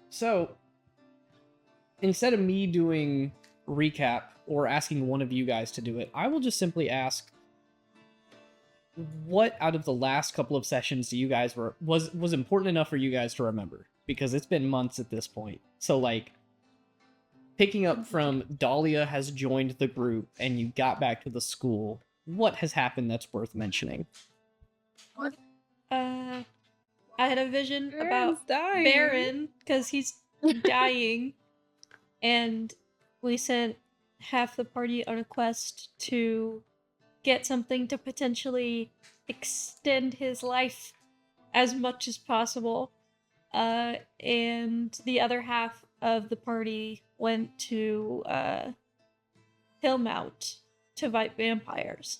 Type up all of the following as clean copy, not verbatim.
So, instead of me doing recap or asking one of you guys to do it, I will just simply ask, what out of the last couple of sessions do you guys was important enough for you guys to remember? Because it's been months at this point. So, like, picking up from Dahlia has joined the group and you got back to the school, what has happened that's worth mentioning? I had a vision Baron's about dying. Baron because he's dying, and we sent half the party on a quest to get something to potentially extend his life as much as possible. And the other half of the party went to Hillmount to fight vampires.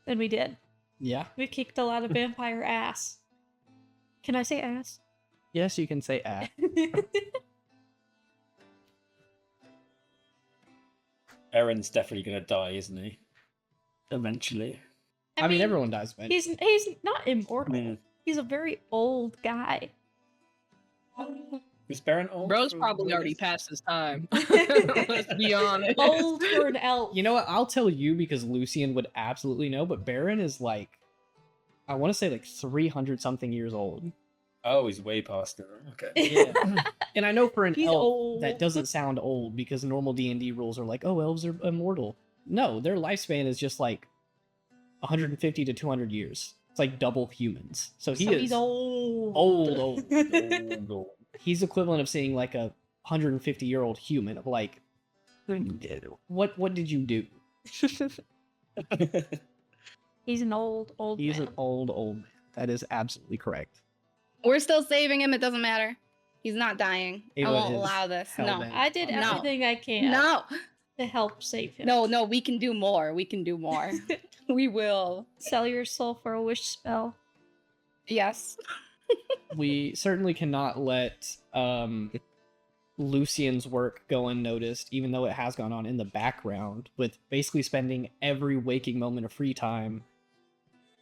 And we did. Yeah. We kicked a lot of vampire ass. Can I say ass? Yes, you can say ah. Aaron's definitely gonna die, isn't he? Eventually. I mean, everyone dies eventually. He's not immortal. I mean, He's a very old guy. is Baron old? Bro's probably already past his time. Let's be honest. Old for an elf. You know what? I'll tell you because Lucian would absolutely know, but Baron is like, I want to say like 300 something years old. Oh, he's way past it. Okay. Yeah. And I know for an He's elf, old. that doesn't sound old because normal D&D rules are like, oh, elves are immortal. No, their lifespan is just like 150 to 200 years. It's like double humans. So He's old. Old. He's equivalent of seeing like a 150-year-old human of like, what did you do? He's an old He's man. an old man. That is absolutely correct. We're still saving him. It doesn't matter. He's not dying. Ava I won't is allow this. No. hell-bent. I did No. everything I can No. to help save him. No, we can do more. We can do more. We will. Sell your soul for a wish spell. Yes. We certainly cannot let Lucian's work go unnoticed, even though it has gone on in the background, with basically spending every waking moment of free time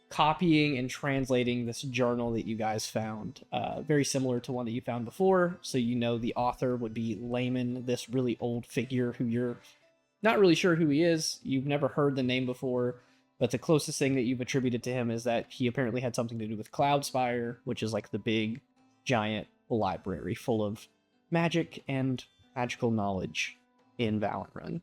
copying and translating this journal that you guys found. Very similar to one that you found before, so you know the author would be Layman, this really old figure who you're not really sure who he is. You've never heard the name before, but the closest thing that you've attributed to him is that he apparently had something to do with Cloudspire, which is like the big, giant library full of magic and magical knowledge in Valenrun.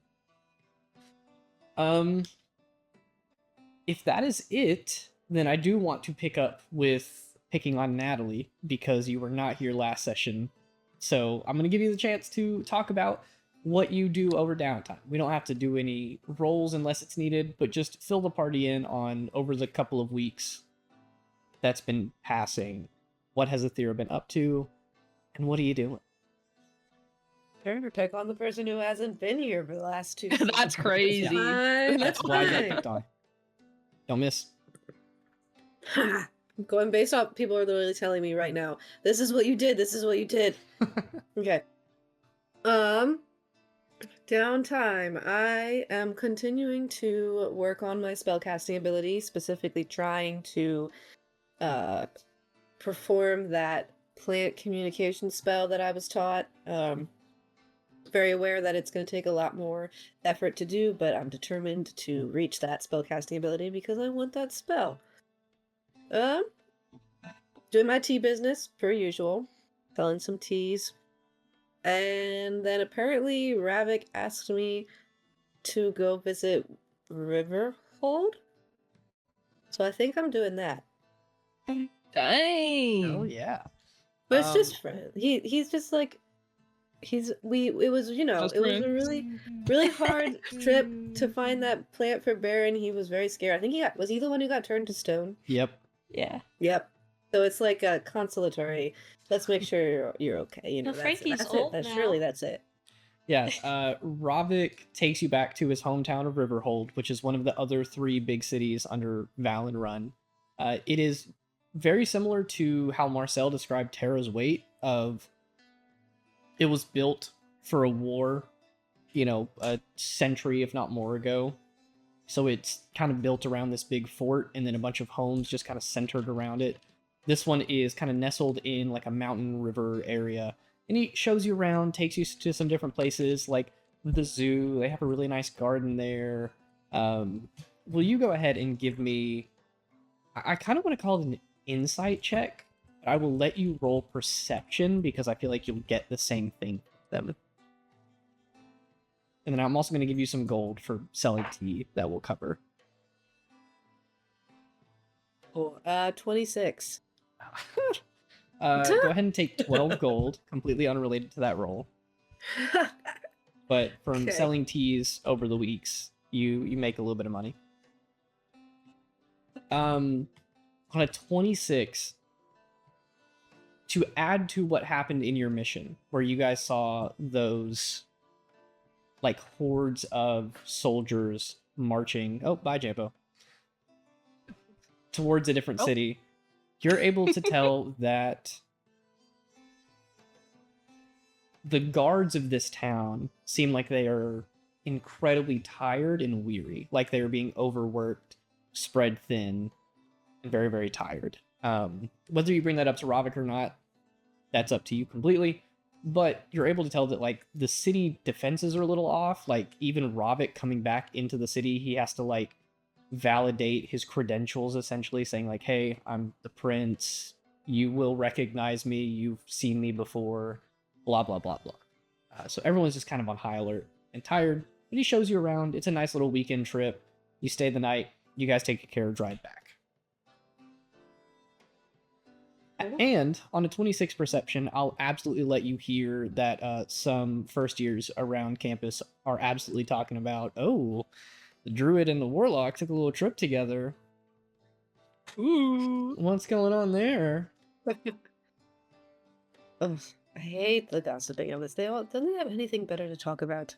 If that is it, then I do want to pick up with picking on Natalie, because you were not here last session. So I'm going to give you the chance to talk about what you do over downtime. We don't have to do any roles unless it's needed, but just fill the party in on over the couple of weeks that's been passing. What has Aethera been up to, and what are you doing? Turn to pick on the person who hasn't been here for the last 2 That's crazy. Fine, That's why I got fine. picked on. Don't miss. I'm going based off people are literally telling me right now. This is what you did. This is what you did. Okay. Downtime. I am continuing to work on my spellcasting ability, specifically trying to perform that plant communication spell that I was taught. Very aware that it's going to take a lot more effort to do, but I'm determined to reach that spellcasting ability because I want that spell. Doing my tea business, per usual. Selling some teas. And then apparently Ravik asked me to go visit Riverhold. So I think I'm doing that. Dang. Oh yeah. But it's just friend. He's just like it was, you know, Just it was friends. a really hard trip to find that plant for Baron. He was very scared. I think was he the one who got turned to stone? Yep. Yeah. Yep. So it's like a consolatory. Let's make sure you're okay. You know, Well, that's Frankie's it. old That's now. really that's it. Yes, Ravik takes you back to his hometown of Riverhold, which is one of the other 3 big cities under Valenrun. It is very similar to how Marcel described Terra's Weight, of it was built for a war, you know, a century, if not more ago. So it's kind of built around this big fort, and then a bunch of homes just kind of centered around it. This one is kind of nestled in like a mountain river area, and he shows you around, takes you to some different places like the zoo. They have a really nice garden there. Will you go ahead and give me? I kind of want to call it an insight check. But I will let you roll perception because I feel like you'll get the same thing from them. And then I'm also going to give you some gold for selling tea that will cover. Oh, 26. Go ahead and take 12 gold, completely unrelated to that roll. But from Okay. selling teas over the weeks, you make a little bit of money. On a 26, to add to what happened in your mission, where you guys saw those like hordes of soldiers marching. Oh, bye, Jampo. Towards a different city, you're able to tell that the guards of this town seem like they are incredibly tired and weary, like they are being overworked, spread thin, and very, very tired. Whether you bring that up to Ravik or not, that's up to you completely. But you're able to tell that like the city defenses are a little off. Like even Ravik coming back into the city, he has to like validate his credentials, essentially saying like, "Hey, I'm the prince. You will recognize me. You've seen me before." Blah blah blah blah. So everyone's just kind of on high alert and tired. But he shows you around. It's a nice little weekend trip. You stay the night. You guys take a carriage ride back. And on a 26 perception, I'll absolutely let you hear that some first years around campus are absolutely talking about, oh, the druid and the warlock took a little trip together. Ooh, what's going on there? Oh, I hate the gossiping of this. Don't they have anything better to talk about?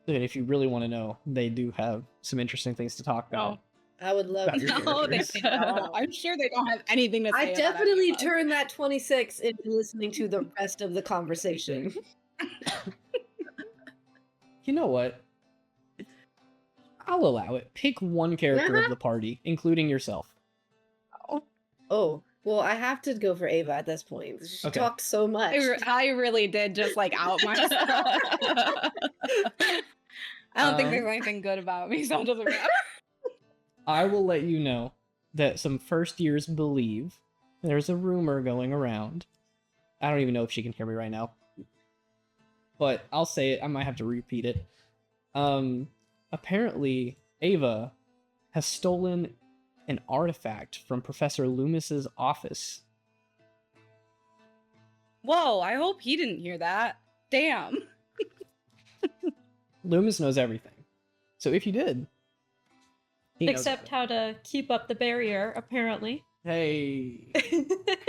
And if you really want to know, they do have some interesting things to talk about. I would love About to. your No, they characters. don't. I'm sure they don't have anything to say. I about definitely anyone. turned that 26 into listening to the rest of the conversation. You know what? I'll allow it. Pick one character of the party, including yourself. Oh, well, I have to go for Ava at this point. She Okay. talked so much. I really did just like out myself. I don't think there's anything good about me, so it doesn't matter. I will let you know that some first years believe there's a rumor going around. I don't even know if she can hear me right now. But I'll say it. I might have to repeat it. Apparently, Ava has stolen an artifact from Professor Loomis's office. Whoa, I hope he didn't hear that. Damn. Loomis knows everything. So if you did, he knows Except how to keep up the barrier, apparently. everything. Hey,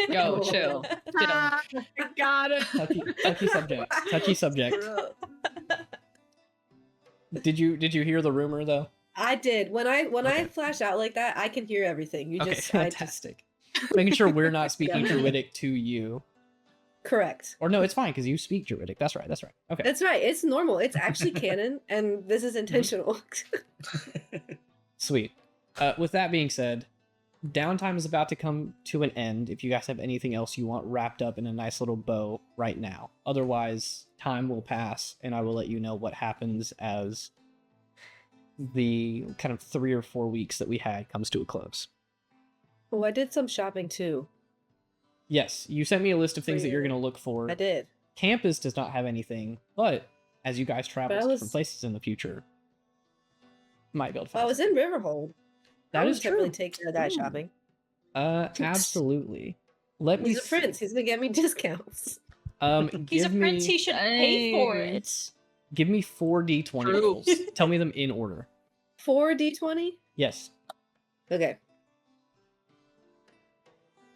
Yo, chill. Get him. Got it. touchy subject. Touchy subject. Did you hear the rumor though? I did. When I Okay. flash out like that, I can hear everything. You Okay, just I just fantastic. Making sure we're not speaking Yeah. Druidic to you. correct. Or no, it's fine because you speak Druidic. That's right. Okay. That's right. It's normal. It's actually canon, and this is intentional. Sweet. With that being said, downtime is about to come to an end. If you guys have anything else you want wrapped up in a nice little bow right now. Otherwise, time will pass and I will let you know what happens as the kind of 3 or 4 weeks that we had comes to a close. Oh, I did some shopping too. Yes, you sent me a list of things that you're For- going to look for. I did. Campus does not have anything, but as you guys travel But I to was- different places in the future, you might be able to Well, I find was in Riverhold. That I is would definitely true. take care of that Ooh. shopping. Absolutely. Let me He's a prince. He's gonna get me discounts. He's a give prince, me he should pay for Dang. it. give me 4 d20 True. rolls. Tell me them in order. 4d20. Yes. Okay.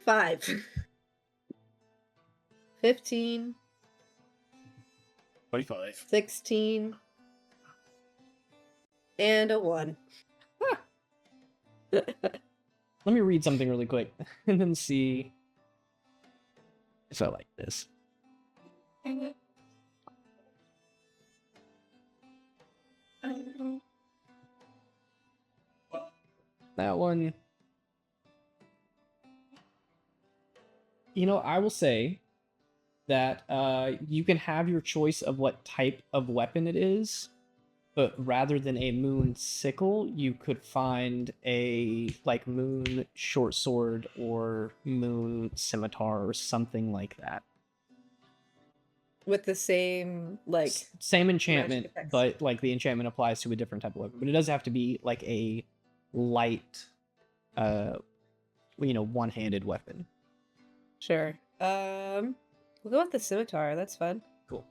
5. 15. 25. 16. And a 1. Let me read something really quick and then see if I like this. That one. I will say that you can have your choice of what type of weapon it is, but rather than a moon sickle, you could find a like moon short sword or moon scimitar or something like that. With the same like Same enchantment, effects. but like the enchantment applies to a different type of weapon. But it does have to be like a light, one-handed weapon. Sure. We'll go with the scimitar. That's fun. Cool.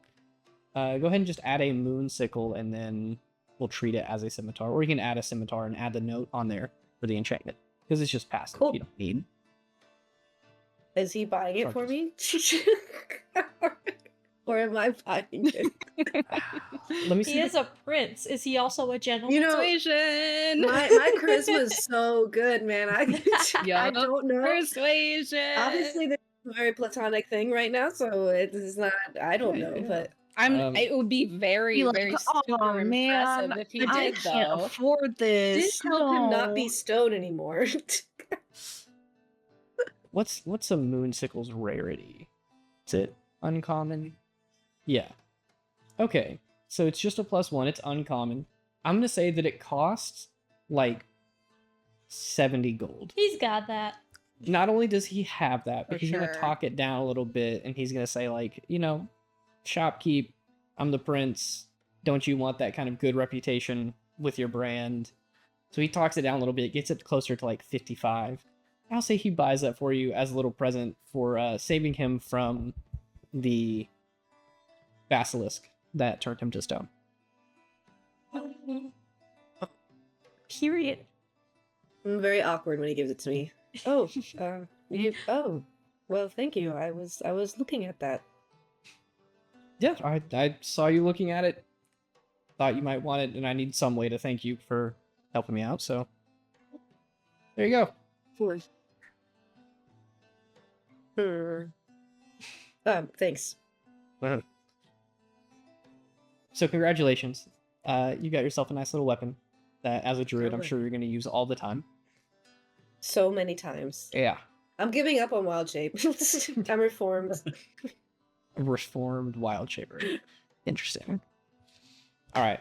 Go ahead and just add a moon sickle, and then we'll treat it as a scimitar. Or you can add a scimitar and add the note on there for the enchantment, because it's just passive. Cool. You don't need. Is he buying it for me? Or am I buying it? Let me see. He is a prince. Is he also a gentleman? You know, Persuasion. my charisma is so good, man. I Yup. don't know. Persuasion. Obviously, there's a very platonic thing right now, so it is not. I don't know, but It would be very, Be like, very "Oh, super impressive man, if he I did, can't though. afford this. didn't help him not be No." stoned anymore. What's a moon sickle's rarity? Is it uncommon? Yeah. Okay. So it's just a +1. It's uncommon. I'm gonna say that it costs like 70 gold. He's got that. Not only does he have that, but For he's gonna sure. talk it down a little bit, and he's gonna say like, shopkeep, I'm the prince. Don't you want that kind of good reputation with your brand? So he talks it down a little bit, gets it closer to like 55. I'll say he buys that for you as a little present for saving him from the basilisk that turned him to stone. Period. I'm very awkward when he gives it to me. Oh, well, thank you. I was looking at that. Yeah, I saw you looking at it, thought you might want it, and I need some way to thank you for helping me out, so there you go. Thanks. So congratulations. You got yourself a nice little weapon that, as a druid, I'm Totally. sure you're going to use all the time. So many times. Yeah. I'm giving up on wild shape. I'm reformed. Reformed wild shaper. Interesting. All right.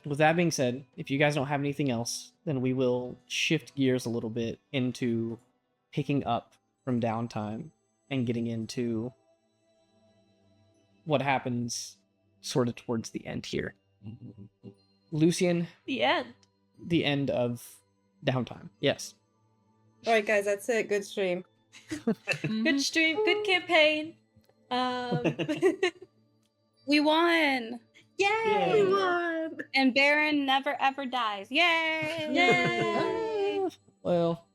With that being said, if you guys don't have anything else, then we will shift gears a little bit into picking up from downtime and getting into what happens sort of towards the end here. Lucian, The end. the end of downtime. Yes. All right, guys, that's it. Good stream. Good stream. Good campaign. We won. Yay! We won. And Baron never ever dies. Yay! Yay! Well,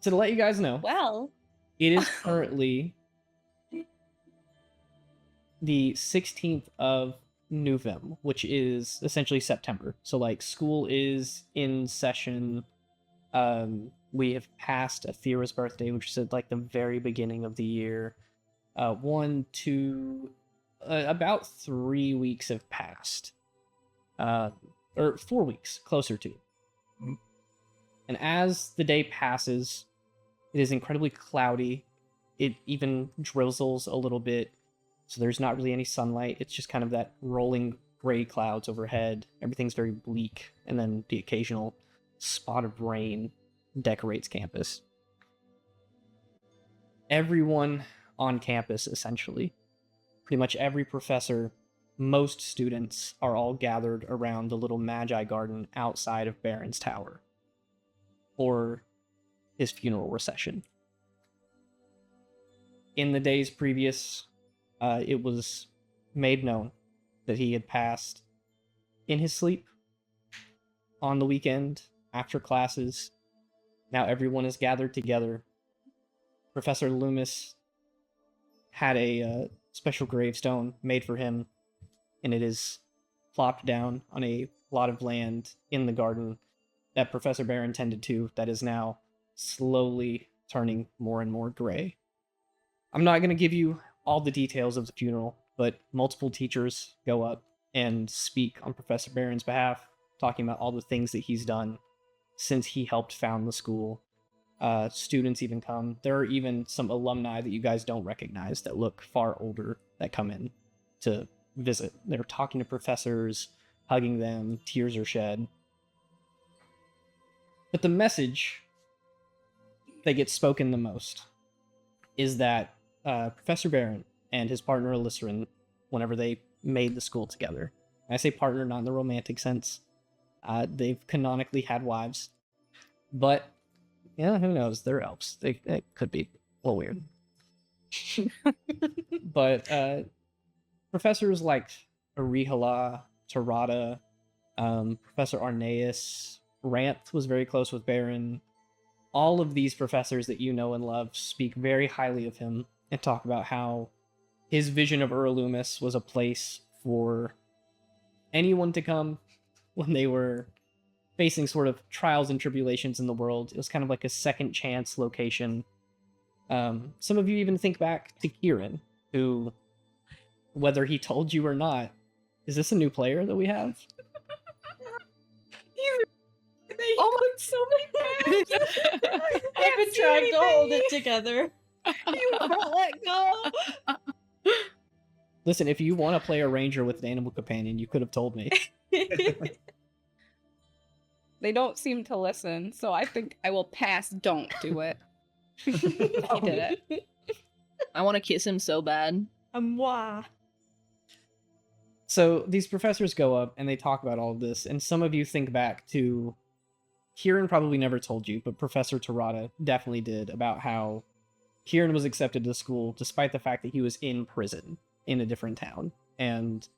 so to let you guys know, Well, it is currently the 16th of November, which is essentially September. So like school is in session. We have passed Athera's birthday, which is at like the very beginning of the year. About 3 weeks have passed. Or 4 weeks, closer to. And as the day passes, it is incredibly cloudy. It even drizzles a little bit, so there's not really any sunlight. It's just kind of that rolling gray clouds overhead. Everything's very bleak, and then the occasional spot of rain decorates campus. Everyone on campus, essentially, pretty much every professor, most students are all gathered around the little Magi garden outside of Baron's Tower for his funeral recession. In the days previous, it was made known that he had passed in his sleep on the weekend after classes. Now everyone is gathered together. Professor Loomis had a special gravestone made for him, and it is plopped down on a plot of land in the garden that Professor Baron tended to, that is now slowly turning more and more gray. I'm not going to give you all the details of the funeral, but multiple teachers go up and speak on Professor Baron's behalf, talking about all the things that he's done since he helped found the school, Students even come. There are even some alumni that you guys don't recognize that look far older that come in to visit. They're talking to professors, hugging them, tears are shed. But the message that gets spoken the most is that Professor Barron and his partner Alycerin, whenever they made the school together, and I say partner not in the romantic sense, they've canonically had wives, but yeah, who knows? They're elves. It could be a little weird. But professors like Arihala, Tarada, Professor Arneus, Ranth was very close with Baron. All of these professors that you know and love speak very highly of him and talk about how his vision of Uralumis was a place for anyone to come when they were facing sort of trials and tribulations in the world. It was kind of like a second chance location. Some of you even think back to Kieran, who, whether he told you or not, is this a new player that we have? Oh my, so many times. I've been trying to hold it together. You won't let go. Listen, if you want to play a ranger with an animal companion, you could have told me. They don't seem to listen, so I think I will pass. Don't do it. He did it. I want to kiss him so bad. Moi. So these professors go up and they talk about all of this, and some of you think back to Kieran probably never told you, but Professor Tarada definitely did, about how Kieran was accepted to school despite the fact that he was in prison in a different town, and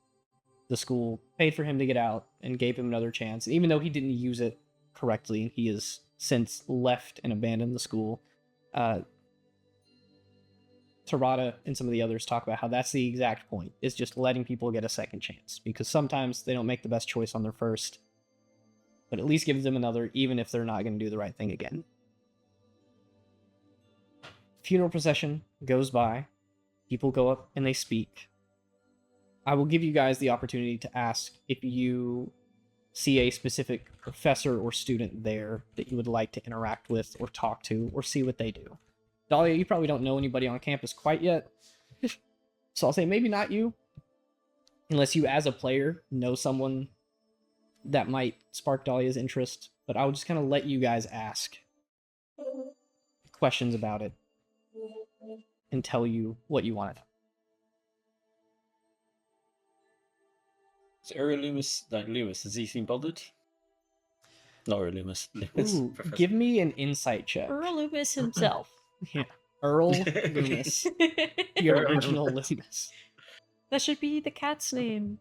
the school paid for him to get out and gave him another chance. And even though he didn't use it correctly, he has since left and abandoned the school. Tarada and some of the others talk about how that's the exact point, is just letting people get a second chance, because sometimes they don't make the best choice on their first, but at least gives them another, even if they're not going to do the right thing again. Funeral procession goes by. People go up and they speak. I will give you guys the opportunity to ask if you see a specific professor or student there that you would like to interact with or talk to or see what they do. Dahlia, you probably don't know anybody on campus quite yet, so I'll say maybe not you, unless you as a player know someone that might spark Dahlia's interest, but I'll just kind of let you guys ask questions about it and tell you what you want to know. So Loomis, like Loomis, does he seem bothered? Not Loomis. Loomis. Ooh, Professor. give me an insight check. Earl Loomis himself. Yeah. Earl Loomis. Your original Loomis. That should be the cat's name.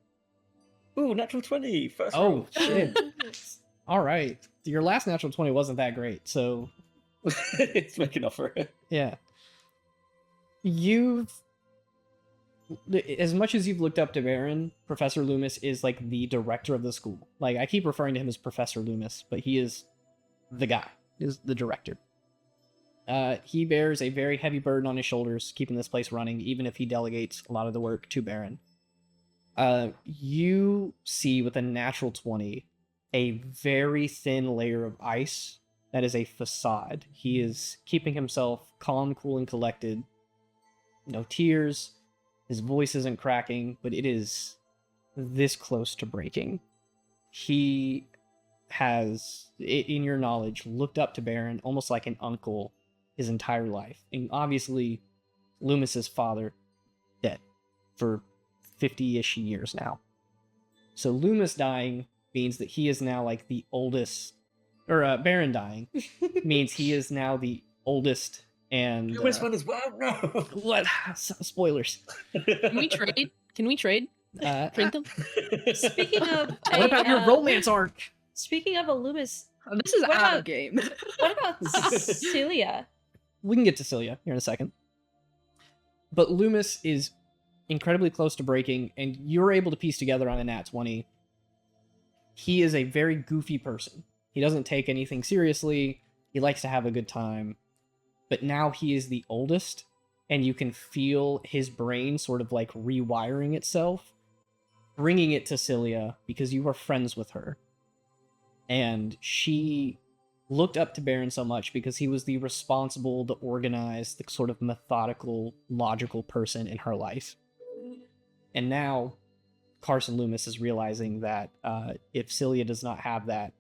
Ooh, natural 20. First Oh, roll. shit. All right. Your last natural 20 wasn't that great, so It's making up for it. yeah. As much as you've looked up to Baron, Professor Loomis is like the director of the school. Like, I keep referring to him as Professor Loomis, but he is the guy, is the director. He bears a very heavy burden on his shoulders, keeping this place running, even if he delegates a lot of the work to Baron. You see with a natural 20 a very thin layer of ice that is a facade. He is keeping himself calm, cool, and collected. No tears. His voice isn't cracking, but it is this close to breaking. He has, in your knowledge, looked up to Baron almost like an uncle his entire life. And obviously, Loomis's father dead for 50-ish years now. So Loomis dying means that he is now like the oldest, or Baron dying means he is now the oldest. And Loomis won as well? No! what? Spoilers. Can we trade? Can we trade? Trade them? Speaking of, What about your romance arc? Speaking of a Loomis, Oh, this is What out about- of game. what about Celia? We can get to Celia here in a second. But Loomis is incredibly close to breaking, and you're able to piece together on a nat 20. He is a very goofy person. He doesn't take anything seriously. He likes to have a good time. But now he is the oldest, and you can feel his brain sort of like rewiring itself, bringing it to Celia because you are friends with her. And she looked up to Baron so much because he was the responsible, the organized, the sort of methodical, logical person in her life. And now Carson Loomis is realizing that if Celia does not have that,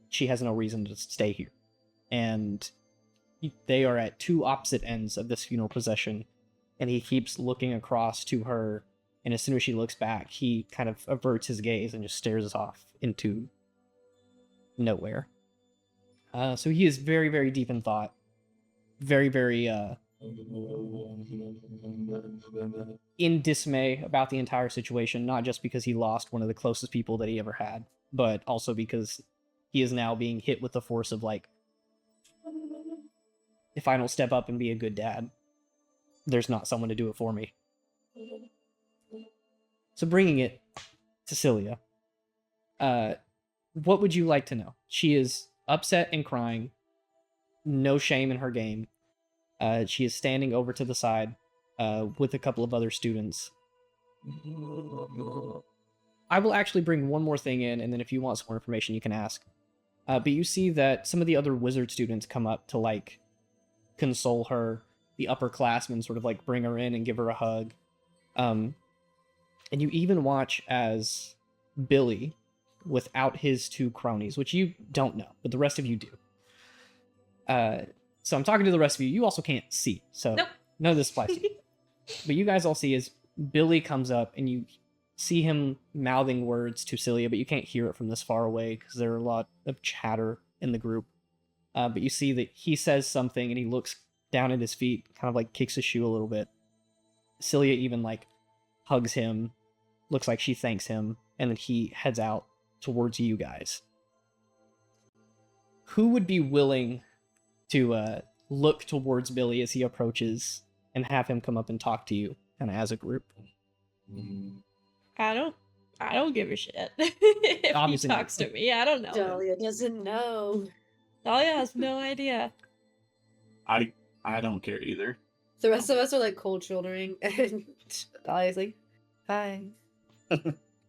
she has no reason to stay here. And they are at two opposite ends of this funeral procession, and he keeps looking across to her, and as soon as she looks back, he kind of averts his gaze and just stares off into nowhere. So he is very, very deep in thought. Very, very in dismay about the entire situation, not just because he lost one of the closest people that he ever had, but also because he is now being hit with the force of, like, if I don't step up and be a good dad, there's not someone to do it for me. So bringing it to Celia, what would you like to know? She is upset and crying, no shame in her game. She is standing over to the side with a couple of other students. I will actually bring one more thing in, and then if you want some more information, you can ask. But you see that some of the other wizard students come up to, like, console her. The upperclassmen sort of, like, bring her in and give her a hug. And you even watch as Billy, without his two cronies, which you don't know, but the rest of you do. So I'm talking to the rest of you. You also can't see, so Nope. none of this applies to you. But you guys all see is Billy comes up, and you see him mouthing words to Celia, but you can't hear it from this far away because there are a lot of chatter in the group. But you see that he says something, and he looks down at his feet, kind of like kicks his shoe a little bit. Celia even, like, hugs him, looks like she thanks him, and then he heads out towards you guys. Who would be willing to look towards Billy as he approaches and have him come up and talk to you, kind of as a group? I don't give a shit. If Obviously he not. talks to me, I don't know. Dahlia doesn't know. Dahlia has no idea. I don't care either. The rest of us are like cold shouldering, and Dahlia's like, "Hi."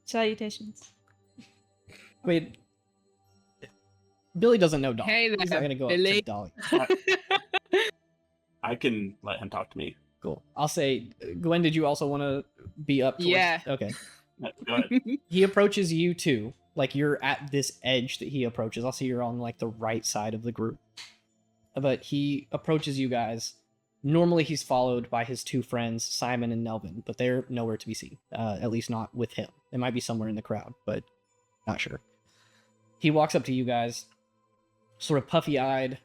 Salutations. I mean, Billy doesn't know Dolly. Hey He's not there, going to go Billy. up to Dolly. I can let him talk to me. Cool. I'll say, Gwen, did you also want to be up towards... Yeah. Okay. Go ahead. He approaches you too. Like, you're at this edge that he approaches. I'll say you're on, like, the right side of the group. But he approaches you guys. Normally he's followed by his two friends, Simon and Nelvin, but they're nowhere to be seen. At least not with him. They might be somewhere in the crowd, but not sure. He walks up to you guys, sort of puffy-eyed.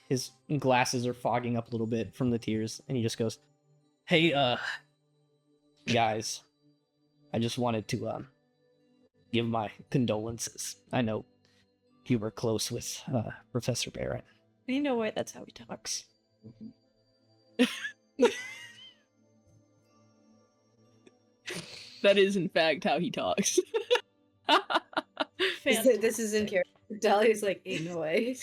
His glasses are fogging up a little bit from the tears, and he just goes, "Hey, guys, I just wanted to give my condolences. I know you were close with Professor Barrett." You know what? That's how he talks. That is, in fact, how he talks. This is in character. Dahlia's like, "Ain't no way."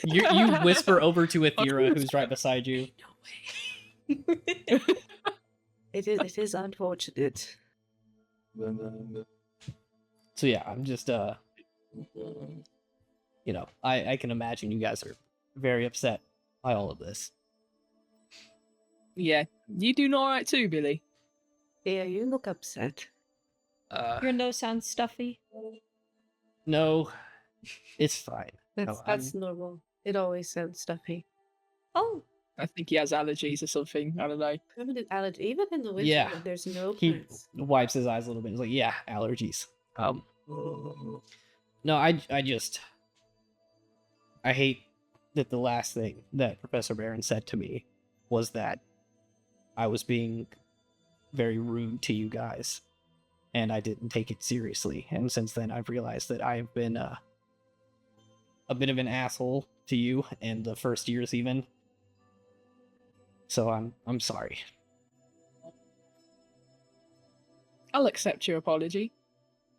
You whisper over to Athera, who's right beside you. It is unfortunate. So yeah, I'm just you know, I can imagine you guys are very upset by all of this. Yeah, you doing all right too, Billy? Yeah, you look upset. Your nose sounds stuffy. No, it's fine. That's normal. It always sounds stuffy. Oh, I think he has allergies or something. I don't know. Permanent allergy. Even in the winter, Yeah. there's no He plants. wipes his eyes a little bit. He's like, "Yeah, allergies." No, I just I hate that the last thing that Professor Barron said to me was that I was being very rude to you guys, and I didn't take it seriously. And since then, I've realized that I have been a bit of an asshole to you, and the first years even. So I'm sorry. I'll accept your apology.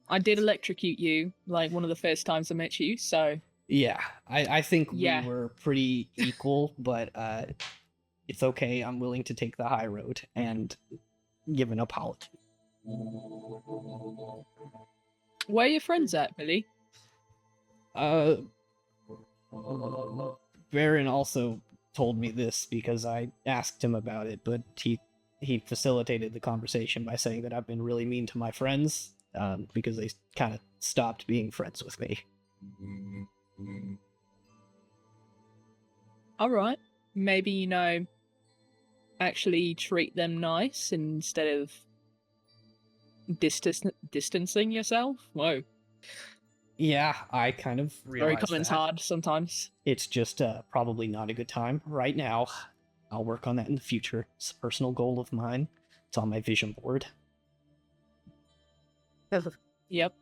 I did electrocute you, like, one of the first times I met you, so... Yeah, I think Yeah. we were pretty equal, but it's okay. I'm willing to take the high road and give an apology. Where are your friends at, Billy? Uh, Baron also told me this because I asked him about it, but he facilitated the conversation by saying that I've been really mean to my friends, because they kind of stopped being friends with me. All right. Maybe, actually treat them nice instead of distancing yourself. Whoa. Yeah, I kind of Very realized common's that. hard sometimes. It's just probably not a good time right now. I'll work on that in the future. It's a personal goal of mine. It's on my vision board. Yep.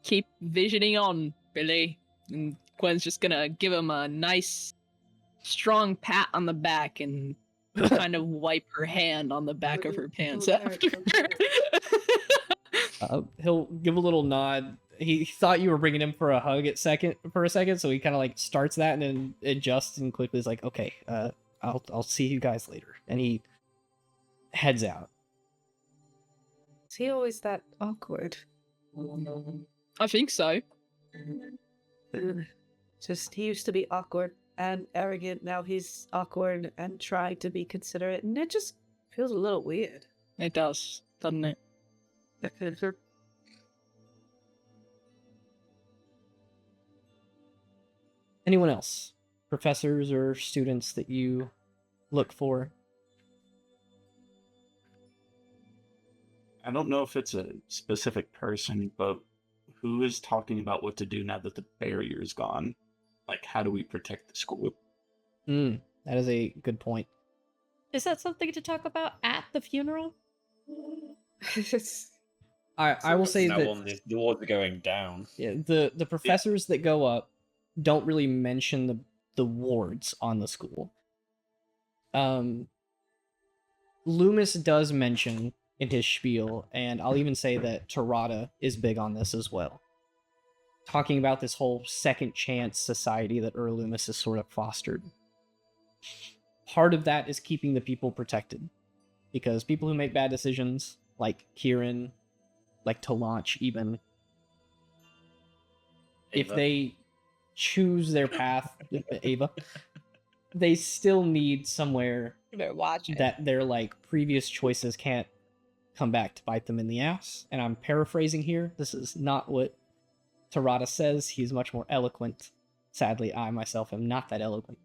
Keep visioning on, Billy. And Gwen's just gonna give him a nice, strong pat on the back and kind of wipe her hand on the back of her pants after. He'll give a little nod. He thought you were bringing him for a hug for a second, so he kind of like starts that and then adjusts and quickly is like, "Okay, I'll see you guys later," and he heads out. Is he always that awkward? I think so. Just he used to be awkward and arrogant. Now he's awkward and trying to be considerate, and it just feels a little weird. It does, doesn't it? Anyone else? Professors or students that you look for? I don't know if it's a specific person, but who is talking about what to do now that the barrier's gone? Like, how do we protect the school? That is a good point. Is that something to talk about at the funeral? I will say Now that on the doors are going down. yeah, the professors that go up don't really mention the wards on the school. Loomis does mention in his spiel, and I'll even say that Tarada is big on this as well. Talking about this whole second chance society that Loomis has sort of fostered. Part of that is keeping the people protected. Because people who make bad decisions, like Kieran, like Talanch even, if Ava. they choose their path, Ava, they still need somewhere You better watch it. that their like previous choices can't come back to bite them in the ass. And I'm paraphrasing here. This is not what Tarada says. He's much more eloquent. Sadly, I myself am not that eloquent.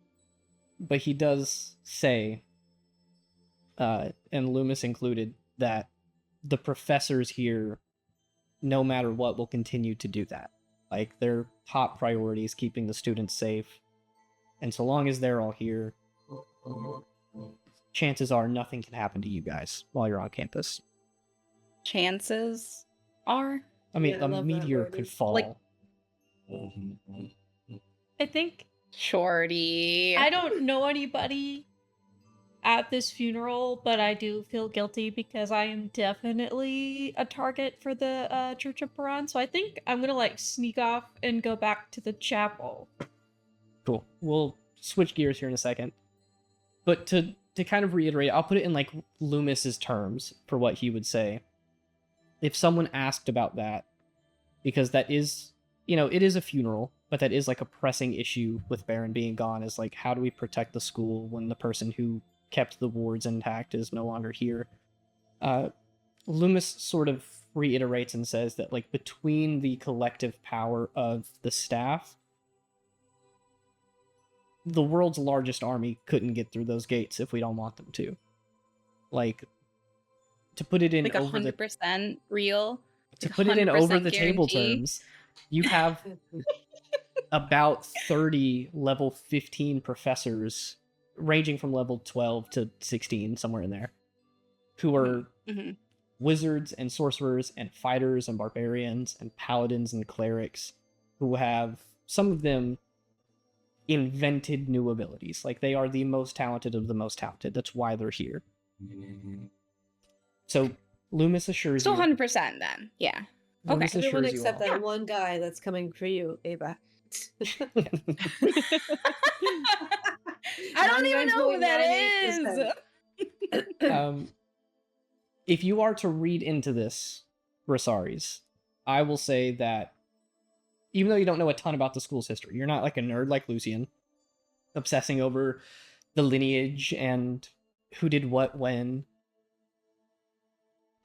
But he does say, and Loomis included, that the professors here, no matter what, will continue to do that. Like, their top priority is keeping the students safe. And so long as they're all here, chances are nothing can happen to you guys while you're on campus. Chances are. I mean, Yeah, I a love that meteor wording. could fall. Like- I think Shorty. I don't know anybody at this funeral, but I do feel guilty because I am definitely a target for the Church of Paran. So I think I'm gonna like sneak off and go back to the chapel. Cool. We'll switch gears here in a second. But to kind of reiterate, I'll put it in like Loomis's terms for what he would say. If someone asked about that, because that is, it is a funeral, but that is like a pressing issue with Baron being gone, is like, how do we protect the school when the person who kept the wards intact is no longer here? Loomis sort of reiterates and says that like between the collective power of the staff, the world's largest army couldn't get through those gates if we don't want them to. Like, to put it in Like over the 100% real. to put it in 100% over the table guarantee. terms, you have about 30 level 15 professors, ranging from level 12 to 16, somewhere in there, who are Mhm. wizards and sorcerers and fighters and barbarians and paladins and clerics, who have, some of them, invented new abilities. Like, they are the most talented of the most talented. That's why they're here. So Loomis assures So you. 100% then. Yeah. Loomis Okay. Everyone assures you except all. that one guy that's coming for you, Ava. I don't even know who that is. 99.98%. If you are to read into this, Rosaries, I will say that even though you don't know a ton about the school's history, you're not like a nerd like Lucian, obsessing over the lineage and who did what when.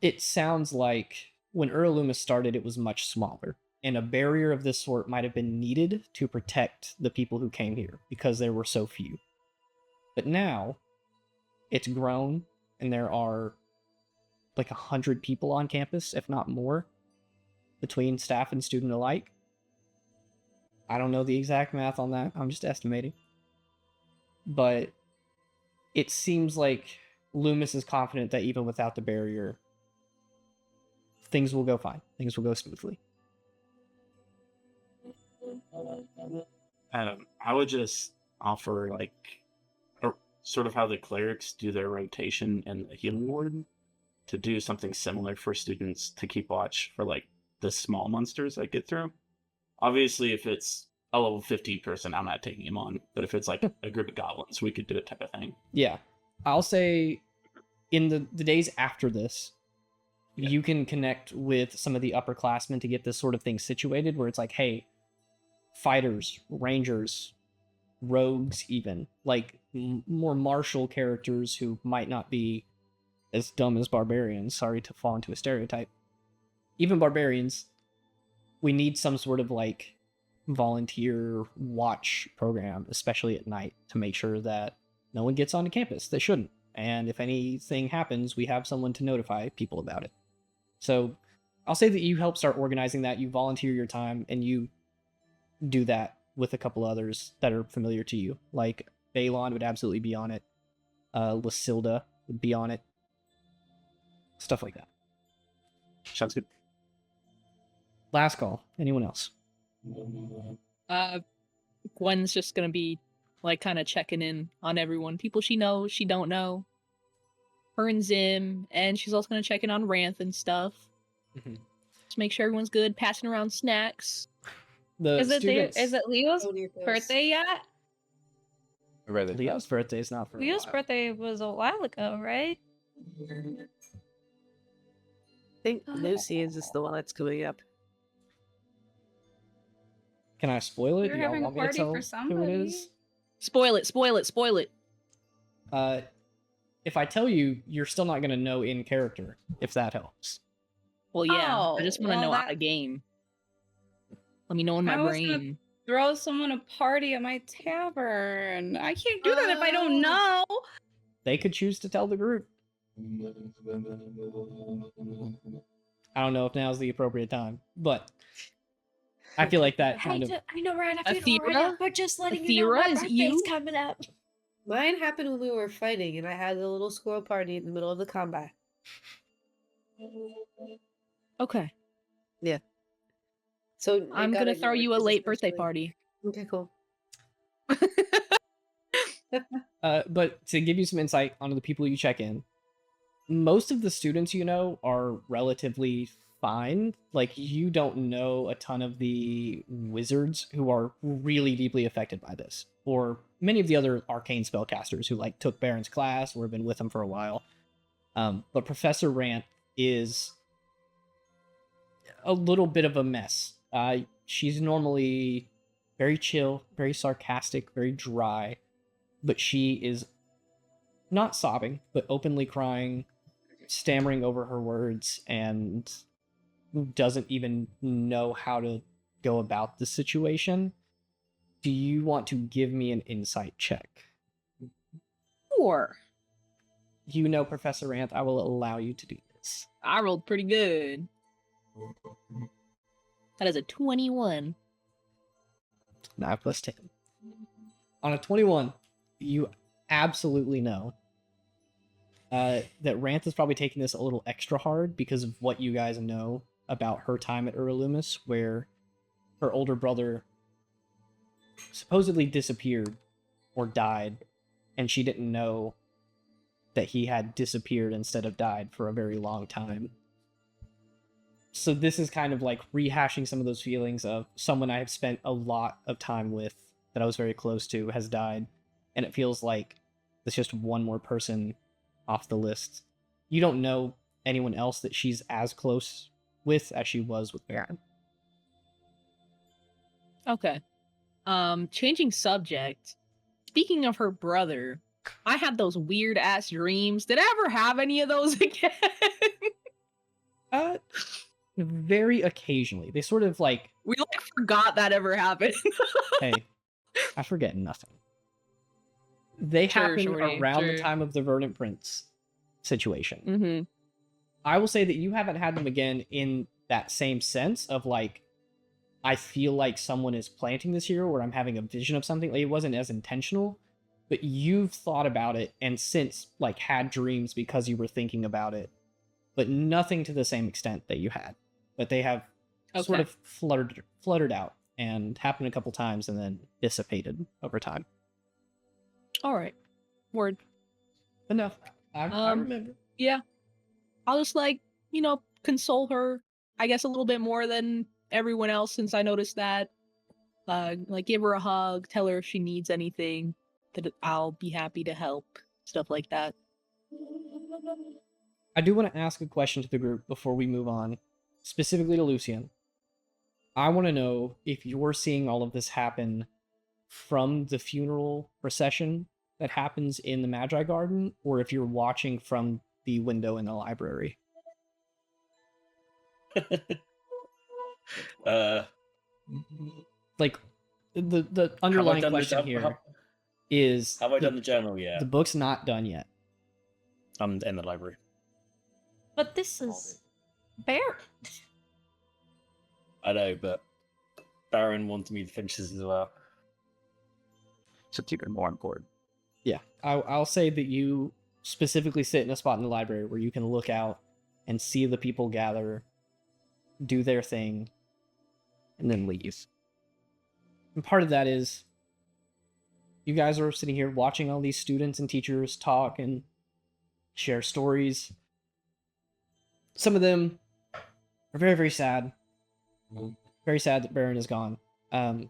It sounds like when Loomis started, it was much smaller, and a barrier of this sort might have been needed to protect the people who came here because there were so few. But now, it's grown, and there are like 100 people on campus, if not more, between staff and student alike. I don't know the exact math on that. I'm just estimating. But it seems like Loomis is confident that even without the barrier, things will go fine. Things will go smoothly. I would just offer sort of how the clerics do their rotation in the healing ward, to do something similar for students to keep watch for like the small monsters that get through. Obviously, if it's a level 50 person, I'm not taking him on. But if it's like a group of goblins, we could do it type of thing. Yeah. I'll say in the days after this, you can connect with some of the upperclassmen to get this sort of thing situated where it's like, hey, fighters, rangers, rogues even, like more martial characters who might not be as dumb as barbarians. Sorry to fall into a stereotype. Even barbarians, we need some sort of like volunteer watch program, especially at night, to make sure that no one gets onto campus that shouldn't. And if anything happens, we have someone to notify people about it. So I'll say that you help start organizing that, you volunteer your time, and you do that with a couple others that are familiar to you. Like Balon would absolutely be on it. Lysilda would be on it. Stuff like that. Sounds good. Last call. Anyone else? Gwen's just gonna be like kind of checking in on everyone. People she knows, she don't know. Her and Zim, and she's also gonna check in on Ranth and stuff. Mhm. Just make sure everyone's good, passing around snacks. The Is it students... Leo's Oh, dear goodness. birthday yet? Rather Leo's birthday is not for Leo's a while. birthday was a while ago, right? I think Lucian's is the one that's coming up. Can I spoil it? You're Do y'all having a want me to party tell for who it somebody. is? Spoil it, spoil it, spoil it. If I tell you, you're still not going to know in character, if that helps. Well, yeah, I Oh, just want to well, know out that- of game. Let me know in my I was gonna- brain. Throw someone a party at my tavern. I can't do that if I don't know. They could choose to tell the group. I don't know if now's the appropriate time, but I feel like that kind of... I know, right? I feel Athera? right, but just letting you know Athera, my is it birthday's you? coming up. Mine happened when we were fighting, and I had a little squirrel party in the middle of the combat. Okay, So I'm gonna throw you a late birthday party. Okay, cool. But to give you some insight onto the people you check in, most of the students you know are relatively fine. Like, you don't know a ton of the wizards who are really deeply affected by this, or many of the other arcane spellcasters who like took Baron's class or have been with him for a while. But Professor Rant is a little bit of a mess. She's normally very chill, very sarcastic, very dry, but she is not sobbing, but openly crying, stammering over her words, and doesn't even know how to go about the situation. Do you want to give me an insight check? Sure. You know Professor Ranth, I will allow you to do this. I rolled pretty good. That is a 21. 9 plus 10. On a 21, you absolutely know that Ranth is probably taking this a little extra hard because of what you guys know about her time at Loomis, where her older brother supposedly disappeared or died, and she didn't know that he had disappeared instead of died for a very long time. So this is kind of like rehashing some of those feelings of someone I have spent a lot of time with that I was very close to has died, and it feels like there's just one more person off the list. You don't know anyone else that she's as close with as she was with Baron. Okay. Changing subject. Speaking of her brother, I had those weird ass dreams. Did I ever have any of those again? Very occasionally. They sort of like, We like forgot that ever happened. hey, I forget nothing. They Sure, happen shorty, around the sure. time of the Verdant Prince situation. Mm-hmm. I will say that you haven't had them again in that same sense of like, I feel like someone is planting this here, or I'm having a vision of something. Like, it wasn't as intentional, but you've thought about it and since like had dreams because you were thinking about it, but nothing to the same extent that you had. But they have sort Okay. of fluttered out and happened a couple times and then dissipated over time. All right. Word. But no, I Um, remember. Yeah. I'll just like, console her, I guess, a little bit more than everyone else since I noticed that. Like give her a hug, tell her if she needs anything, that I'll be happy to help, stuff like that. I do want to ask a question to the group before we move on, specifically to Lucian. I want to know if you're seeing all of this happen from the funeral procession that happens in the Magi Garden, or if you're watching from the window in the library. Like, the underlying question here is... Have I done the journal yet? The book's not done yet. I'm in the library. But this is Baron. I know, but Baron wanted me to finish this as well. So it's even more important. Yeah, I'll say that you specifically sit in a spot in the library where you can look out and see the people gather, do their thing, and then leave. And part of that is you guys are sitting here watching all these students and teachers talk and share stories. Some of them are very, very sad. Very sad that Baron is gone. But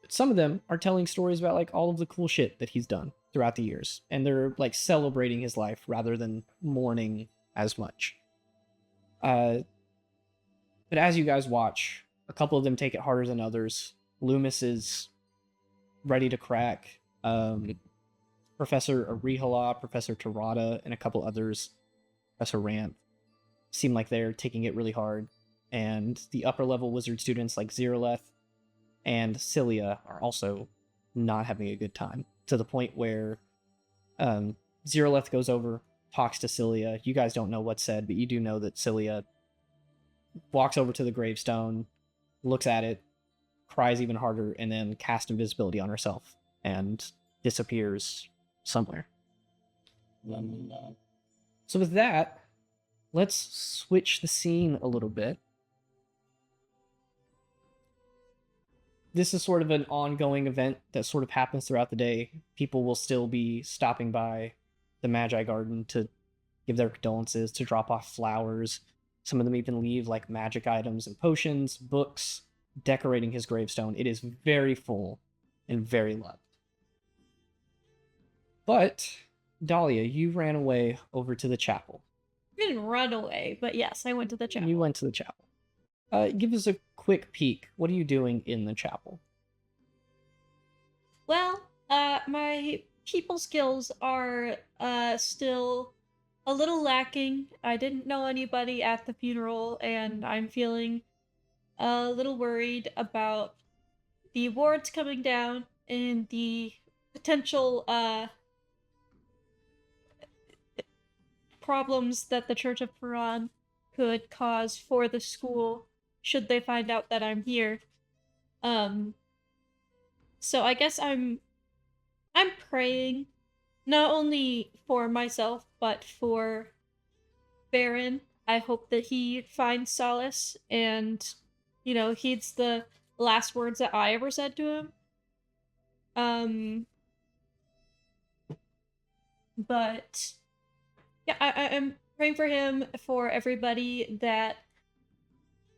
some of them are telling stories about like all of the cool shit that he's done throughout the years, and they're like celebrating his life rather than mourning as much. But as you guys watch, a couple of them take it harder than others. Loomis is ready to crack. Professor Arihala, Professor Tarada, and a couple others, Professor Rant, seem like they're taking it really hard. And the upper level wizard students like Ziraleth and Cilia are also not having a good time, to the point where Ziraleth goes over, talks to Cilia. You guys don't know what's said, but you do know that Cilia walks over to the gravestone, looks at it, cries even harder, and then casts invisibility on herself and disappears somewhere. So with that, let's switch the scene a little bit. This is sort of an ongoing event that sort of happens throughout the day. People will still be stopping by the Magi Garden to give their condolences, to drop off flowers. Some of them even leave like magic items and potions, books, decorating his gravestone. It is very full and very loved. But, Dahlia, you ran away over to the chapel. I didn't run away, but yes, I went to the chapel. You went to the chapel. Give us a quick peek. What are you doing in the chapel? Well, my people skills are still a little lacking. I didn't know anybody at the funeral, and I'm feeling a little worried about the wards coming down and the potential problems that the Church of Paran could cause for the school should they find out that I'm here. So I guess I'm praying not only for myself but for Baron. I hope that he finds solace and, heeds the last words that I ever said to him. But yeah, I'm praying for him, for everybody that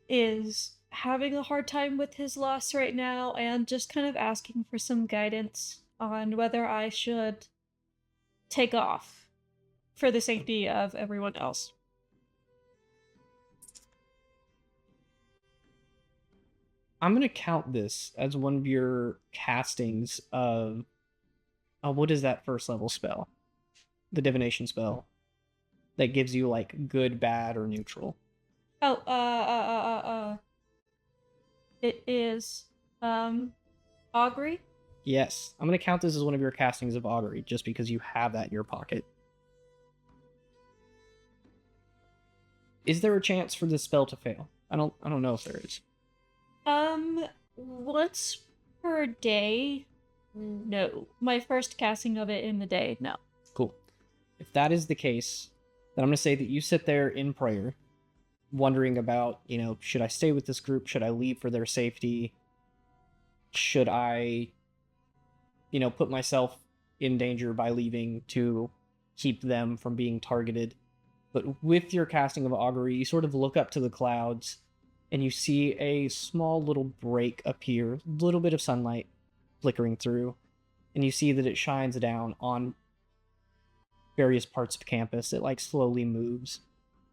is having a hard time with his loss right now, and just kind of asking for some guidance on whether I should take off for the safety of everyone else. I'm gonna count this as one of your castings of. What is that first level spell? The divination spell that gives you like good, bad, or neutral. Oh, it is, augury? Yes, I'm gonna count this as one of your castings of augury, just because you have that in your pocket. Is there a chance for this spell to fail? I don't know if there is. Once per day? No. My first casting of it in the day, no. Cool. If that is the case, then I'm gonna say that you sit there in prayer, wondering about, should I stay with this group? Should I leave for their safety? Should I, put myself in danger by leaving to keep them from being targeted? But with your casting of augury, you sort of look up to the clouds and you see a small little break appear, a little bit of sunlight flickering through, and you see that it shines down on various parts of campus. It like slowly moves.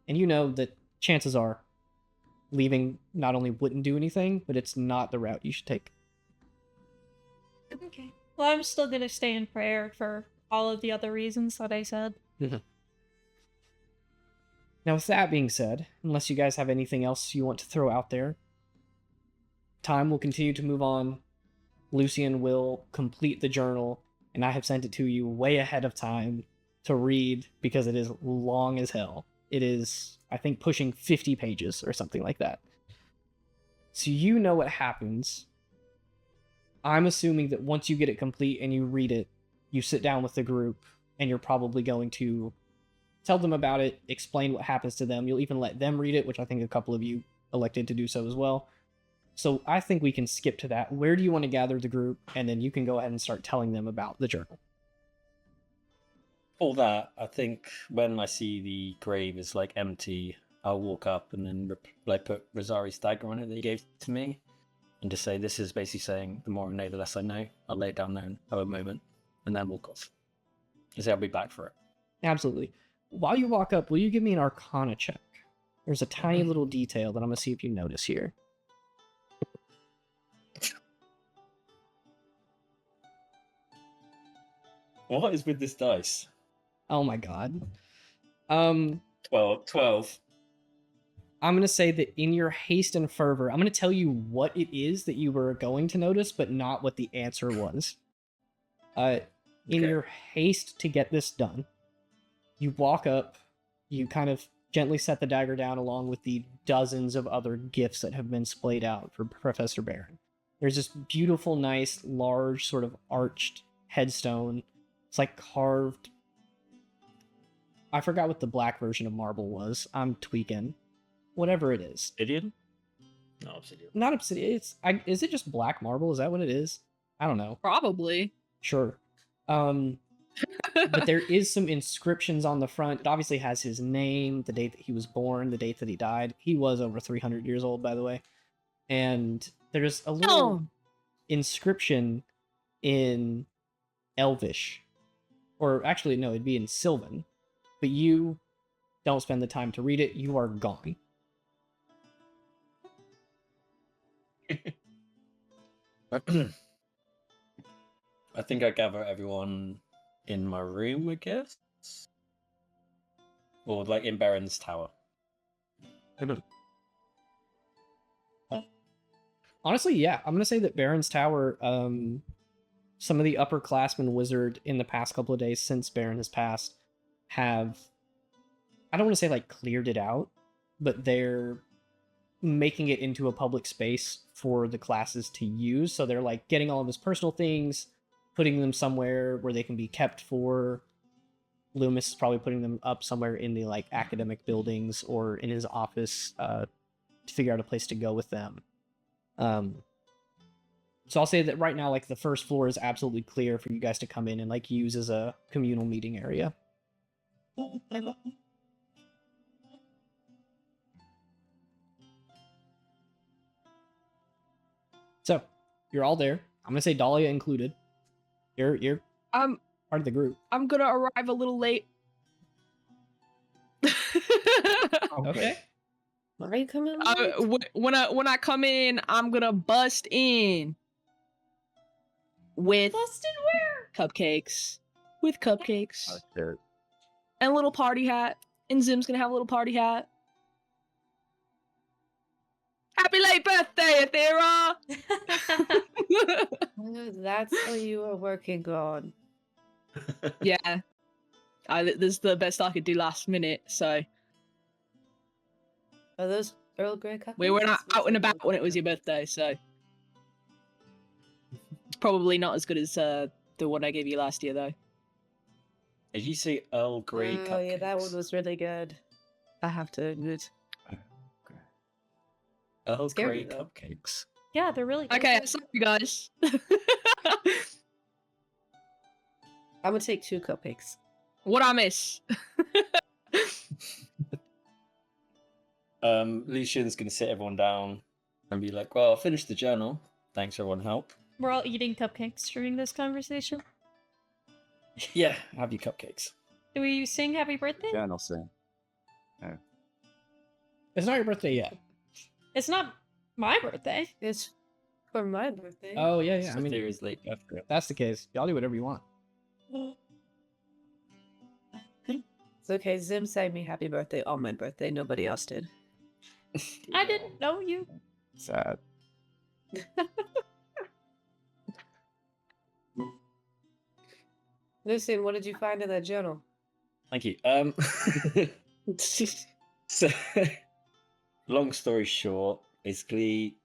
And you know that chances are leaving not only wouldn't do anything, but it's not the route you should take. Okay. Well, I'm still gonna stay in prayer for all of the other reasons that I said. Now, with that being said, unless you guys have anything else you want to throw out there, time will continue to move on. Lucian will complete the journal, and I have sent it to you way ahead of time to read because it is long as hell. It is, I think, pushing 50 pages or something like that. So you know what happens. I'm assuming that once you get it complete and you read it, you sit down with the group, and you're probably going to tell them about it, explain what happens to them. You'll even let them read it, which I think a couple of you elected to do so as well. So I think we can skip to that. Where do you want to gather the group? And then you can go ahead and start telling them about the journal. For that, I think when I see the grave is like empty, I'll walk up and then put Rosari's dagger on it that he gave to me, and just say, this is basically saying, the more I know, the less I know. I'll lay it down there and have a moment, and then walk off. And say I'll be back for it. Absolutely. While you walk up, will you give me an Arcana check? There's a tiny little detail that I'm going to see if you notice here. What is with this dice? Oh my god. 12. I'm going to say that in your haste and fervor, I'm going to tell you what it is that you were going to notice, but not what the answer was. In your haste to get this done, you walk up, you kind of gently set the dagger down along with the dozens of other gifts that have been splayed out for Professor Barron. There's this beautiful, nice, large, sort of arched headstone. It's like carved. I forgot what the black version of marble was. I'm tweaking. Whatever it is. Obsidian? No, obsidian. Not obsidian. Is it just black marble? Is that what it is? I don't know. Probably. Sure. But there is some inscriptions on the front. It obviously has his name, the date that he was born, the date that he died. He was over 300 years old, by the way. And there's a little inscription in Elvish. Or actually, no, it'd be in Sylvan. But you don't spend the time to read it. You are gone. I think I gather everyone in my room, I guess? Or like in Baron's tower. Honestly, yeah. I'm going to say that Baron's Tower, some of the upperclassmen wizard in the past couple of days since Baron has passed have, I don't want to say like cleared it out, but they're making it into a public space for the classes to use. So they're like getting all of his personal things, putting them somewhere where they can be kept for. Loomis is probably putting them up somewhere in the like academic buildings or in his office to figure out a place to go with them. So I'll say that right now, like the first floor is absolutely clear for you guys to come in and like use as a communal meeting area. So you're all there. I'm gonna say Dahlia included. You're part of the group. I'm gonna arrive a little late. Okay. Are you coming late? When I come in, I'm gonna bust in with Busted where? cupcakes. With cupcakes. Oh, shit. And a little party hat. And Zim's gonna have a little party hat. Happy late birthday, Athera! Oh, that's what you were working on. Yeah. This is the best I could do last minute, so Are those Earl Grey cupcakes? we were not Smells out and like about Earl when it Grey was your birthday, so it's probably not as good as the one I gave you last year, though. Did you say Earl Grey cupcakes. cupcakes? Oh yeah, that one was really good. I have to admit. Earl Scared Grey me, though. cupcakes. Yeah, they're really good. Okay, I'm sorry, guys. I'm gonna take 2 cupcakes. What I miss? Lucian's gonna sit everyone down and be like, "Well, I finished the journal. Thanks for everyone help. We're all eating cupcakes during this conversation. Yeah, have your cupcakes." Do we sing happy birthday? Yeah, and I'll say. It's not your birthday yet. It's not my birthday. It's for my birthday. Oh yeah, yeah. I So mean, there is late birthday. if that's the case, y'all do whatever you want. It's okay. Zim sang me happy birthday on my birthday. Nobody else did. I didn't know you. Sad. Lucian, what did you find in that journal? Thank you. So, long story short, basically,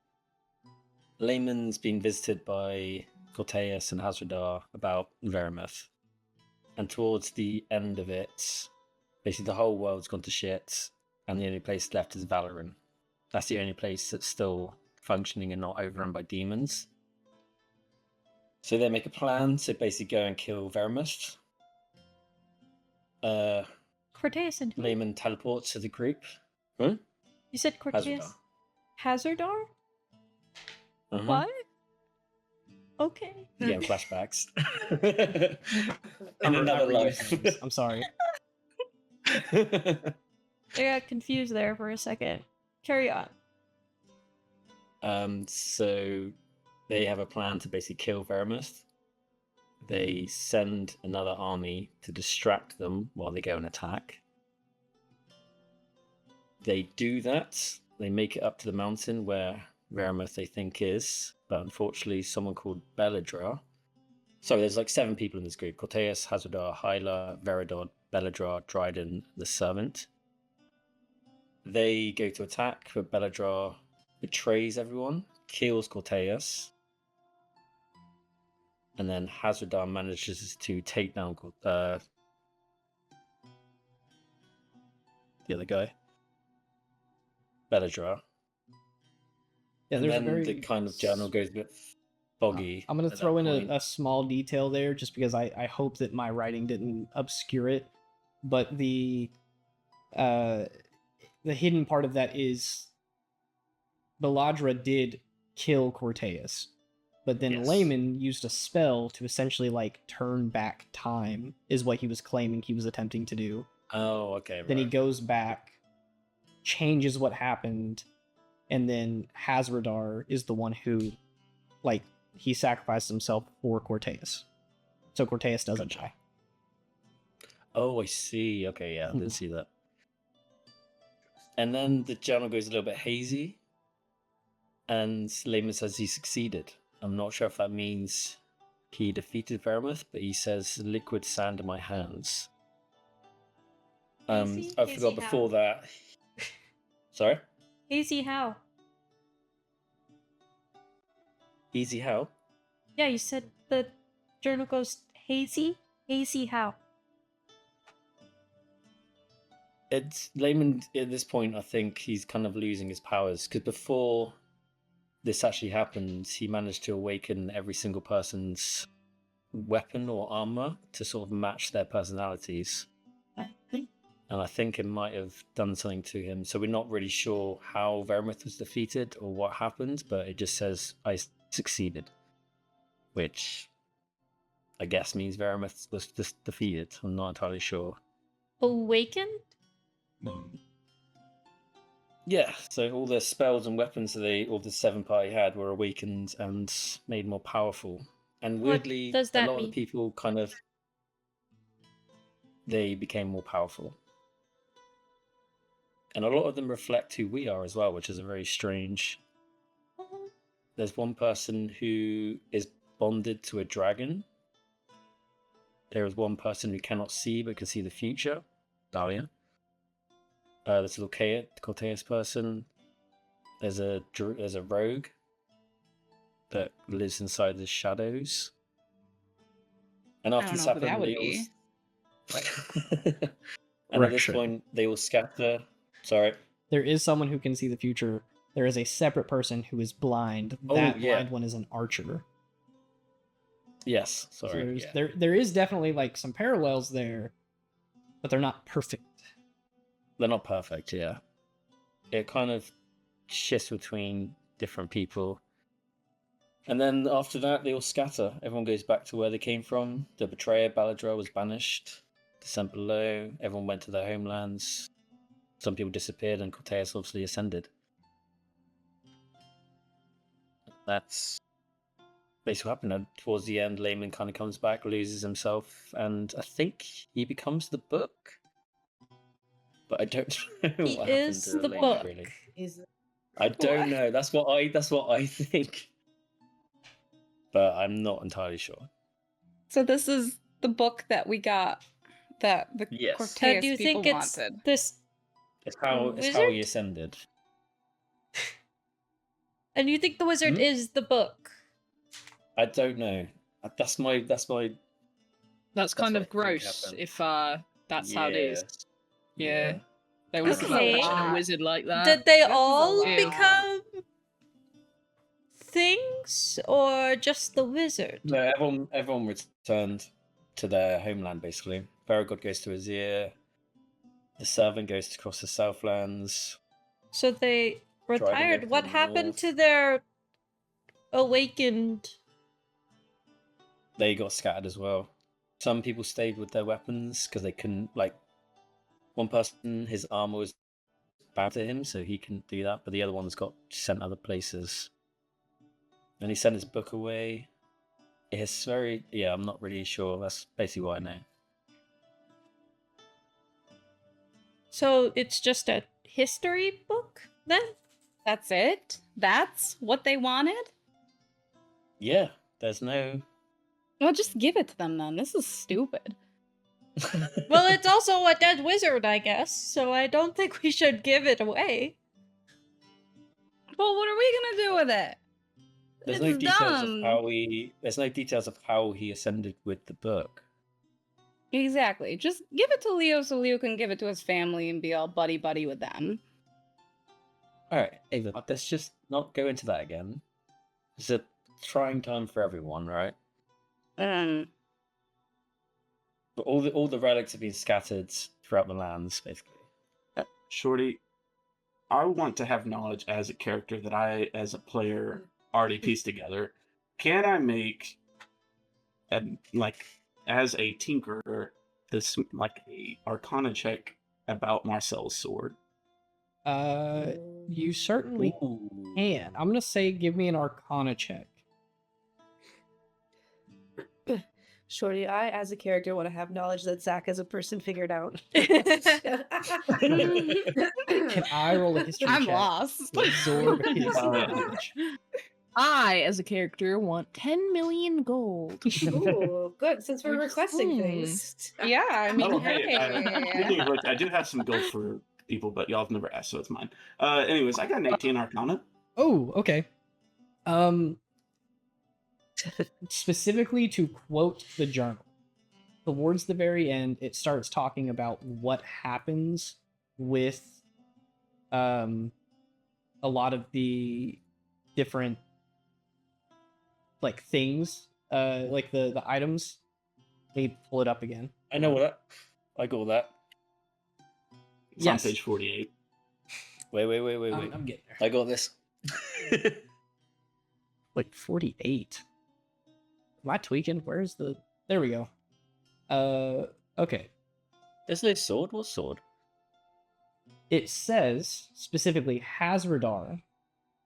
Layman's been visited by Corteus and Hazradar about Verimuth. And towards the end of it, basically the whole world's gone to shit, and the only place left is Valoran. That's the only place that's still functioning and not overrun by demons. So they make a plan to basically go and kill Verimuth. Corteus and who? Layman teleports to the group. Huh? You said Corteus? Hazardar? Uh-huh. What? Okay. Yeah, flashbacks. In another life. I'm sorry. I got confused there for a second. Carry on. So they have a plan to basically kill Verimuth. They send another army to distract them while they go and attack. They do that. They make it up to the mountain where Verimuth they think is, but unfortunately someone called Beladra. Sorry, there's like 7 people in this group. Corteus, Hazardar, Hyla, Veridod, Beladra, Dryden, the Servant. They go to attack, but Beladra betrays everyone, kills Corteus, and then Hazardar manages to take down the other guy, Beladra. Yeah, And there's a then very the kind of journal goes a bit foggy. I'm going to at throw that in point. a small detail there just because I hope that my writing didn't obscure it. But the hidden part of that is Beladra did kill Corteus, but then Yes. Layman used a spell to essentially like turn back time, is what he was claiming he was attempting to do. Oh, okay. Then he right. goes back, changes what happened, and then Hazradar is the one who, like, he sacrificed himself for Corteus. So Corteus doesn't Gotcha. die. Oh, I see. Okay, yeah, I Mhm. did see that. And then the journal goes a little bit hazy, and Layman says he succeeded. I'm not sure if that means he defeated Verimuth, but he says liquid sand in my hands. Hazy? I Hazy forgot how? before that. Sorry? Hazy how? Easy how? Yeah, you said the journal goes hazy? Hazy how? It's Layman at this point, I think he's kind of losing his powers because before this actually happened, he managed to awaken every single person's weapon or armor to sort of match their personalities. And I think it might have done something to him. So we're not really sure how Verimuth was defeated or what happened, but it just says I succeeded, which I guess means Verimuth was just defeated. I'm not entirely sure. Awakened? Yeah, so all the spells and weapons that all the 7 party had were awakened and made more powerful. And What weirdly, does a that lot of mean? the people they became more powerful. And a lot of them reflect who we are as well, which is a very strange. There's one person who is bonded to a dragon. There is one person who cannot see but can see the future, Dahlia. There's a Corteus person. There's a rogue that lives inside the shadows. And I after don't this know who that happened, would they all. be. And at this Correction. point, they will scatter. Sorry. There is someone who can see the future. There is a separate person who is blind. Oh, That yeah. blind one is an archer. Yes, So sorry. Yeah. there is definitely like some parallels there, but they're not perfect. They're not perfect, yeah. It kind of shifts between different people. And then after that, they all scatter. Everyone goes back to where they came from. The betrayer, Baladra, was banished. Descent below. Everyone went to their homelands. Some people disappeared, and Corteus obviously ascended. That's basically what happened. And towards the end, Layman kind of comes back, loses himself, and I think he becomes the book. But I don't know He what is happened to the Layman, book. really. Is I don't What? know. That's what I think. But I'm not entirely sure. So this is the book that we got that the Yes. So Corteus do you people think it's wanted. this It's how he wizard? ascended. And you think the wizard Hmm? is the book? I don't know. That's my That's what kind I of think gross happened. if that's how it is. Yeah. They That's would Okay. watching a wizard like that. Did they This is a all lot. become things or just the wizard? No, everyone returned to their homeland basically. Farragut goes to Azir. The servant goes across the Southlands. So they Trident retired. goes What to the happened north. to their awakened? They got scattered as well. Some people stayed with their weapons because they couldn't. Like, one person, his armor was bad to him, so he couldn't do that. But the other ones got sent other places. And he sent his book away. It's very, yeah, I'm not really sure. That's basically what I know. So it's just a history book then? That's it? That's what they wanted? Yeah, there's no. Well, just give it to them then. This is stupid. Well, it's also a dead wizard, I guess. So I don't think we should give it away. Well, what are we gonna do with it? There's It's no details dumb. of how he. There's no details of how he ascended with the book. Exactly. Just give it to Leo so Leo can give it to his family and be all buddy buddy with them. All right, Ava, let's just not go into that again. It's a trying time for everyone, right? Um, But all the relics have been scattered throughout the lands, basically. Shorty, I want to have knowledge as a character that I, as a player, already pieced together. Can I make, as a tinkerer, this like a Arcana check about Marcel's sword? You certainly Ooh. can. I'm gonna say give me an Arcana check. Shorty, I, as a character, want to have knowledge that Zach as a person figured out. Can I roll a history I'm check lost. to absorb his Uh, knowledge? I, as a character, want 10 million gold. Ooh, good. Since we're requesting Hmm. things. Yeah, I mean, Oh, hey, hey. speaking of which, I do have some gold for people, but y'all have never asked, so it's mine. Anyways, I got an 18 Arcana. Oh, okay. Specifically to quote the journal, towards the very end, it starts talking about what happens with a lot of the different like things, like the items. Let me pull it up again. I know what that. I got all that. It's Yes. on page 48. Wait. I'm getting there. I got this. Like 48. Am I tweaking? Where's the? There we go. Okay. There's no sword. What sword? It says specifically Hazradar,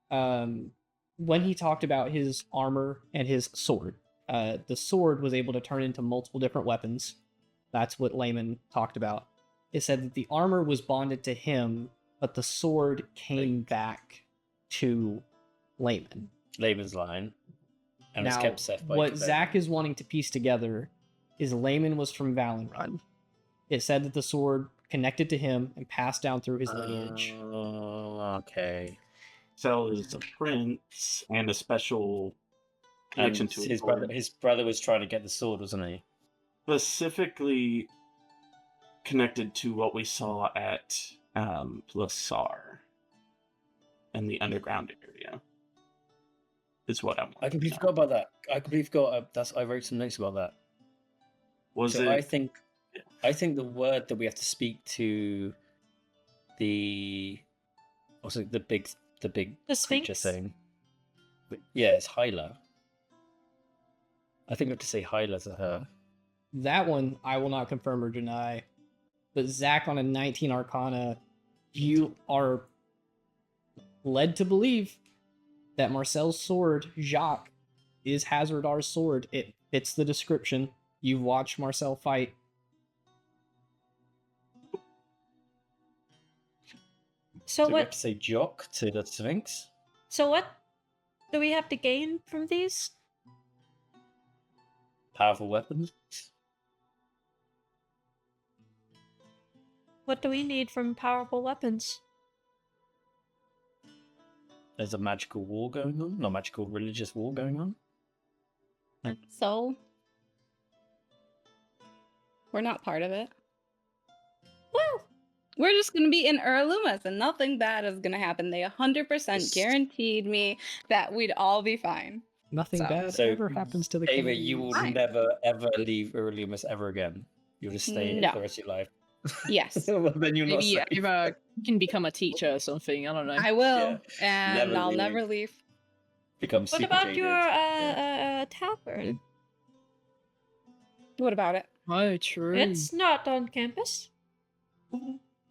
when he talked about his armor and his sword. The sword was able to turn into multiple different weapons. That's what Layman talked about. It said that the armor was bonded to him, but the sword came back to Layman. Laban's line. And it's Now, kept safe by what Quebec. Zach is wanting to piece together is Layman was from Valenrun. It said that the sword connected to him and passed down through his lineage. Oh, okay. Cell is a prince and a special connection And to his sword. brother. His brother was trying to get the sword, wasn't he? Specifically connected to what we saw at Lasar and the underground area. Is what I'm. I completely forgot about that. I completely forgot. I wrote some notes about that. Was So it? I think the word that we have to speak to the also the big The creature Sphinx? thing. Yeah, it's Hyla. I think we have to say Hyla to her. That one I will not confirm or deny. But Zach on a 19 Arcana, you are led to believe that Marcel's sword, Jacques, is Hazardar's sword. It fits the description. You've watched Marcel fight. So So we have what? to say Jock to the Sphinx. So what do we have to gain from these? Powerful weapons. What do we need from powerful weapons? There's a magical war going on. Not magical, religious war going on. So we're not part of it. Well, We're just gonna be in Loomis and nothing bad is gonna happen. They 100% guaranteed me that we'd all be fine. Nothing So- bad So, ever happens to the Ava, Canadians. you will Fine. never ever leave Earliumus ever again. You'll just stay No. for the rest of your life. Yes, Well, then you're not Maybe safe. Ava can become a teacher or something. I don't know. I will, Yeah. and Never I'll leave. never leave. Become what super about jaded. your Yeah. tavern? What about it? Oh, true. It's not on campus.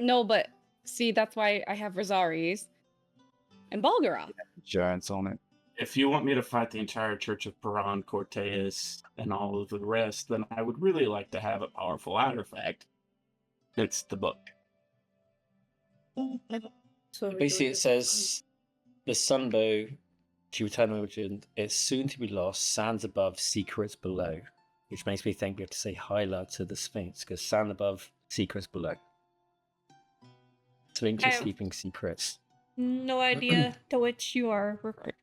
No, but see, that's why I have Rosaries and Bulgara. Giants on it. If you want me to fight the entire Church of Peron, Cortez, and all of the rest, then I would really like to have a powerful artifact. It's the book. So Basically, it says the sunbow to return origin is soon to be lost, sands above, secrets below. Which makes me think we have to say Hyla to the Sphinx, because sand above, secrets below. Sphinx is I- keeping secrets. No idea to which you are referring.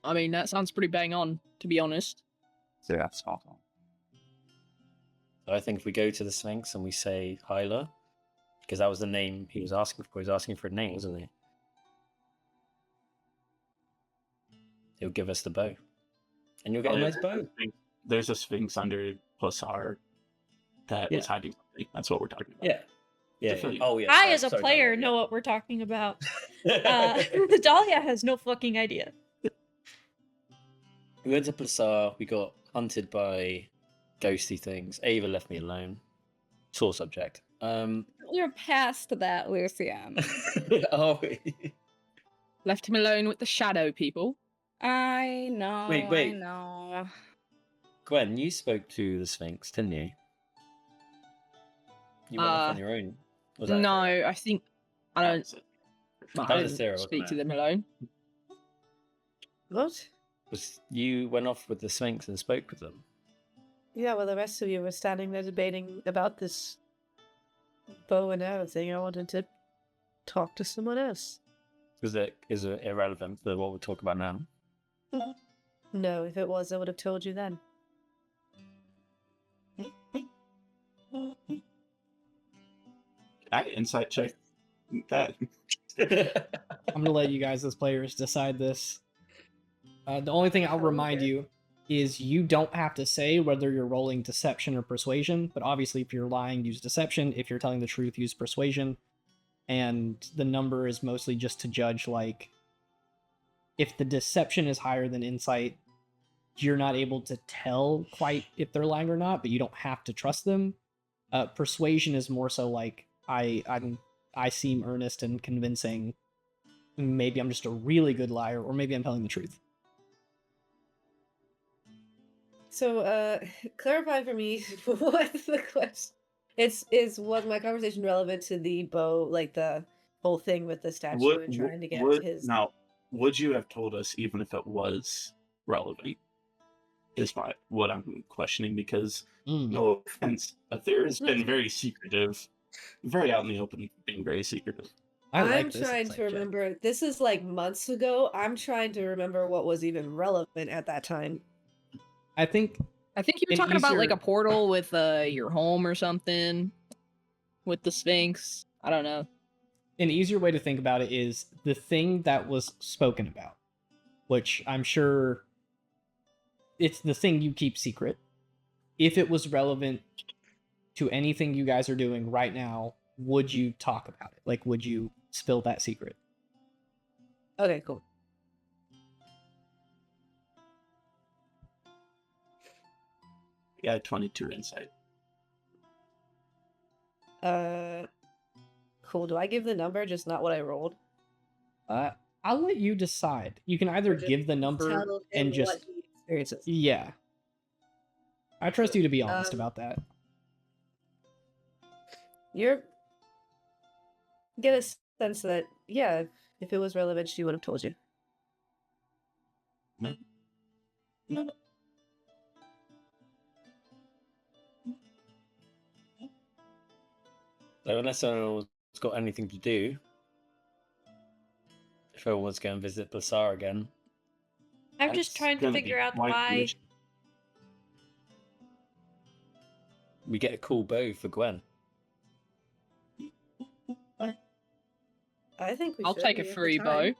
I mean, that sounds pretty bang on, to be honest. So yeah, that's awesome. So I think if we go to the Sphinx and we say Hyla, because that was the name he was asking for. He was asking for a name, wasn't he? He'll give us the bow. And you'll get a nice bow. There's a Sphinx under Plasar that Yeah. was hiding something. That's what we're talking about. Yeah. Yeah. To fill you. Oh, yeah. I, sorry- as a sorry, player, Dahlia, know what we're talking about. yeah. Dahlia has no fucking idea. We went to Plasar. We got hunted by ghosty things. Ava left me alone. Sore subject. You're past that, Lucian. Oh, Left him alone with the shadow people. I know. Wait. I know. Gwen, you spoke to the Sphinx, didn't you? You went off on your own. Was that No, I think I That don't. was it. Well, That I was didn't Sarah, wasn't speak to it? them alone. What? Was you went off with the Sphinx and spoke with them? Yeah, well, the rest of you were standing there debating about this bow and arrow thing. I wanted to talk to someone else. Is it irrelevant to what we're talking about now? No, if it was, I would have told you then. Insight check. That. I'm gonna let you guys as players decide this. The only thing I'll remind you is you don't have to say whether you're rolling deception or persuasion, but obviously if you're lying, use deception. If you're telling the truth, use persuasion. And the number is mostly just to judge, like, if the deception is higher than insight, you're not able to tell quite if they're lying or not, but you don't have to trust them. Persuasion is more so like I seem earnest and convincing. Maybe I'm just a really good liar, or maybe I'm telling the truth. So, clarify for me what's the question. Was my conversation relevant to the bow, like the whole thing with the statue and trying to get his? Now, would you have told us even if it was relevant? Is what I'm questioning, because no offense, Aetheria's been very secretive, very out in the open, being very secretive. I'm trying to remember. This is like months ago. I'm trying to remember what was even relevant at that time. I think you were talking about like a portal with your home or something with the Sphinx. I don't know. An easier way to think about it is the thing that was spoken about, which I'm sure it's the thing you keep secret. If it was relevant to anything you guys are doing right now, would you talk about it? Like, would you spill that secret? Okay, cool. Yeah, 22 insight. Cool. Do I give the number, just not what I rolled? I'll let you decide. You can either give the number and just experiences. Yeah. I trust you to be honest about that. Get a sense that, yeah, if it was relevant, she would have told you. No. So unless anyone's got anything to do, if everyone's going to visit Blassar again, I'm just trying to figure out why. We get a cool bow for Gwen. I think I'll take a free bow.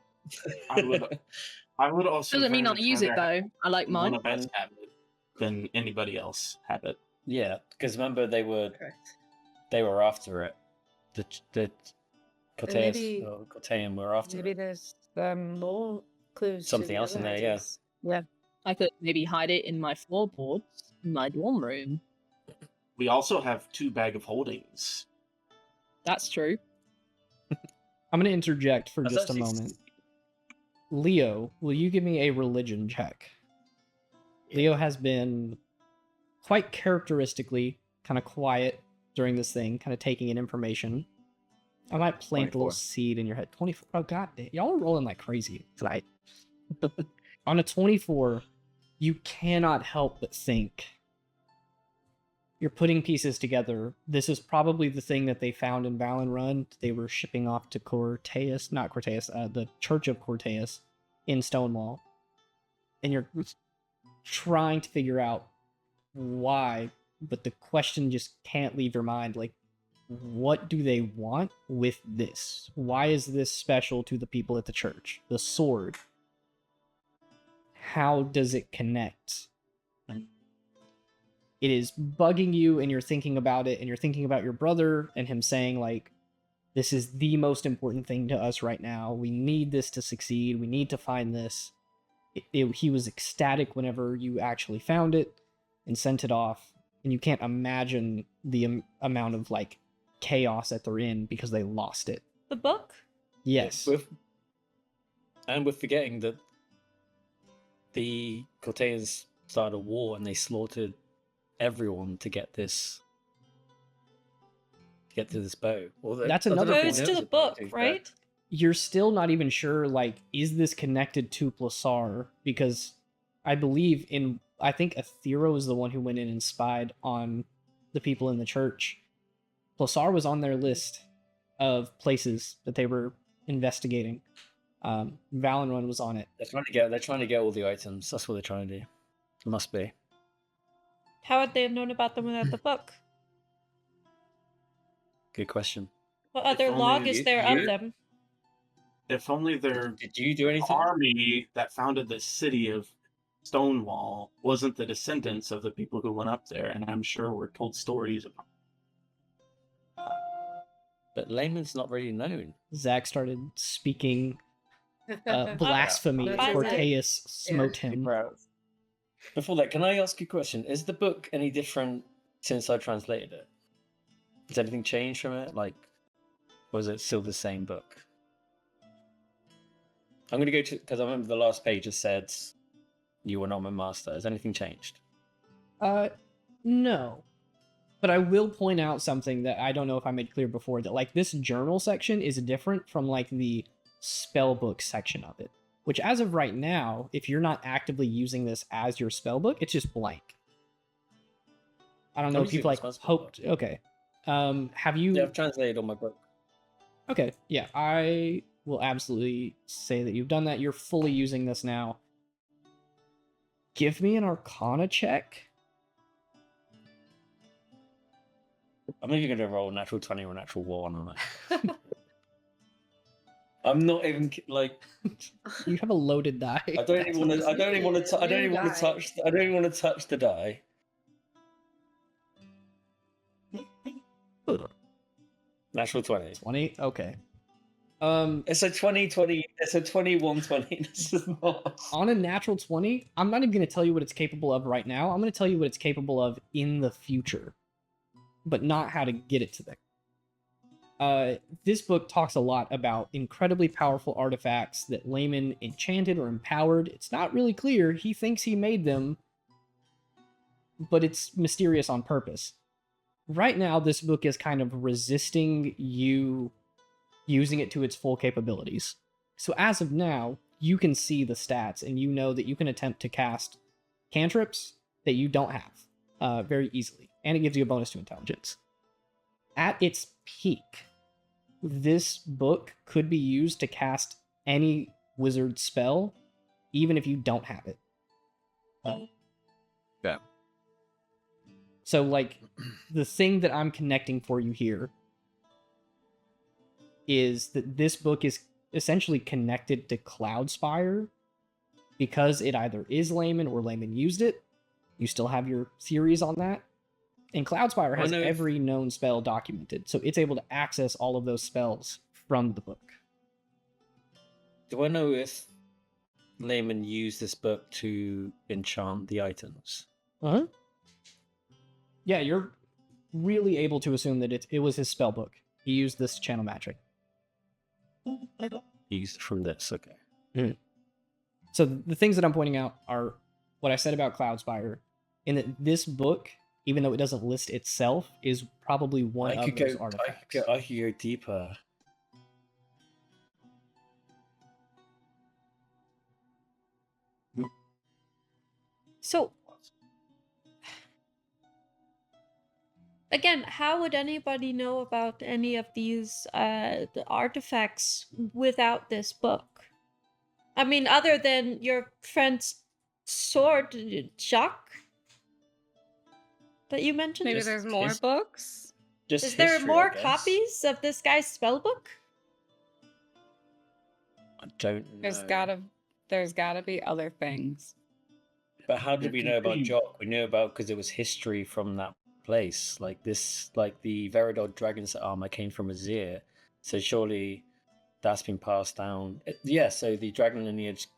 I would also. Doesn't mean very I'll much use it rather though. I like mine. One of us have it than anybody else have it. Yeah, because remember they were after it. The Cortean were after maybe it. there's more clues. Something else in there, yeah. Yeah. I could maybe hide it in my floorboards in my dorm room. We also have 2 bag of holdings. That's true. I'm going to interject for That's just a actually- moment. Leo, will you give me a religion check? Leo has been quite characteristically kind of quiet during this thing, kind of taking in information. I might plant a little 24. seed in your head. 24. Oh, god damn. Y'all are rolling like crazy tonight. On a 24, you cannot help but think. You're putting pieces together. This is probably the thing that they found in Valen Run. They were shipping off to the Church of Corteus in Stonewall. And you're trying to figure out why, but the question just can't leave your mind. Like, what do they want with this? Why is this special to the people at the church? The sword. How does it connect? It is bugging you, and you're thinking about it, and you're thinking about your brother and him saying, like, this is the most important thing to us right now. We need this to succeed. We need to find this. He was ecstatic whenever you actually found it and sent it off, and you can't imagine the amount of, like, chaos that they're in because they lost it. The book? Yes. And we're forgetting that the Corteans started a war and they slaughtered everyone to get this. To get to this bow. Well, That's another It point. goes to the book, right? You're still not even sure, like, is this connected to Plassar? Because I believe I think Aethero is the one who went in and spied on the people in the church. Plassar was on their list of places that they were investigating. Valenrun was on it. They're trying to get all the items. That's what they're trying to do. It must be. How would they have known about them without the book? Good question. What other only log is there of you- them? If only their Did you do anything? army that founded the city of Stonewall wasn't the descendants of the people who went up there, and I'm sure we're told stories about. But layman's not really known. Zach started speaking blasphemy. Bye, Zach. Corteus smote him. Before that, can I ask you a question? Is the book any different since I translated it? Has anything changed from it? Like, Or is it still the same book? I'm going to go to, because I remember the last page has said, you were not my master. Has anything changed? No. But I will point out something that I don't know if I made clear before, that like this journal section is different from like the spell book section of it. Which as of right now, if you're not actively using this as your spell book, it's just blank. I don't know if you've like hoped. Okay. Have you? Yeah, I've translated all my book. Okay. Yeah, I will absolutely say that you've done that. You're fully using this now. Give me an Arcana check. I'm either going to roll a natural 20 or a natural 1 on it. I'm not even like. You have a loaded die. I don't even want to. I don't even want to. I don't even want to touch. I don't even want to touch the die. Natural 20. 20? Okay. It's a 20-20. It's a 21-20. This is not. On a natural 20, I'm not even going to tell you what it's capable of right now. I'm going to tell you what it's capable of in the future, but not how to get it to there. This book talks a lot about incredibly powerful artifacts that Layman enchanted or empowered. It's not really clear. He thinks he made them, but it's mysterious on purpose. Right now, this book is kind of resisting you using it to its full capabilities. So as of now, you can see the stats, and you know that you can attempt to cast cantrips that you don't have very easily, and it gives you a bonus to intelligence. At its peak, this book could be used to cast any wizard spell, even if you don't have it. Yeah. So, like, the thing that I'm connecting for you here is that this book is essentially connected to Cloudspire because it either is Layman or Layman used it. You still have your theories on that. And Cloudspire has every known spell documented, so it's able to access all of those spells from the book. Do I know if Layman used this book to enchant the items? Uh-huh. Yeah, you're really able to assume that it was his spell book. He used this to channel magic. He used it from this, okay. So the things that I'm pointing out are what I said about Cloudspire, in that this book, even though it doesn't list itself, is probably one of those artifacts. I could go deeper. So, again, how would anybody know about any of these the artifacts without this book? I mean, other than your friend's sword, Jacques, that you mentioned? Maybe there's more books? Is there more copies of this guy's spellbook? I don't know. There's gotta be other things. But how did we know about Jock? We knew about because it was history from that place. Like this, like the Veridod dragon's armor came from Azir, so surely that's been passed down. Yeah, so the dragon lineage,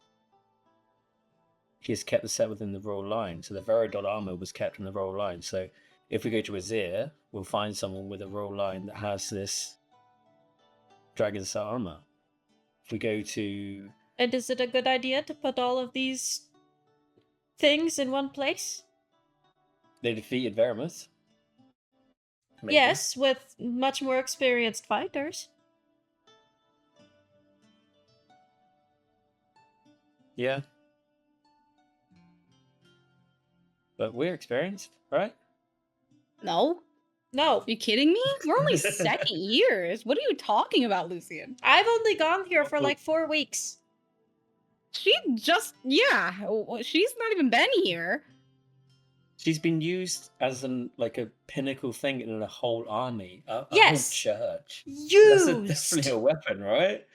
he has kept the set within the royal line. So the Veridod armor was kept in the royal line. So if we go to Azir, we'll find someone with a royal line that has this dragon's armor. If we go to... And is it a good idea to put all of these things in one place? They defeated Verimus. Maybe. Yes, with much more experienced fighters. Yeah. But we're experienced, right? No. No. Are you kidding me? We're only second years. What are you talking about, Lucian? I've only gone here for like 4 weeks. She's not even been here. She's been used as like a pinnacle thing in a whole army, a Yes. whole church. Used. That's definitely a weapon, right?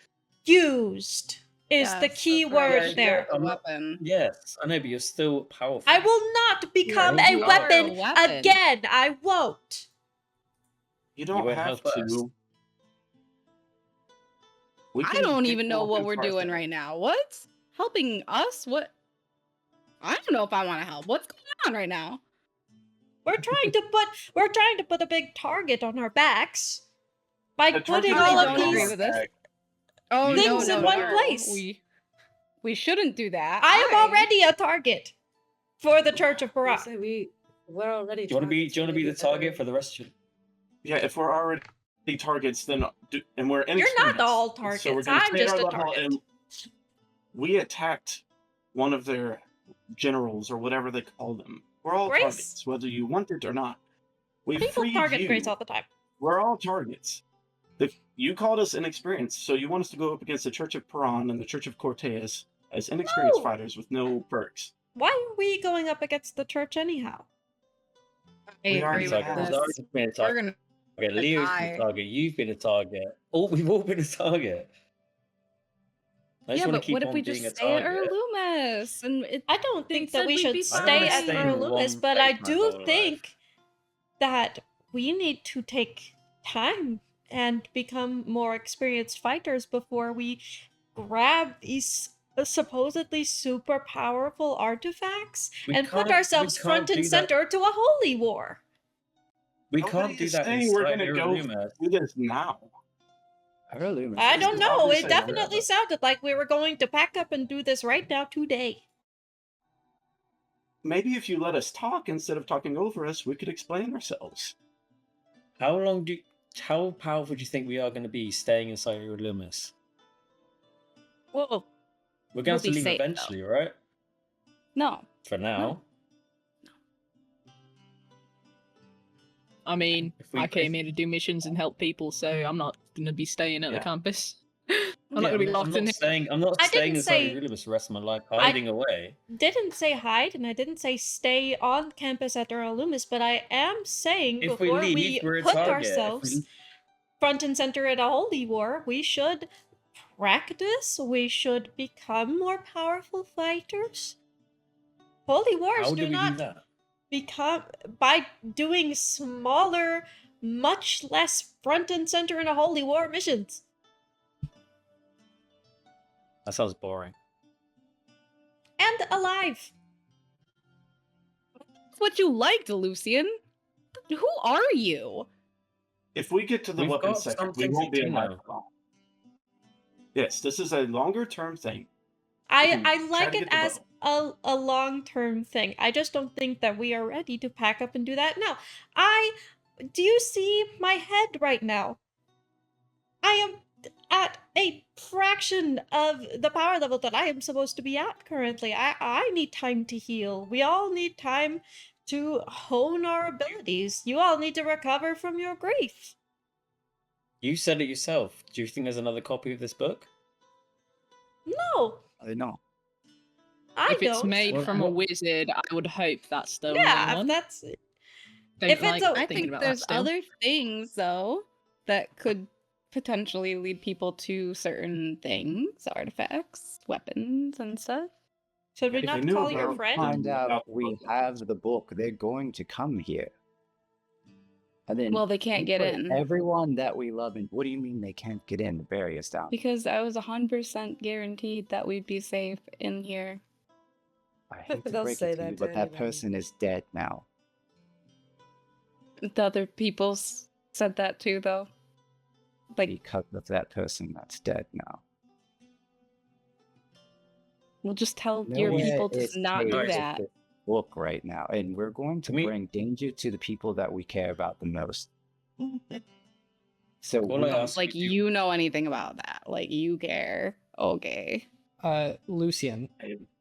Used is the key word there. A weapon. Yes, I know, but you're still powerful. I will not become Yeah, a you are weapon a weapon. again. I won't. You don't won't have help us. to. I don't even know what we're doing right now. What? Helping us? What? I don't know if I want to help. What's going on right now? We're trying to put a big target on our backs. By The putting target all is of not these with this. Oh things in one place. We shouldn't do that. I am already a target for the Church of I Barak. say we're already. Do you want to be? targets, Do you want to be maybe the target better- for the rest of you? Yeah, if we're already targets, then and we're You're inexperienced. not all So we're targets. gonna I'm stay at just our a level, target. and we attacked one of their generals or whatever they call them. We're all Grace? targets, whether you want it or not. We People freed target you. Grace all the time. We're all targets. You called us inexperienced, so you want us to go up against the Church of Paran and the Church of Cortez as inexperienced No. fighters with no perks. Why are we going up against the church anyhow? I We are agree the with targets. this. Zari's been a We're target. gonna Okay, Leo's been die. a target. You've been a target. Oh, we've all been a target. I just yeah, want but to keep what if on we being just a stay at target. Loomis and it I don't They think said that we we'd should be stay fine. at Stay in Loomis, one but I place my do whole life. think that we need to take time and become more experienced fighters before we grab these supposedly super powerful artifacts We and put can't- ourselves we front can't and do that. center to a holy war. We Nobody can't do is that saying we're inside gonna your go Loomis. do this now. Loomis I is don't is know. obviously It definitely whatever. sounded like we were going to pack up and do this right now today. Maybe if you let us talk instead of talking over us, we could explain ourselves. How powerful do you think we are going to be staying inside your Loomis? well, We're going to We'll have to be leave safe, though. eventually, right? no. For now. I mean, If we- I came here to do missions and help people, so I'm not going to be staying at the Yeah. campus. I'm not Yeah, going to be locked in here. I'm not I staying didn't inside say- your Loomis the rest of my life, hiding away. Didn't say hide, and I didn't say stay on campus at Earl Loomis, but I am saying If we before leave, we're a put target. ourselves front and center at a holy war, we should practice, we should become more powerful fighters. Holy wars How do do we not do that? become by doing smaller, much less front and center in a holy war missions. That sounds boring. And alive. That's what you liked, Lucian. Who are you? If we get to the We've weapon got sector, we something won't to be do alive now. for long. Yes, this is a longer term thing. I can try like to it get the as a long-term thing. I just don't think that we are ready to pack up and do that now. Do you see my head right now? I am at a fraction of the power level that I am supposed to be at currently. I need time to heal. We all need time to hone our abilities. You all need to recover from your grief. You said it yourself. Do you think there's another copy of this book? No, I know. I If it's don't. made Well, from a what- wizard, I would hope that's the Yeah, only one. that's Don't if it's like a- I thinking think about there's that still. other things though that could potentially lead people to certain things, artifacts, weapons, and stuff. should we If I not knew call your about- friend? Find out Out we the have the book. They're going to come here. And then Well, they can't we get put in Everyone that we love in. What do you mean they can't get in? Bury us down. because I was 100% guaranteed that we'd be safe in here. I hate to They'll break say it to that you, to but that anybody. person is dead now. The other people said that too, though. Like, Because of that person that's dead now. we'll just tell your Nowhere people to is not do safe with that. this book right now, and we're going to Can we- bring danger to the people that we care about the most. So All I we- ask Like, you know anything about that. Like, you care. Okay. Lucian,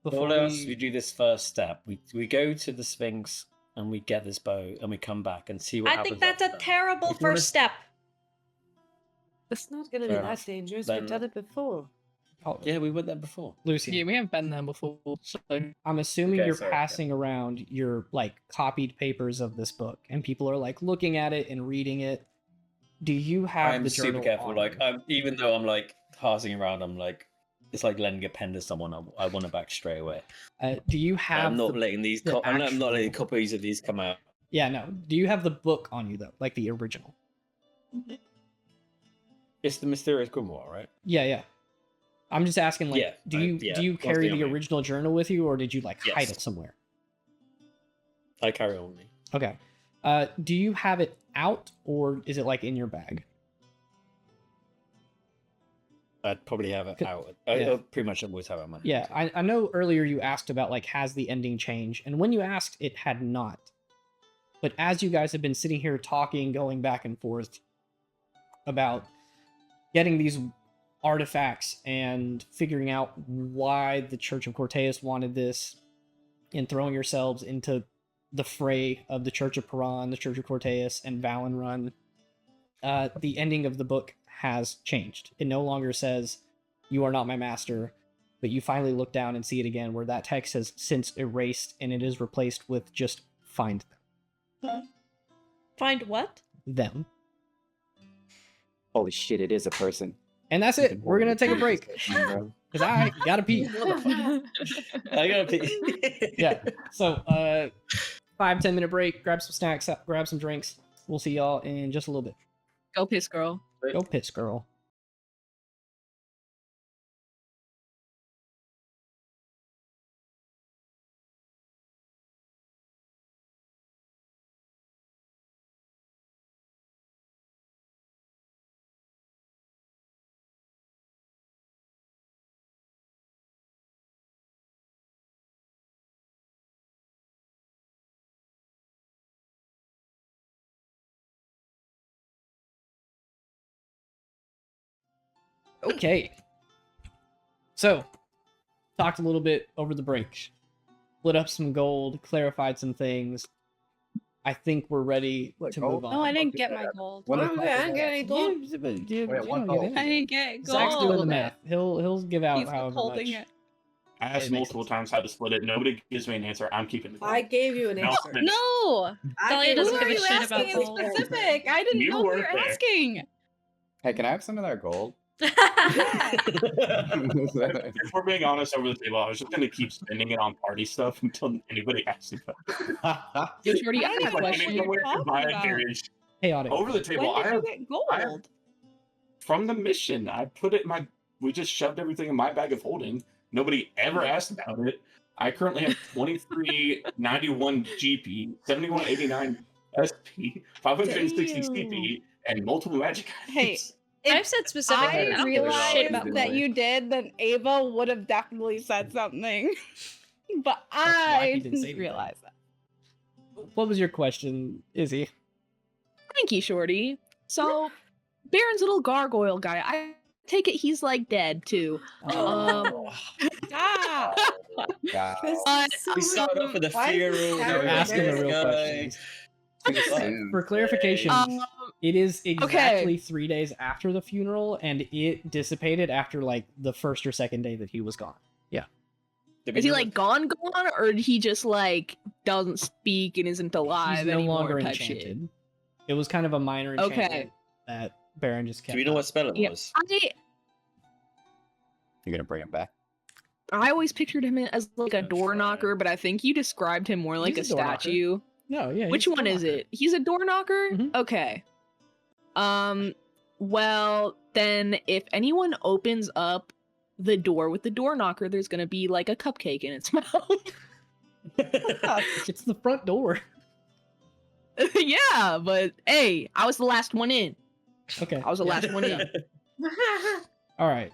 before All I ask is we we, do this first step. We go to the Sphinx and we get this bow and we come back and see what I happens. think that's a after. terrible If you wanna first step. It's not going to be Fair that enough. dangerous. Then- We've done it before. oh, Yeah, we went there before. Lucian, Yeah, we haven't been there before, so I'm assuming Okay, you're sorry, passing around your like copied papers of this book, and people are like looking at it and reading it. Do you have I'm the super journal careful. on Like, you? even though I'm like passing around, I'm like, it's like lending a pen to someone. I want it back straight away. Do you have? I'm not the- letting these. the I'm not letting actual- copies of these come out. Yeah, no. Do you have the book on you though, like the original? It's the mysterious grimoire, right? Yeah, yeah. I'm just asking, like, Yeah, do yeah, you must carry be on the me. original journal with you, or did you like hide Yes. it somewhere? I carry on with me. Okay. Do you have it out, or is it like in your bag? I'd probably have it out. Yeah. I pretty much always have it on my hand. Yeah, I know earlier you asked about like has the ending changed, and when you asked, it had not. But as you guys have been sitting here talking, going back and forth about getting these artifacts and figuring out why the Church of Corteus wanted this, and throwing yourselves into the fray of the Church of Paran, the Church of Corteus, and Valen Run, the ending of the book has changed. It no longer says, "You are not my master," but you finally look down and see it again, where that text has since erased, and it is replaced with just "find Find what? them." Holy shit, it is a person. And that's it. We're gonna take a break because I gotta pee. I gotta pee. Yeah. So 5-10 minute break. Grab some snacks. Grab some drinks. We'll see y'all in just a little bit. Go piss, girl. Go piss, girl. Okay. So, talked a little bit over the break. Split up some gold, clarified some things. I think we're ready Look, to gold? move No, on. I didn't get my gold. When Oh, the- yeah, I didn't get any gold. Yeah, but you Wait, don't one get gold. any. I didn't get gold. Zach's doing the math. He'll give out He's however holding much. it. I asked It makes multiple times how to split it. Nobody gives me an answer. I'm keeping the gold. I gave you an No, answer. No! Talia doesn't Who give are a you shit about asking in gold. specific? I didn't You know who you were weren't there. asking. Hey, can I have some of that gold? If we're being honest over the table, I was just gonna keep spending it on party stuff until anybody asked me. Yo, Shorty, I I have a don't know what question. you're Somewhere to talking buy a about. carriage. Chaotic. Over the table, When I did you have get I have- gold? from the mission. I put it in my. We just shoved everything in my bag of holding. Nobody ever asked about it. I currently have 2391 GP, 7189 SP, 560 CP, and multiple magic Hey, items. I've said specifically, I I don't give a shit about realized that gold. you did, then Ava would have definitely said something. But why he I didn't say didn't anything. realize that. What was your question, Izzy? Thank you, Shorty. So, Baron's little gargoyle guy, I take it he's like dead too. Ah! God. We started off with a Why is funeral. this now sound we're Asking the this real guy. questions. Too soon. For clarification, it is exactly 3 days after the funeral, and it dissipated after like the first or second day that he was gone. Is he like gone, or he just like doesn't speak and isn't alive He's no anymore longer type enchanted. shit? It was kind of a minor enchantment Okay. that Baron just kept. Do we know up. what spell it Yeah, was? You're gonna bring him back? I always pictured him as like a door knocker, but I think you described him more like He's a a door knocker. statue. No, yeah. Which he's a one is knocker. it? He's a door knocker? Mhm. Okay. Well, then if anyone opens up the door with the door knocker, there's gonna be like a cupcake in its mouth. It's the front door. Yeah, but hey, I was the last one in. Okay. I was the last one in. All right.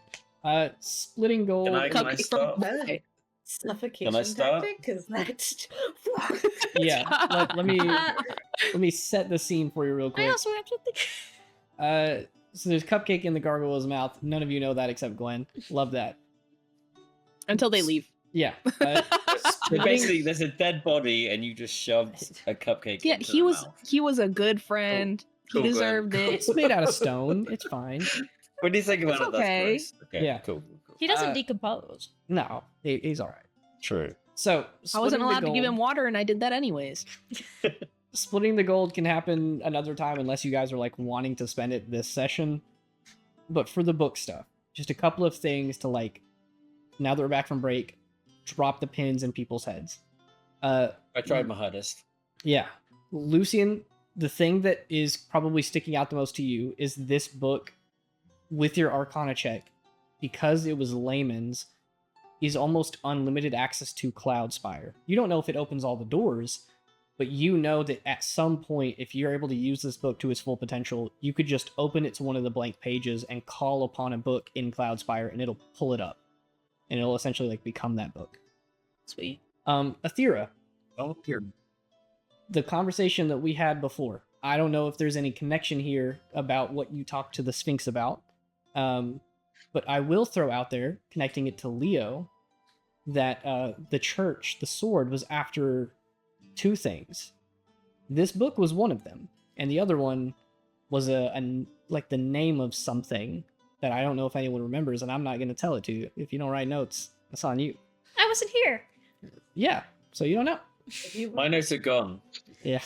Splitting gold. Can I Cupcake start? from okay. Suffocation Can I start? tactic? Because that's... Yeah. Let me set the scene for you real I quick. also have something. So there's cupcake in the gargoyle's mouth. None of you know that except Gwen. Love that. Until they leave. Yeah. So basically, there's a dead body, and you just shoved a cupcake. Yeah, into he the was mouth. he was a good friend. Cool, he Gwen. deserved it. It's made out of stone. It's fine. What do you think about It's it? That's okay. gross. Okay, Yeah. cool. He doesn't Uh, decompose. No, he's all right. True. So I wasn't splitting the allowed to give him gold- water, and I did that anyways. Splitting the gold can happen another time unless you guys are like wanting to spend it this session. But for the book stuff, just a couple of things to like. Now that we're back from break, drop the pins in people's heads. I tried my hardest. Yeah. Lucian, the thing that is probably sticking out the most to you is this book with your Arcana check, because it was layman's, is almost unlimited access to Cloudspire. You don't know if it opens all the doors, but you know that at some point, if you're able to use this book to its full potential, you could just open it to one of the blank pages and call upon a book in Cloudspire, and it'll pull it up, and it'll essentially like become that book. Sweet. Athera, Oh, here. the conversation that we had before. I don't know if there's any connection here about what you talked to the Sphinx about, but I will throw out there, connecting it to Leo, that the church, the sword, was after two things. This book was one of them, and the other one was like the name of something that I don't know if anyone remembers, and I'm not going to tell it to you. If you don't write notes, that's on you. I wasn't here. Yeah, so you don't know. My notes are gone. Yeah.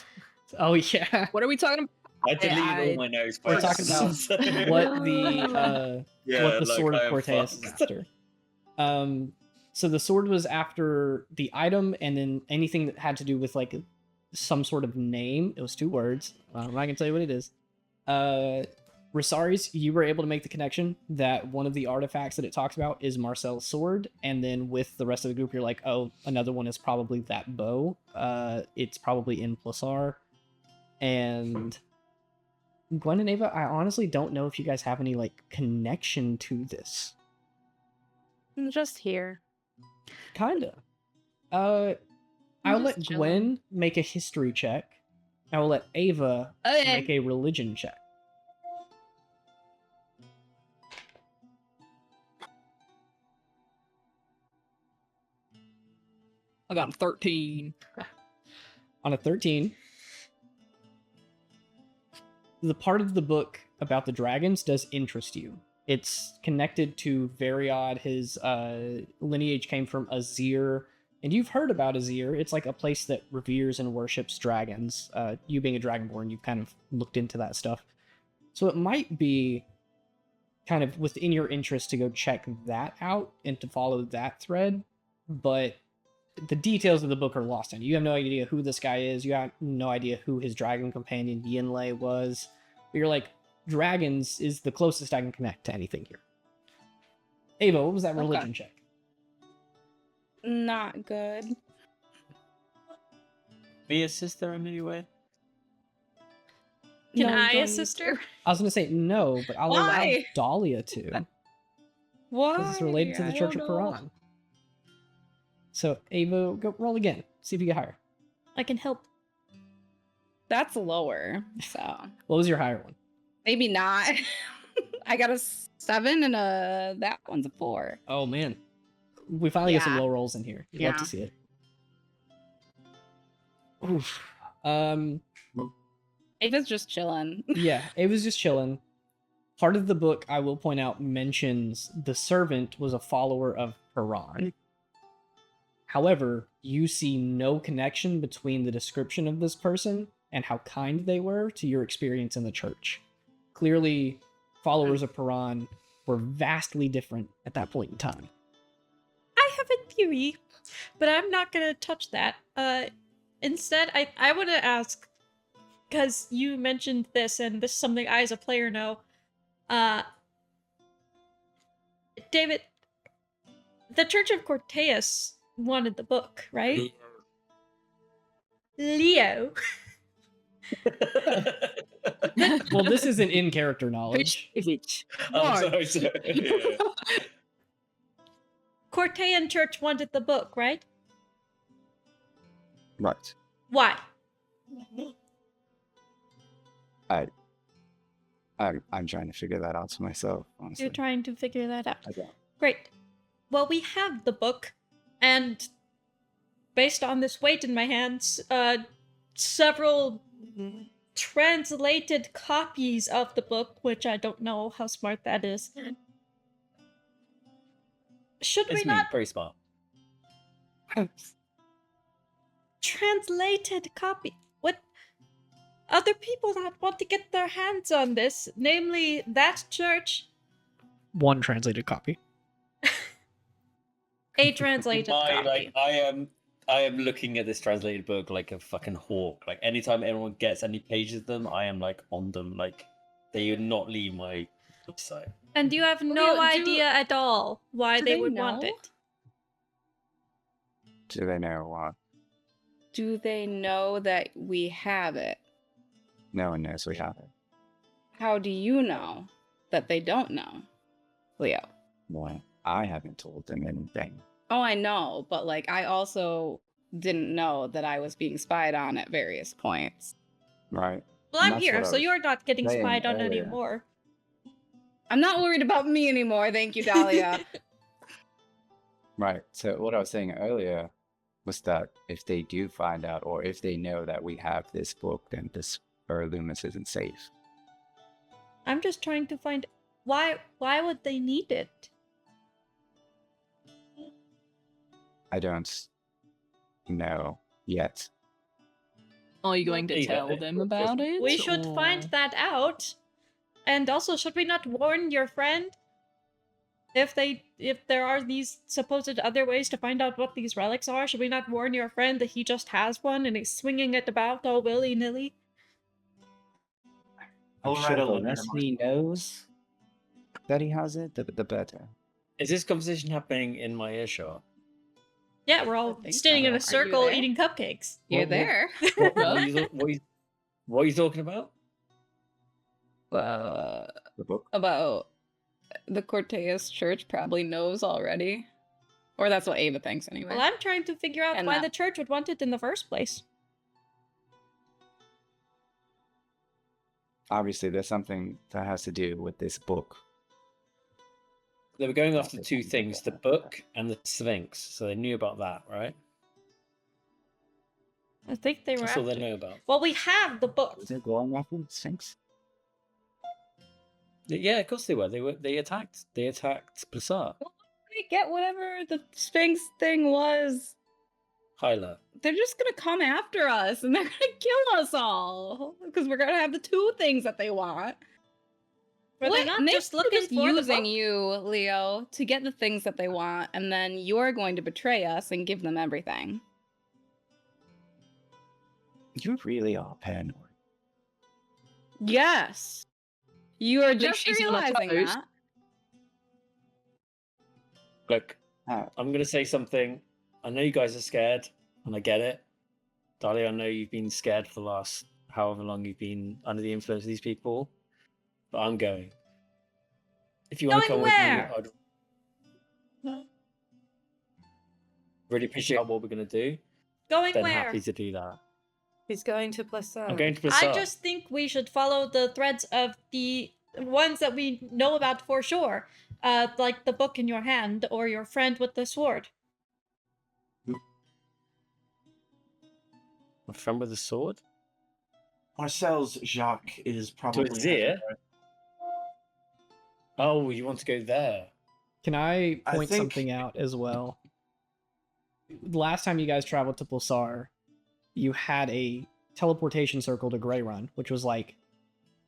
Oh yeah. What are we talking about? I deleted all my notes. We're talking about what the what the sword of Corteus is after. So the sword was after the item, and then anything that had to do with like some sort of name. It was 2 words. I'm not gonna tell you what it is. Rosaris, you were able to make the connection that one of the artifacts that it talks about is Marcel's sword, and then with the rest of the group, you're like, oh, another one is probably that bow. It's probably in Plasar. And Gwen and Ava, I honestly don't know if you guys have any like connection to this. Just here. Kinda. I'll just let chilling. Gwen make a history check. I will let Ava Okay. make a religion check. I got 13. On a 13, the part of the book about the dragons does interest you. It's connected to Variod. His lineage came from Azir, and you've heard about Azir. It's like a place that reveres and worships dragons. You being a dragonborn, you've kind of looked into that stuff. So it might be kind of within your interest to go check that out and to follow that thread, but the details of the book are lost on you. You have no idea who this guy is. You have no idea who his dragon companion Yinlei was. But you're like, dragons is the closest I can connect to anything here. Ava, what was that religion check? Not good. Be a sister in any way? Can No, you I don't need assist to. her? I was going to say no, but I'll allow Why? Dahlia to. Why? Because it's related to the I Church of don't know. Quran. So, Ava, go roll again. See if you get higher. I can help. That's lower, so What was your higher one? maybe not. I got a 7 and that one's a 4. Oh, man. We finally get some Yeah. low rolls in here. You'd love Yeah. to see it. Oof. Ava's just chilling. Yeah, it was just chilling. Part of the book, I will point out, mentions the servant was a follower of Haran. However, you see no connection between the description of this person and how kind they were to your experience in the church. Clearly, followers of Haran were vastly different at that point in time. I have a theory, but I'm not gonna touch that. Instead, I want to ask, because you mentioned this, and this is something I, as a player, know. David, the Church of Corteus wanted the book, right? Leo. Well, this isn't in-character knowledge. I'm sorry. Yeah. Cortean Church wanted the book, right? Right. Why? I'm trying to figure that out to myself, honestly. You're trying to figure that out. I don't. Great. Well, we have the book, and based on this weight in my hands, several translated copies of the book, which I don't know how smart that is. Should we It's me, not very smart. translated copy? What other people that want to get their hands on this, namely that church, One translated copy. a translated copy. I am looking at this translated book like a fucking hawk. Like anytime anyone gets any pages of them, I am like on them. Like they would not leave my site. And you have no do- idea at all why do they they would want know? it. Do they know what? Do they know that we have it? No one knows we have it. How do you know that they don't know, Leo? Well, I haven't told them anything. Oh, I know, but like I also didn't know that I was being spied on at various points. Right? Well, And I'm that's here, what I so was you're not getting saying spied on earlier. anymore. I'm not worried about me anymore, thank you, Dahlia. Right. So what I was saying earlier was that if they do find out, or if they know that we have this book, then this Loomis isn't safe. I'm just trying to find why would they need it? I don't know yet. Are you going to Yeah, tell them about it? We should find or- that out. And also, should we not warn your friend if there are these supposed other ways to find out what these relics are? Should we not warn your friend that he just has one and he's swinging it about all willy-nilly? I'll I'm write sure a the letter less to he knows that he has it, the better. Is this conversation happening in my earshot? Yeah, we're all think standing so. in Are a you circle there? eating cupcakes. You're What- there. What are you talking about? The book? About the Cortez Church probably knows already. Or that's what Ava thinks anyway. Well, I'm trying to figure out And why that- the church would want it in the first place. Obviously, there's something that has to do with this book. They were going after two things: the book and the Sphinx. So they knew about that, right? I think they were That's all they after- know about. Well, we have the book. Was it going off with Sphinx? Yeah, of course they were. They attacked. They attacked Bassar. We get whatever the Sphinx thing was. Hyla. They're just gonna come after us and they're gonna kill us all. Because we're gonna have the two things that they want. Were they not They're just looking for the using book? you, Leo, to get the things that they want, and then you're going to betray us and give them everything. You really are paranoid. Yes. You are think just she's on her realizing toes. that. Look, Ah, I'm gonna say something. I know you guys are scared, and I get it. Dahlia, I know you've been scared for the last however long you've been under the influence of these people. But I'm going. If you want to Going come where? with me, I'd really appreciate what we're gonna do. Going Then where? happy to do that. He's going to Placer. I'm going to I Bassar. just think we should follow the threads of the ones that we know about for sure. Like the book in your hand or your friend with the sword. My friend with a sword. Marcel's Jacques is probably his ear? Oh, you want to go there? Can I I point think- something out as well? Last time you guys traveled to Pulsar, you had a teleportation circle to Grey Run, which was like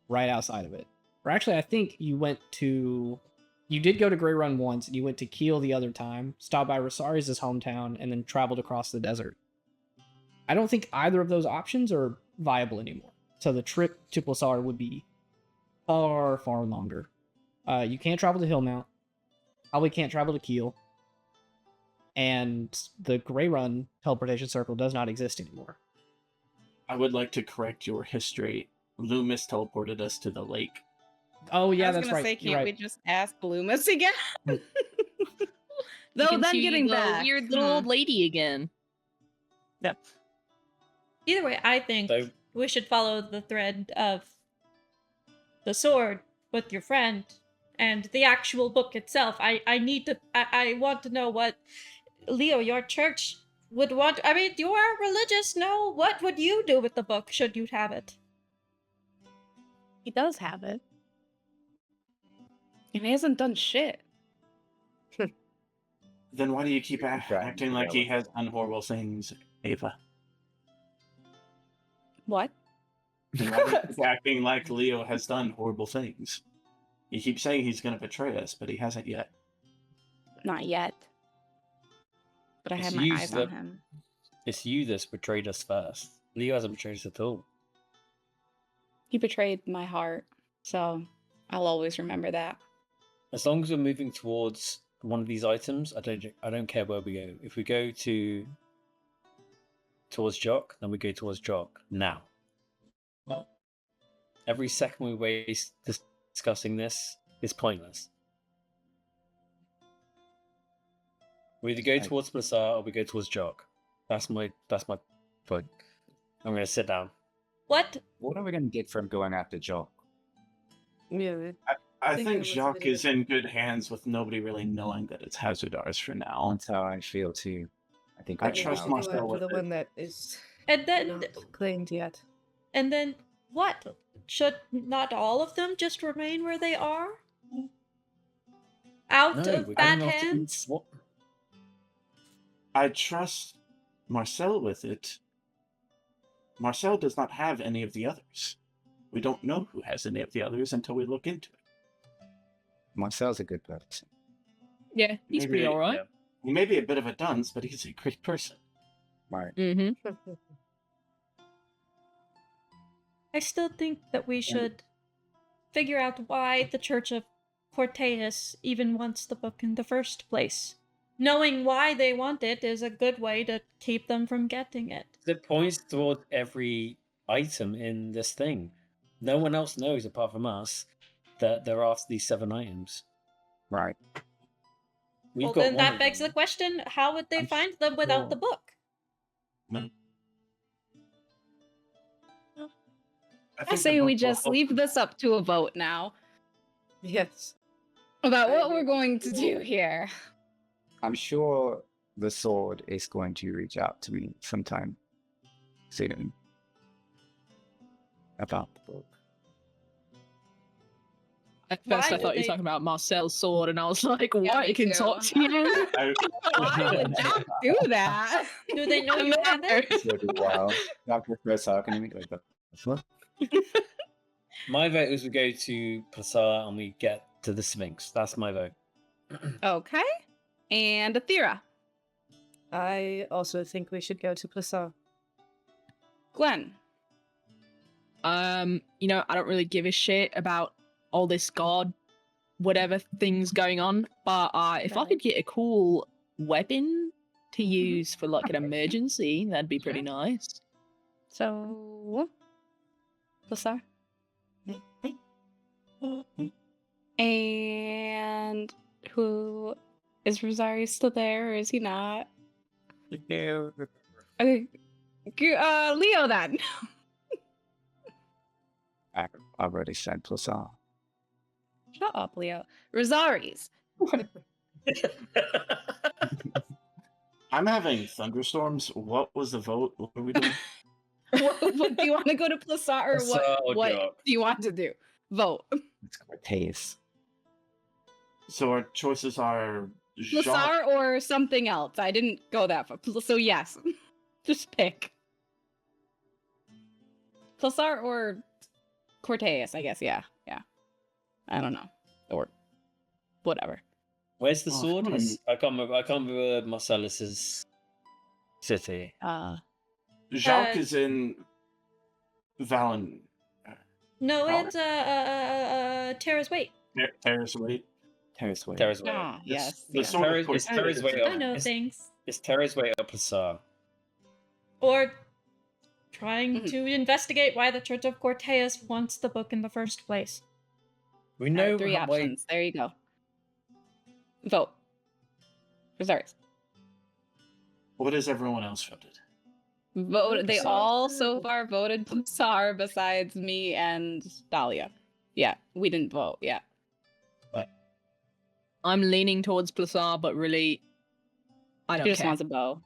right outside of it. Or actually, I think you did go to Grey Run once, and you went to Kiel the other time, stopped by Rosari's hometown, and then traveled across the desert. I don't think either of those options are viable anymore. So the trip to Pulsar would be far, far longer. You can't travel to Hillmount. Probably can't travel to Kiel. And the Grey Run teleportation circle does not exist anymore. I would like to correct your history. Loomis teleported us to the lake. Oh yeah, I was that's gonna right. say, You're can't right. we just ask Loomis again? You Though can then see getting the back. weird little old lady again. Yep. Either way, I think So we should follow the thread of the sword with your friend and the actual book itself. I want to know what Leo, your church would want. I mean, you are religious. No, what would you do with the book should you have it? He does have it. And he hasn't done shit. Then why do you keep Trying acting to like he yell. has done horrible things, Ava? What? Then why do you keep acting like Leo has done horrible things? You keep saying he's going to betray us, but he hasn't yet. Not yet. But I It's had my used eyes the- on him. it's you that's betrayed us first. Leo hasn't betrayed us at all. He betrayed my heart. So I'll always remember that. As long as we're moving towards one of these items, I don't care where we go. If we go to towards Jock, then we go towards Jock now. Every second we waste discussing this is pointless. We either go towards Bazaar or we go towards Jock. That's my point. I'm gonna sit down. What? What are we gonna get from going after Jock? Yeah. I think think it was a Jacques bit of is in good hands with nobody really knowing that it's Hazardars for now. That's how I feel too. I think I we trust should Go Marcel after with the it. one that is And then not claimed yet. and then what? Should not all of them just remain where they are? Out No, of we're bad going after hands? what? I trust Marcel with it. Marcel does not have any of the others. We don't know who has any of the others until we look into it. Marcel's a good person. Yeah, he's Maybe, pretty alright. Yeah. He may be a bit of a dunce, but he's a great person. Right. Mm-hmm. I still think that we should figure out why the Church of Corteus even wants the book in the first place. Knowing why they want it is a good way to keep them from getting it. It points towards every item in this thing. No one else knows apart from us that they're after these 7 items. Right. We've Well, got then one that of begs them. the question, how would they I'm find them without the sure. book? I think say the we book will just help leave them. this up to a vote now Yes. about I what agree. we're going to do here. I'm sure the sword is going to reach out to me sometime soon about the book. At first, Why I would thought you were they- talking about Marcel's sword, and I was like, Yeah, what? me You can too. talk to you? Why would Doc do that? Do they know you have it? It's gonna be wild. Dr. Chris talking to me like, what? My vote is we go to Plassar and we get to the Sphinx. That's my vote. Okay. And Athera. I also think we should go to Plassar. Gwen. You know, I don't really give a shit about all this god, whatever things going on, but if I could get a cool weapon to use for like an emergency, that'd be pretty nice. So, Plassar. And who is Rosario still there or is he not? Okay. Leo then. I've already said Plassar. Shut up, Leo. Rosaries. I'm having thunderstorms. What was the vote? What are we doing? What do you want to go to Plassar or Plassar or what Jock? do you want to do? Vote. It's Cortez. So our choices are Jacques. Plassar or something else. I didn't go that far. So yes. Just pick. Plassar or Cortez, I guess. Yeah. I don't know. Or whatever. Where's the Oh, sword? come on. I can't remember Marcellus's city. Jacques is in Valen. No, Oh. it's Tara's Weight. Terrace Wait. Terrace Way. Terra's way. Ah, yes. The yes. sword, of Terra's- course. it's Terra's Way I up. know It's- things. It's Terra's way up Plassar. Or trying Mhm. to investigate why the Church of Corteus wants the book in the first place. We know 3 how- why- options. There you go. Vote. Rosaries. What has everyone else voted? Vote. They Plassar. all so far voted Plassar besides me and Dahlia. Yeah, we didn't vote. Yeah. I'm leaning towards Plassar, but really, I She don't just care. wants a bow.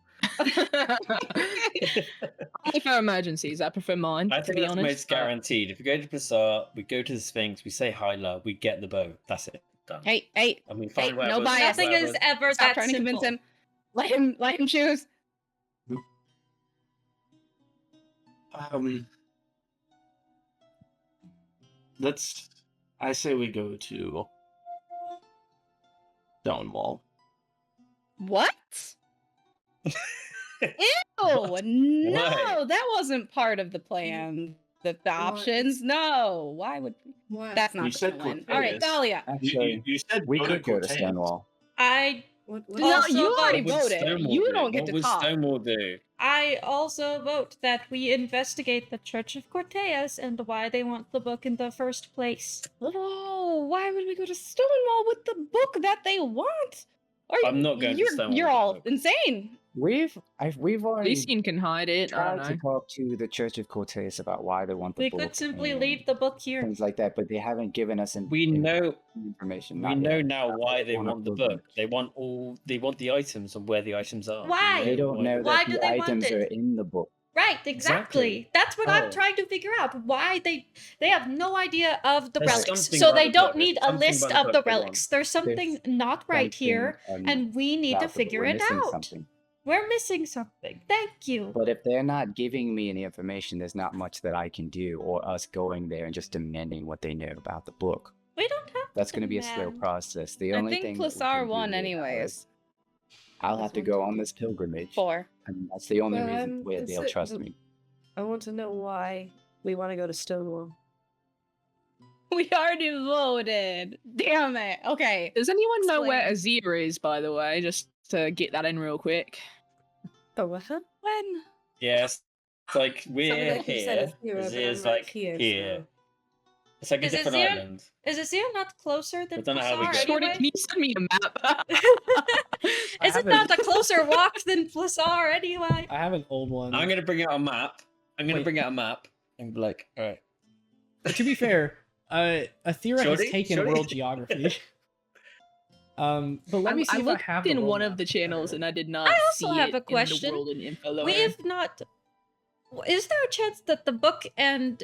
Only for emergencies, I prefer mine, I to think be that's honest. most guaranteed. If we go to Plassar, we go to the Sphinx, we say hi, love, we get the bow. That's it. Done. Hey, And we hey, find no whatever's- bias. Nothing is whatever's- ever stop that trying to simple. convince him. Let him choose. I say we go to Stonewall. What? Ew! What? No, Why? that wasn't part of the plan. The options. No. Why would What? that's not You the said win? All right, Cortez. Dahlia. Actually, You said we go could go to Cortez. Stonewall. I What No, Also you already vote. What would voted. Stonewall You do? don't get What to would talk. Stonewall do? I also vote that we investigate the Church of Corteas and why they want the book in the first place. Oh, why would we go to Stonewall with the book that they want? I'm not going to Stonewall You're with the all book. insane. We've already Lucian can hide it. I tried don't to know. talk to the Church of Cortez about why they want the We book. could simply and leave the book here. things like that, but they haven't given us We know information. we not know yet. now why they wanna want the prove book. They want the items and where the items are. Why? They don't know Why that do the they want items it? are in the book. Right, exactly. That's what I'm Oh. trying to figure out. Why they have no idea of the There's relics, something so about they the don't book. need There's a something list about the of the book they want. relics. There's something not right here, and we need to about the book. figure We're it missing out. something. We're missing something. Thank you. But if they're not giving me any information, there's not much that I can do, or us going there and just demanding what they know about the book. We don't have That's to going to be a slow demand. process. The I only think thing that we Plasar can won do anyways. I'll have to go on this pilgrimage, 4. and that's the only Well, reason where they'll trust me. I want to know why we want to go to Stonewall. We already voted. Damn it. Okay. Does anyone know where Explain. Azir is, by the way? Just to get that in real quick. Oh, what? When? Yes. It's like we're like you here. said, it's here, but Azir's I'm right like here, here. so- It's like a Is different Azir- island. Is Azir not closer than I don't know how we Plasar get Shorty, anyway? can you send me a map? Is it not a closer walk than Plasar anyway? I have an old one. I'm gonna bring out a map. I'm gonna Wait. bring out a map and be like, all right. But to be fair, Athera Shorty? has taken Shorty? world geography. But let me see I if I looked have in the one world of the map. channels and I did not I also see have it a question. in the world and info lower. We have not. Is there a chance that the book and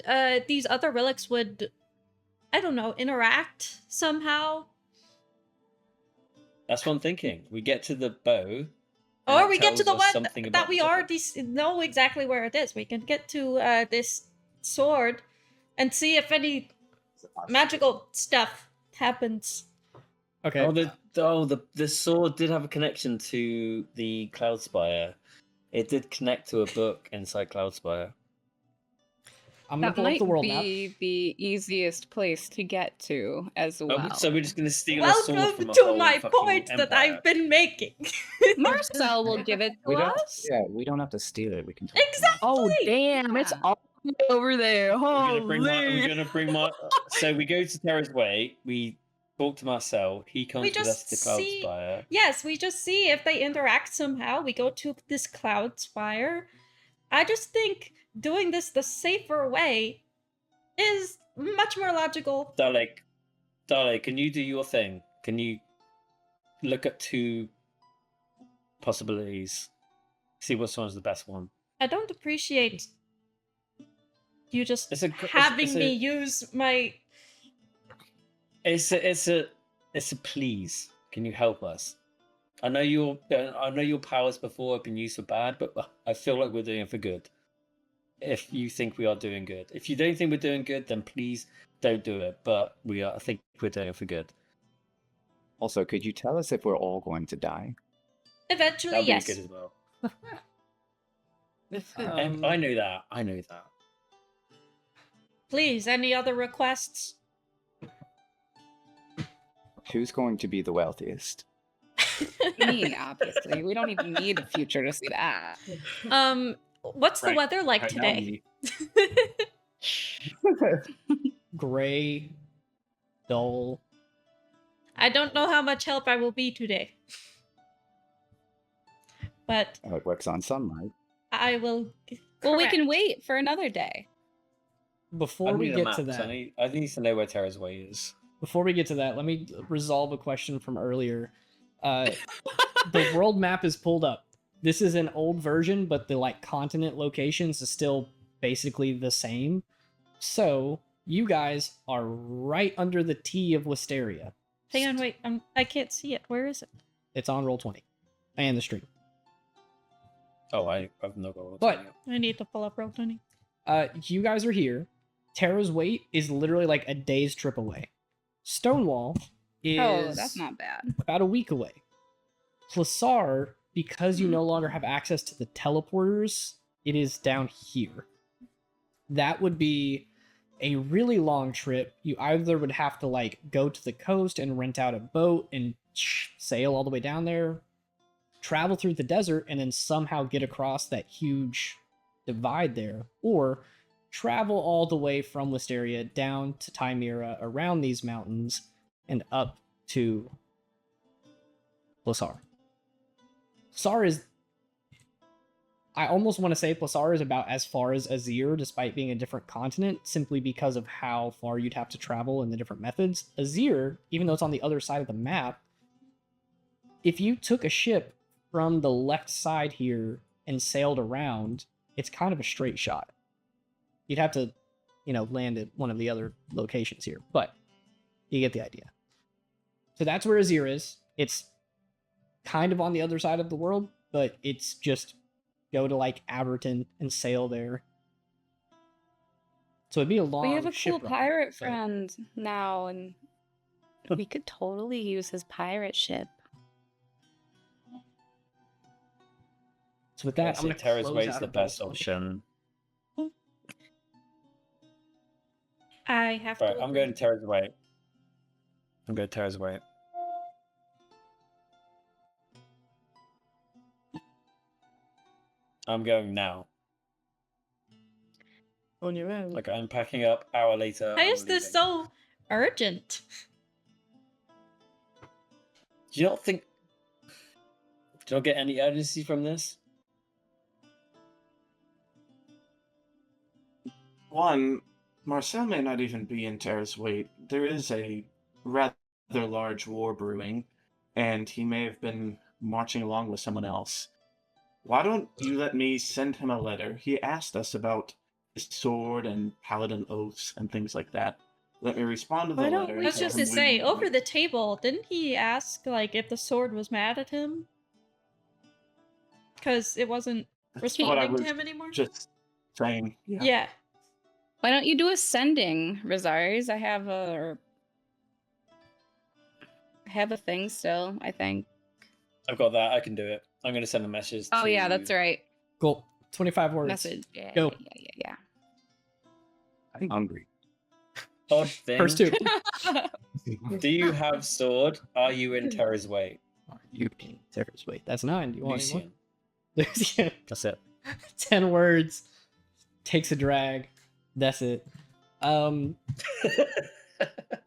these other relics would, I don't know, interact somehow? That's what I'm thinking. We get to the bow. and Or it we get to tells the us one something that about we the book. already know exactly where it is. We can get to this sword and see if any magical stuff happens. Okay. The sword did have a connection to the Cloud Spire. It did connect to a book inside Cloud Spire. I'm gonna That pull up might the world map. be the easiest place to get to as well. So we're just gonna steal a sword Welcome from a to whole my fucking point that empire. I've been making. Marcel will give it to We don't. us. Yeah, we don't have to steal it. We can. Talk to them. Exactly. Oh damn! It's Yeah. all the way over there. We're Holy! gonna bring my. So we go to Terra's Way. We talk to Marcel. He comes with us just to Cloud see- Spire. Yes, we just see if they interact somehow. We go to this cloud spire. I just think doing this the safer way is much more logical. Dale, can you do your thing? Can you look at 2 possibilities? See which one's the best one. I don't appreciate you just It's a gr- it's- having it's a- me use my. It's a please. Can you help us? I know your powers before have been used for bad, but I feel like we're doing it for good. If you think we are doing good, if you don't think we're doing good, then please don't do it. But I think we're doing it for good. Also, could you tell us if we're all going to die? Eventually, That'd yes. be good as well. Um, And I know that. I know that. Please, any other requests? Who's going to be the wealthiest? Me, obviously. We don't even need a future to see that. What's the Right. weather like Right now, today? Gray, dull. I don't know how much help I will be today. But Oh, it works on sunlight. I will. Well, we correct. can wait for another day. Before I we need a get map, to so that, I need to know where Terra's Way is. before we get to that, let me resolve a question from earlier. The world map is pulled up. This is an old version, but the continent locations is still basically the same. So you guys are right under the T of Wisteria. Hang on, wait. I can't see it. Where is it? It's on roll 20 and the stream. Oh, I've not got. But- I need to pull up Roll 20. You guys are here. Terra's Weight is literally like a day's trip away. Stonewall is Oh, that's not bad. about a week away. Plasar, because you no longer have access to the teleporters, it is down here. That would be a really long trip. You either would have to like go to the coast and rent out a boat and sail all the way down there, travel through the desert, and then somehow get across that huge divide there, or travel all the way from Wisteria down to Chimera around these mountains and up to Plasar. Plasar is, I almost want to say Plasar is about as far as Azir, despite being a different continent, simply because of how far you'd have to travel and the different methods. Azir, even though it's on the other side of the map, if you took a ship from the left side here and sailed around, it's kind of a straight shot. You'd have to, land at one of the other locations here, but you get the idea. So that's where Azir is. It's kind of on the other side of the world, but it's just go to like Aberton and sail there. So it'd be a long We have a ship cool ride, pirate but- friend now, and we could totally use his pirate ship. So with that, I'm gonna Terra's close Wait's out the our best roll. option. I have to. Right, I'm agree. going Terra's Wait. I'm going Terra's Wait. I'm going now. On your own. Like, I'm packing up, hour later. Why I'm is this leaving. so urgent? Do you not think... Do you not get any urgency from this? One, Marcel may not even be in Terra's Weight. There is a rather large war brewing, and he may have been marching along with someone else. Why don't you let me send him a letter? He asked us about his sword and paladin oaths and things like that. Let me respond to the Why don't letter. we and I was tell just him to we say, need over to- the table, didn't he ask like if the sword was mad at him? Because it wasn't That's what I responding to was him anymore. just saying. Yeah. Why don't you do a sending, Rosaries? I have a thing still, I think. I've got that. I can do it. I'm going to send a message Oh to... yeah, that's right. Cool. 25 words. Message. Yeah, Go. yeah. I'm hungry. Odd thing. First two. Do you have sword? Are you in Terra's Way? You in Terra's Way. That's 9. Do you want any more? Lucian. Lucian. That's it. 10 words. Takes a drag. That's it.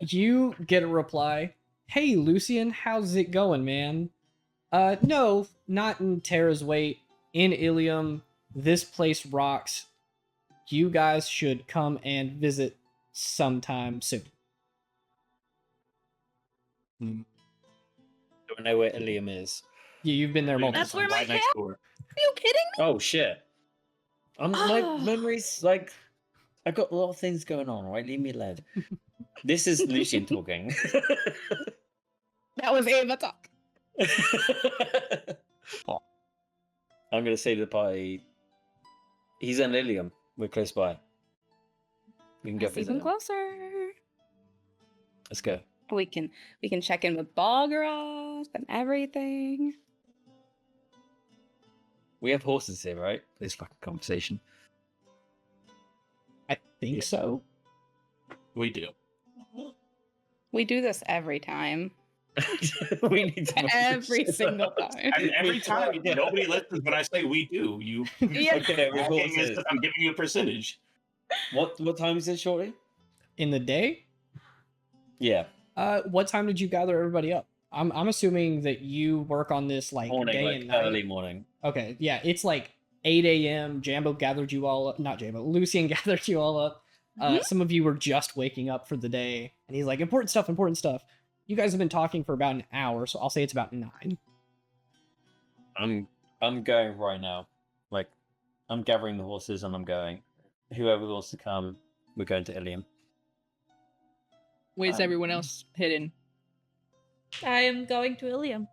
You get a reply. Hey, Lucian, how's it going, man? No, not in Terra's Weight. In Ilium. This place rocks. You guys should come and visit sometime soon. Do I know where Ilium is? You've been there multiple That's where times. my right next door. Are you kidding me? Oh, shit. My memories, like... I've got a lot of things going on, right? Leave me alone. This is Lucian talking. That was Ava talk. I'm going to say to the party, he's in Ilium. We're close by. We can go That's visit even him. closer. Let's go. We can check in with Balgaroth and everything. We have horses here, right? This fucking conversation. I think so. We do. We do this every time. We need to Every single time. And every time nobody listens when I say we do. You Yeah. Okay, we asking horses. is- I'm giving you a percentage. What time is it, shortly? In the day? Yeah, What time did you gather everybody up? I'm assuming that you work on this like morning, day like and night. early morning. Okay, yeah, it's like 8 a.m. Jambo gathered you all up. Not Jambo, Lucian gathered you all up. Some of you were just waking up for the day, and he's like, important stuff, important stuff. You guys have been talking for about an hour, so I'll say it's about 9. I'm going right now. Like, I'm gathering the horses and I'm going. Whoever wants to come, we're going to Ilium. Where's everyone else heading? I am going to Ilium.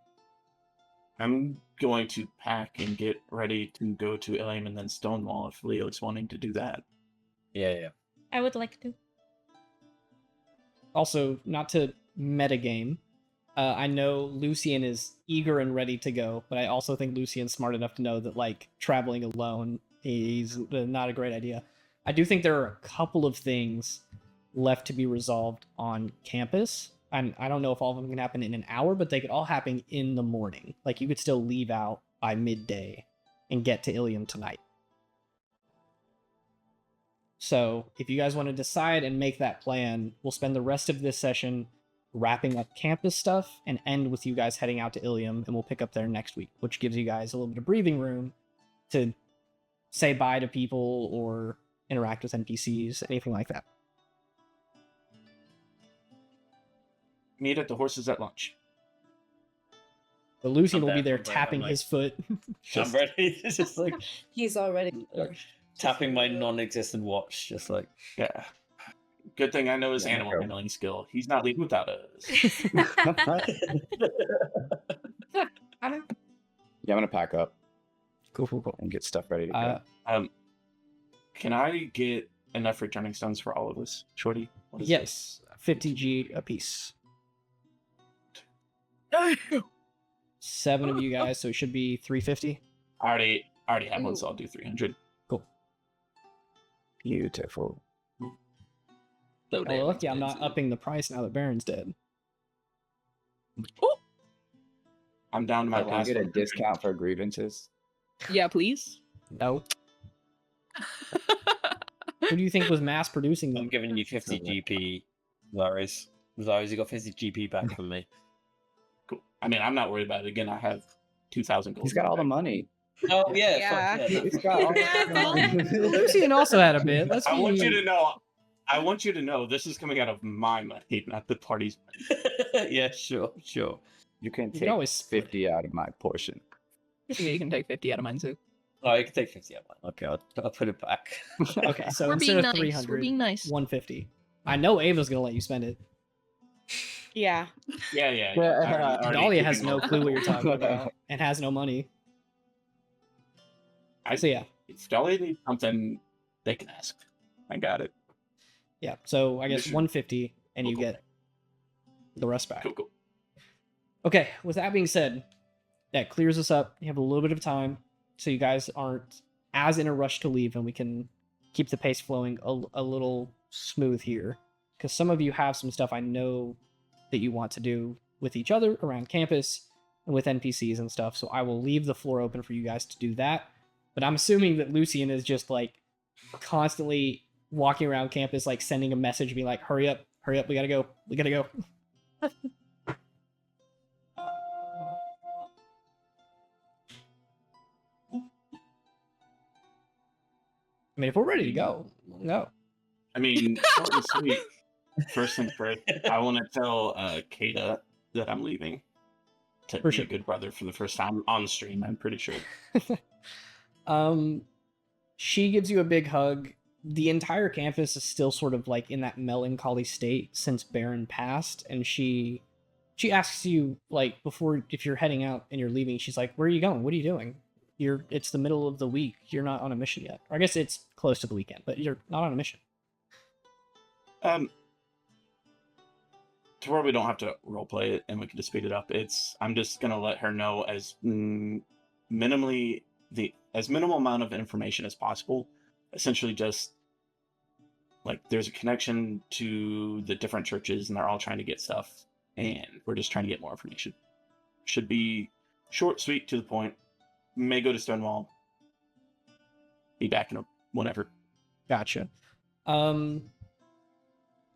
I'm going to pack and get ready to go to Ilium and then Stonewall if Leo's wanting to do that. Yeah. I would like to. Also, not to metagame, I know Lucian is eager and ready to go, but I also think Lucian's smart enough to know that, like, traveling alone is not a great idea. I do think there are a couple of things left to be resolved on campus. And I don't know if all of them can happen in an hour, but they could all happen in the morning. Like, you could still leave out by midday and get to Ilium tonight. So if you guys want to decide and make that plan, we'll spend the rest of this session wrapping up campus stuff and end with you guys heading out to Ilium, and we'll pick up there next week, which gives you guys a little bit of breathing room to say bye to people or interact with NPCs, anything like that. Meet at the horses at lunch. But Lucian I'm will be there, there I'm there, tapping I'm like- his foot. I'm Just- ready. It's just like He's already. tapping my non-existent watch, just like Yeah. Good thing I know his Yeah, animal go. handling skill. He's not leaving without us. Yeah, I'm gonna pack up Cool. and get stuff ready to go. Can I get enough returning stones for all of us, Shorty? What is Yes, 50G a piece. 7 of you guys, so it should be 350. it? I already have one, Ooh. so I'll do 300. Beautiful. so Oh, damn lucky I'm not expensive. upping the price now that Baron's dead. I'm down to my Can I last get a 100. discount for grievances? Yeah, please. No. Who do you think was mass producing I'm them? giving you 50 GP, Zaris. Zaris, you got 50 GP back from me. Cool. I mean, I'm not worried about it. Again, I have 2,000 gold. He's got all the money. Oh yeah, Yeah. fuck yeah. He's got all the Lucian also had a bit. Let's I want be- you to know. I want you to know this is coming out of my money, not the party's money. Yeah, sure. You can can take always split. 50 out of my portion. Yeah, you can take 50 out of mine too. Oh, you can take 50 out. Okay, I'll put it back. Okay, so We're instead being of nice. 300, We're being nice. 150. I know Ava's gonna let you spend it. Yeah. Yeah. Yeah. I already Dahlia has took it no all. clue what you're talking about and has no money. So yeah, If Dahlia needs something, they can ask. I got it. yeah. So I guess Mission. 150, and you Cool. get the rest back. Cool. Okay, with that being said, that clears us up. You have a little bit of time, so you guys aren't as in a rush to leave, and we can keep the pace flowing a little smooth here. Because some of you have some stuff I know that you want to do with each other around campus and with NPCs and stuff, so I will leave the floor open for you guys to do that. But I'm assuming that Lucian is just like constantly walking around campus, like sending a message, being like, hurry up, we gotta go. I mean, if we're ready to go, we'll go. I mean, short and sweet. First things first, I want to tell Kata that I'm leaving. To For be sure. a good brother for the first time on stream, I'm pretty sure. She gives you a big hug. The entire campus is still sort of like in that melancholy state since Baron passed, and she asks you like before if you're heading out and you're leaving, she's like, "Where are you going? What are you doing? It's the middle of the week. You're not on a mission yet." Or I guess it's close to the weekend, but you're not on a mission. To where we don't have to roleplay it and we can just speed it up. I'm just gonna let her know as minimally as minimal amount of information as possible. Essentially, just like there's a connection to the different churches and they're all trying to get stuff, and we're just trying to get more information. Should be short, sweet, to the point. May go to Stonewall. Be back in whenever. Gotcha.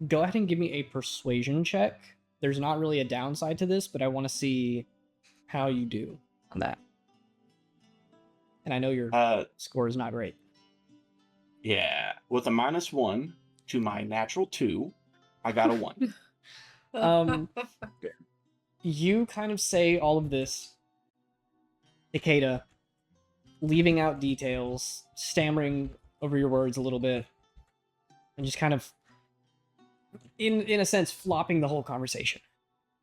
Go ahead and give me a persuasion check. There's not really a downside to this, but I want to see how you do on that. And I know your score is not great. Yeah, with a -1 to my natural 2, I got a 1. You kind of say all of this, Ikeda, leaving out details, stammering over your words a little bit, and just kind of, in a sense, flopping the whole conversation.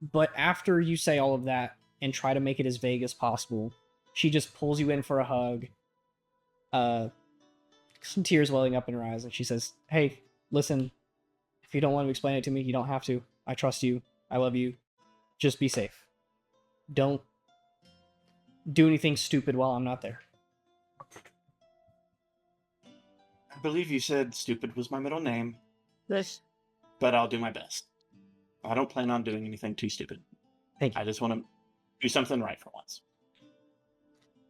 But after you say all of that and try to make it as vague as possible, she just pulls you in for a hug, some tears welling up in her eyes, and she says, "Hey, listen, if you don't want to explain it to me, you don't have to. I trust you. I love you. Just be safe. Don't do anything stupid while I'm not there." I believe you said stupid was my middle name. but I'll do my best. I don't plan on doing anything too stupid. Thank you. I just want to do something right for once.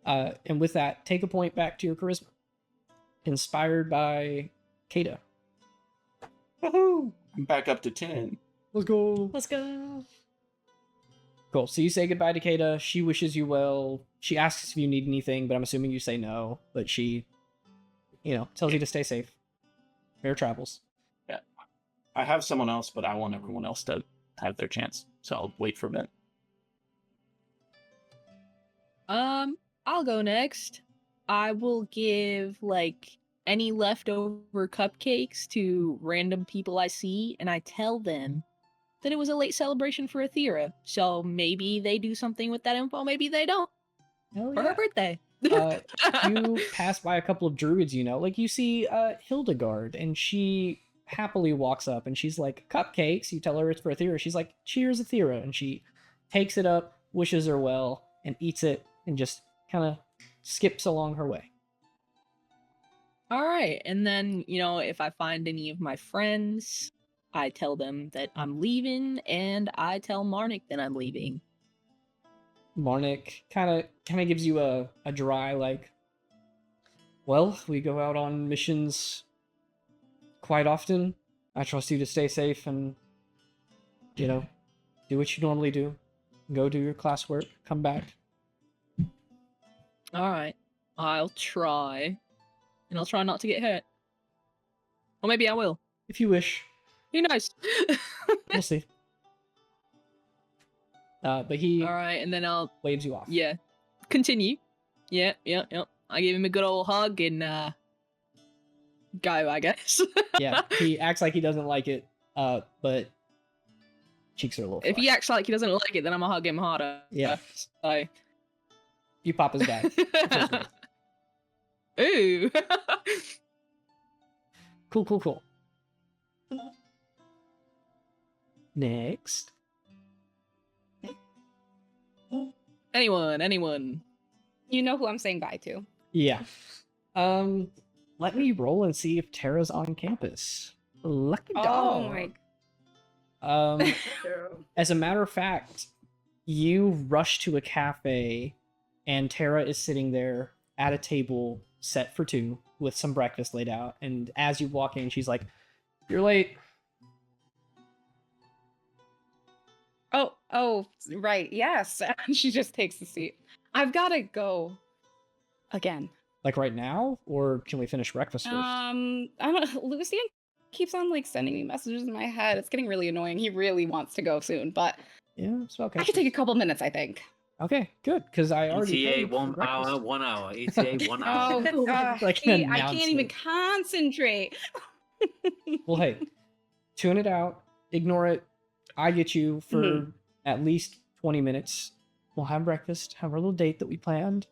And with that, take a point back to your charisma. Inspired by Kata. Woohoo! I'm back up to 10. Let's go. Let's go. Cool. So you say goodbye to Kata. She wishes you well. She asks if you need anything, but I'm assuming you say no. But she, tells you to stay safe. Fair travels. Yeah. I have someone else, but I want everyone else to have their chance. So I'll wait for Ben. I'll go next. I will give any leftover cupcakes to random people I see, and I tell them that it was a late celebration for Athera. So maybe they do something with that info, maybe they don't. Hell For her birthday. You pass by a couple of druids, you see Hildegard, and she happily walks up and she's like, cupcakes. You tell her it's for Athera. She's like, cheers, Athera. And she takes it up, wishes her well, and eats it, and just kind of skips along her way. All right. And then, if I find any of my friends, I tell them that I'm leaving, and I tell Marnik that I'm leaving. Marnik kind of gives you a dry, well, we go out on missions quite often. I trust you to stay safe and, do what you normally do. Go do your classwork, come back. All right. I'll try. And I'll try not to get hurt. Or maybe I will. If you wish. Who knows? We'll see. But he All right, and then I'll waves you off. Yeah. Continue. Yeah. I give him a good old hug and go, I guess. Yeah, he acts like he doesn't like it, but cheeks are a little If he flushed. acts like he doesn't like it, then I'm gonna hug him harder. Yeah. So. You pop his back. Ooh. Cool. Next. Anyone. You know who I'm saying bye to. Yeah. Let me roll and see if Tara's on campus. Lucky dog. Oh my. As a matter of fact, you rush to a cafe, and Tara is sitting there at a table set for two with some breakfast laid out. And as you walk in, she's like, "You're late." Oh, right. Yes. She just takes the seat. I've got to go again. Like right now, or can we finish breakfast first? I don't. Lucian keeps on sending me messages in my head. It's getting really annoying. He really wants to go soon, but Yeah, it's okay. I could take a couple minutes, I think. Okay, good, because I already ETA paid for 1 hour, breakfast. 1 hour. ETA 1 hour. Like an I can't even announcement. concentrate. Well, hey, tune it out. Ignore it. I get you for Mhm. at least 20 minutes. We'll have breakfast, have our little date that we planned,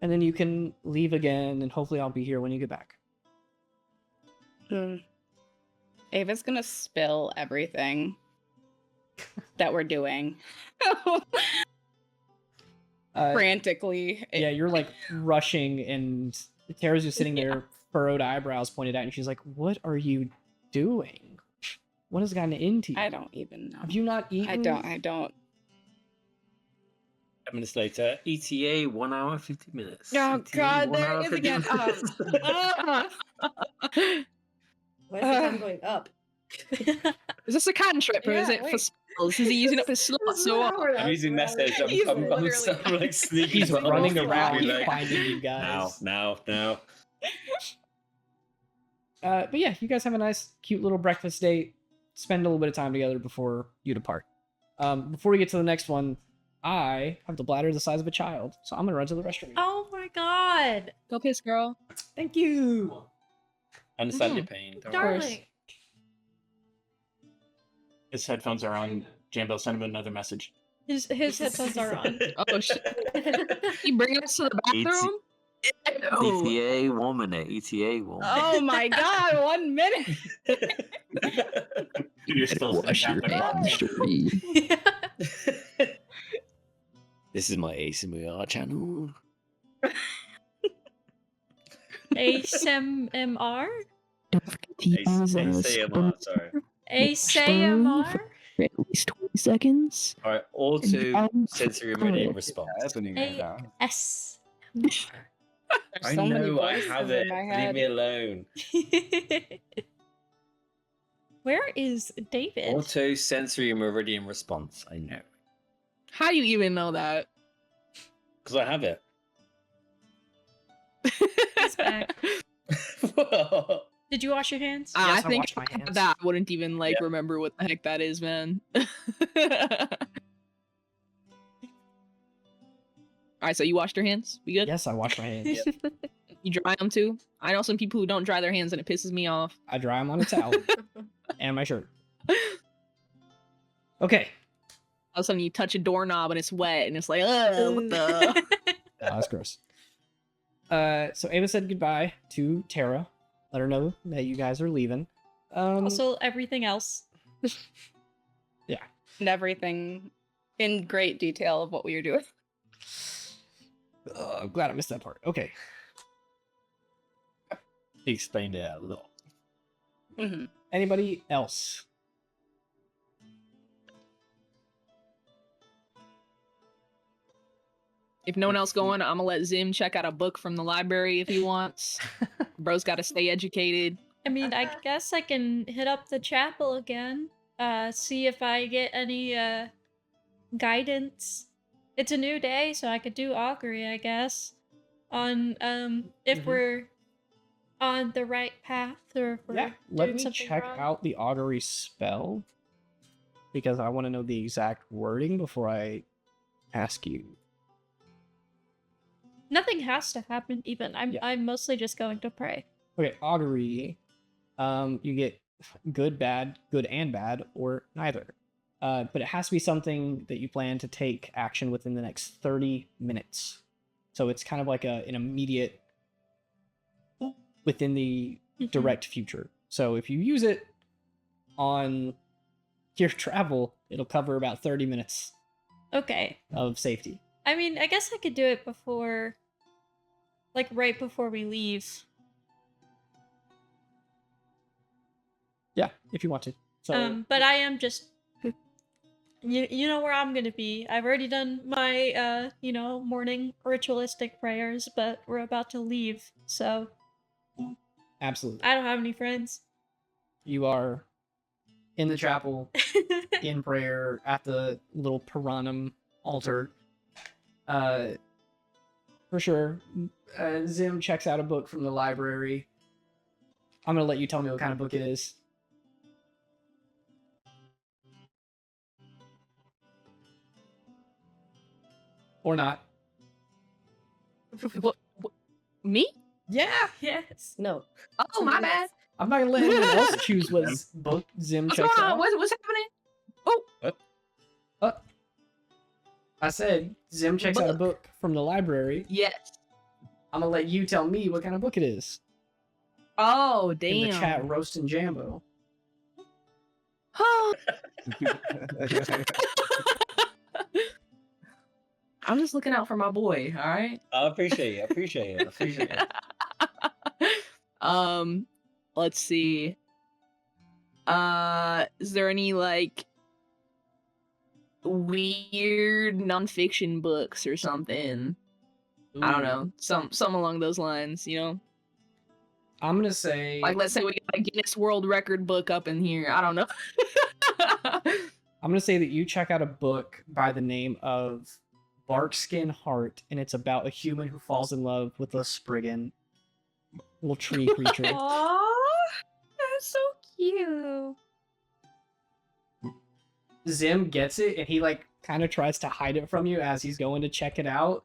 and then you can leave again, and hopefully I'll be here when you get back. Ava's gonna spill everything that we're doing. Frantically. Yeah, you're rushing, and Tara's just sitting there, furrowed eyebrows pointed out, and she's like, "What are you doing? What has gotten into you? I don't even know. Have you not eaten?" I don't. 10 minutes later, ETA 1 hour, 50 minutes. Oh, ETA, God, 1 there hour, it is 50 again. minutes. Why is the time going up? Is this a cantrip, or is Yeah, it for wait. spells? Is he using up his slots or what? I'm using message. He's I'm literally- sneaking. He's to running the around like, finding you guys. Now. But yeah, you guys have a nice, cute little breakfast date. Spend a little bit of time together before you depart. Before we get to the next one, I have the bladder the size of a child, so I'm gonna run to the restroom. Oh my god. Go piss, girl. Thank you. Understand your pain. Don't worry. Darling. His headphones are on. Jambo, send him another message. His headphones are on. Oh shit. You bringing us to the bathroom? ETA 1 minute. ETA 1 minute. Oh my god, 1 minute. You're still This is my ASMR channel. ASMR? ASMR, sorry. ASMR? For at least 20 seconds. All right, auto I'm sensory crying. meridian What's response. happening right now? AS. There's I so many know, I voices have in it. my Leave head. me alone. Where is David? Auto sensory meridian response. I know. How do you even know that? Because I have it. He's back. Did you wash your hands? Yes, I I think washed my if I had hands. that I wouldn't even like Yeah. remember what the heck that is, man. Alright, so you washed your hands? We good? Yes, I wash my hands. You dry them too? I know some people who don't dry their hands and it pisses me off. I dry them on a towel and my shirt. Okay. All of a sudden you touch a doorknob and it's wet and it's like, what the? That's gross. So Ava said goodbye to Tara. Let her know that you guys are leaving. Also, everything else. And everything in great detail of what we were doing. I'm glad I missed that part. Okay. He explained it a lot. Mm-hmm. Anybody else? If no one else going, I'm gonna let Zim check out a book from the library if he wants. Bro's gotta stay educated. I mean, I guess I can hit up the chapel again. See if I get any guidance. It's a new day, so I could do augury, I guess. On if Mhm. we're on the right path or if we're Yeah. Let doing me something check wrong. out the augury spell because I want to know the exact wording before I ask you. Nothing has to happen even. Yeah. I'm mostly just going to pray. Okay, augury. You get good, bad, good and bad, or neither. But it has to be something that you plan to take action within the next 30 minutes. So it's kind of like an immediate within the direct future. So if you use it on your travel, it'll cover about 30 minutes Okay. of safety. I mean, I guess I could do it before, like right before we leave. Yeah, if you want to. So But I am just, you know where I'm gonna be. I've already done my morning ritualistic prayers, but we're about to leave, so absolutely. I don't have any friends. You are in the chapel, in prayer, at the little Puranam altar. For sure. Zim checks out a book from the library. I'm gonna let you tell me what kind of book it is. Or not. What? Me? Yeah! Yes. No. Oh, my bad. I'm not gonna let anyone else choose what book Zim What's checks going on? out. What's happening? I said Zim checks out a book from the library. Yes. I'm gonna let you tell me what kind of book it is. Oh, In damn. the chat, Roast and Jambo. I'm just looking out for my boy, all right? I appreciate it. I appreciate it. I appreciate it. Let's see. Is there any like weird nonfiction books or something? I don't know. Some along those lines, you know? I'm gonna say Like let's say we get a Guinness World Record book up in here. I don't know. I'm gonna say that you check out a book by the name of Barkskin Heart, and it's about a human who falls in love with a Spriggan, little tree creature. Aww, that's so cute. Zim gets it, and he like kind of tries to hide it from you as he's going to check it out.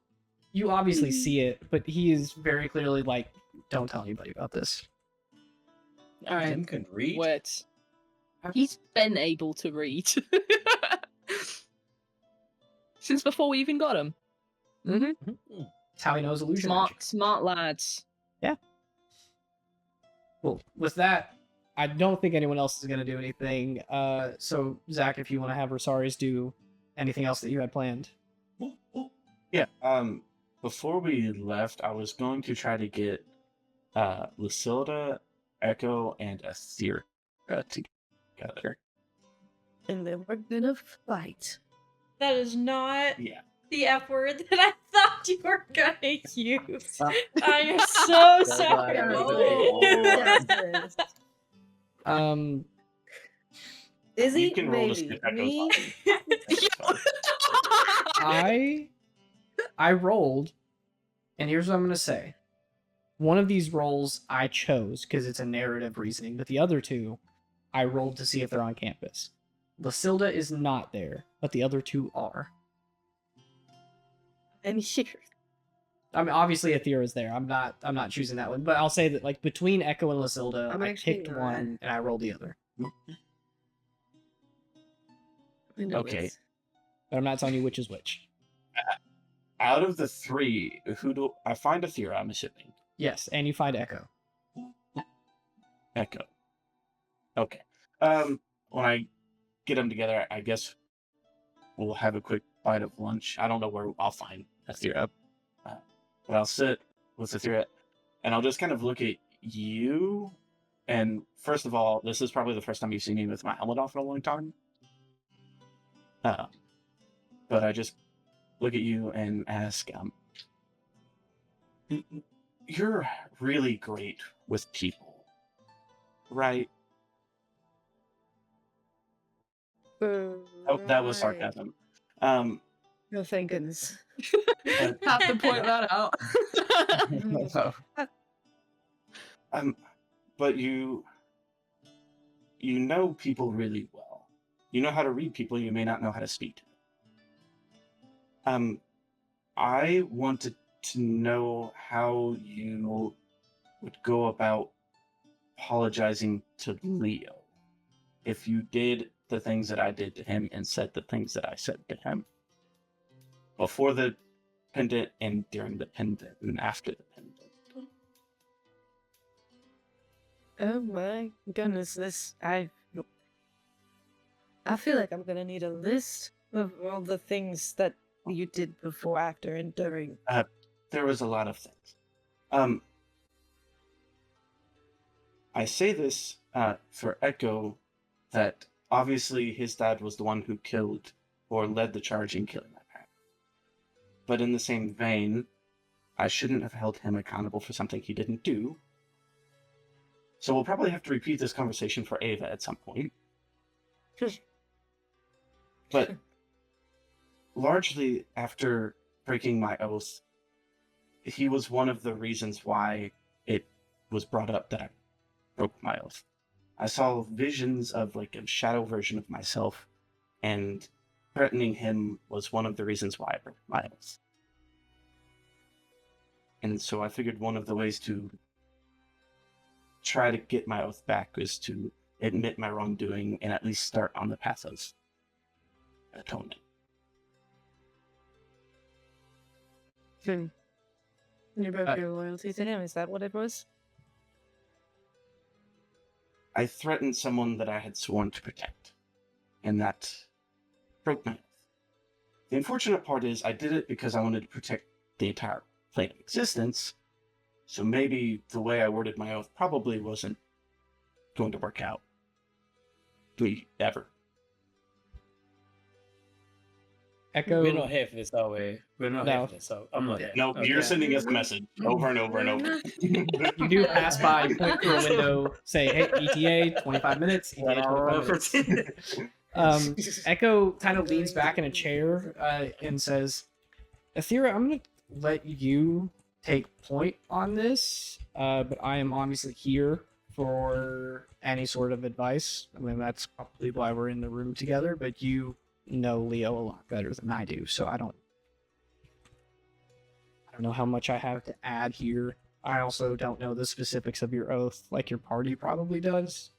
You obviously see it, but he is very clearly like, "Don't tell anybody about this." All right. Tim can read. What? He's been able to read. Since before we even got him. Mm-hmm. That's how he knows illusion magic. Smart lads. Well, with that, I don't think anyone else is going to do anything. So, Zach, if you want to have Rosaris do anything else that you had planned. Yeah. Before we left, I was going to try to get Lucilda, Echo, and Athera together. And then we're gonna fight. That is not Yeah. the F word that I thought you were gonna use. I am so sorry. Yes. Is You he? can roll to see Maybe. if that goes Me? I rolled, and here's what I'm gonna say. One of these rolls I chose because it's a narrative reasoning, but the other two I rolled to see if they're on campus. Lasilda is not there, but the other two are. And here. I mean, obviously Athera is there. I'm not choosing that one, but I'll say that like between Echo and Lasilda, I'm I actually picked not. one and I rolled the other. I know Okay. this. But I'm not telling you which is which. Out of the three, who do I find Athera? I'm assuming Yes, and you find Echo. Echo. Okay. When I get them together, I guess we'll have a quick bite of lunch. I don't know where I'll find Athera, but I'll sit with Athera, and I'll just kind of look at you. And first of all, this is probably the first time you've seen me with my helmet off in a long time. But I just look at you and ask, you're really great with people, right? Oh, that was sarcasm. Oh, thank goodness. But, Have to point that out. but you know people really well. You know how to read people. You may not know how to speak to them. I wanted to know how you would go about apologizing to Leo if you did the things that I did to him and said the things that I said to him before the pendant and during the pendant and after the pendant. Oh my goodness, I feel like I'm gonna need a list of all the things that you did before, after, and during. There was a lot of things. I say this for Echo, that obviously his dad was the one who killed or led the charge in killing my parents. But in the same vein, I shouldn't have held him accountable for something he didn't do. So we'll probably have to repeat this conversation for Ava at some point. But largely after breaking my oath, he was one of the reasons why it was brought up that I broke my oath. I saw visions of like a shadow version of myself, and threatening him was one of the reasons why I broke my oath. And so I figured one of the ways to try to get my oath back was to admit my wrongdoing and at least start on the path of atonement. You broke your loyalty to him, is that what it was? I threatened someone that I had sworn to protect, and that broke my oath. The unfortunate part is I did it because I wanted to protect the entire plane of existence, so maybe the way I worded my oath probably wasn't going to work out. Ever. Echo. We're not here for this, are we? We're not here for this. So I'm not here. No, you're sending us a message over and over and over. You do pass by, you point through a window, say, hey, ETA, 25 minutes, ETA, 25 minutes. Echo kind of leans back in a chair and says, Athera, I'm going to let you take point on this, but I am obviously here for any sort of advice. I mean, that's probably why we're in the room together, but you know Leo a lot better than I do, so I don't know how much I have to add here. I also don't know the specifics of your oath, like your party probably does.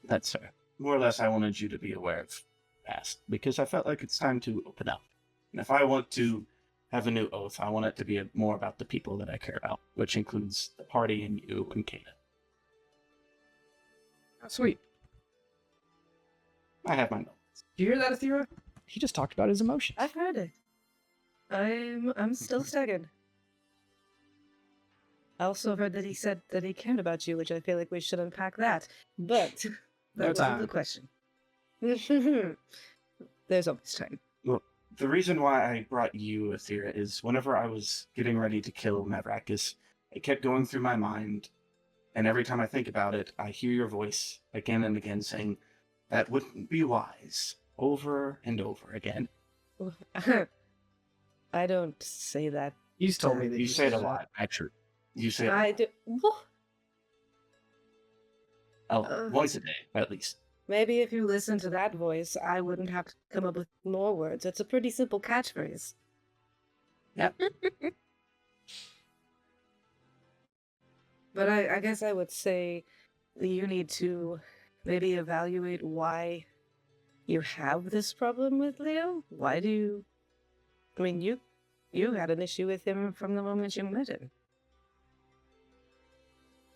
That's fair. More or less, I wanted you to be aware of past, because I felt like it's time to open up. And if I want to have a new oath, I want it to be more about the people that I care about, which includes the party and you and Kata. Oh, sweet. I have my moments. Do you hear that, Athera? He just talked about his emotions. I've heard it. I'm still staggered. I also heard that he said that he cared about you, which I feel like we should unpack that. But No that wasn't the time. question. There's always time. Well, the reason why I brought you, Athira, is whenever I was getting ready to kill Mavrakis, it kept going through my mind, and every time I think about it, I hear your voice again and again saying, "That wouldn't be wise," over and over again. I don't say that. He's told me that You say it a lot, actually. You say I it do. once a day, at least. Maybe if you listen to that voice, I wouldn't have to come up with more words. It's a pretty simple catchphrase. Yep. But I guess I would say that you need to maybe evaluate why you have this problem with Leo. Why do you... I mean, you had an issue with him from the moment you met him.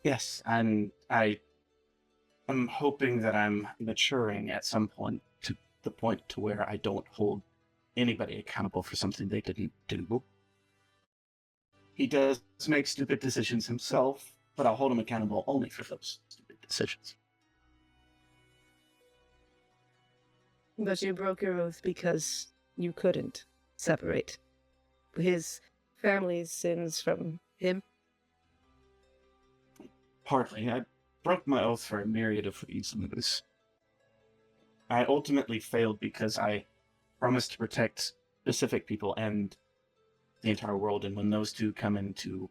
Yes, and I'm hoping that I'm maturing at some point to the point to where I don't hold anybody accountable for something they didn't do. He does make stupid decisions himself, but I'll hold him accountable only for those stupid decisions. But you broke your oath because you couldn't separate his family's sins from him. Partly, I broke my oath for a myriad of reasons. I ultimately failed because I promised to protect specific people and the entire world, and when those two come into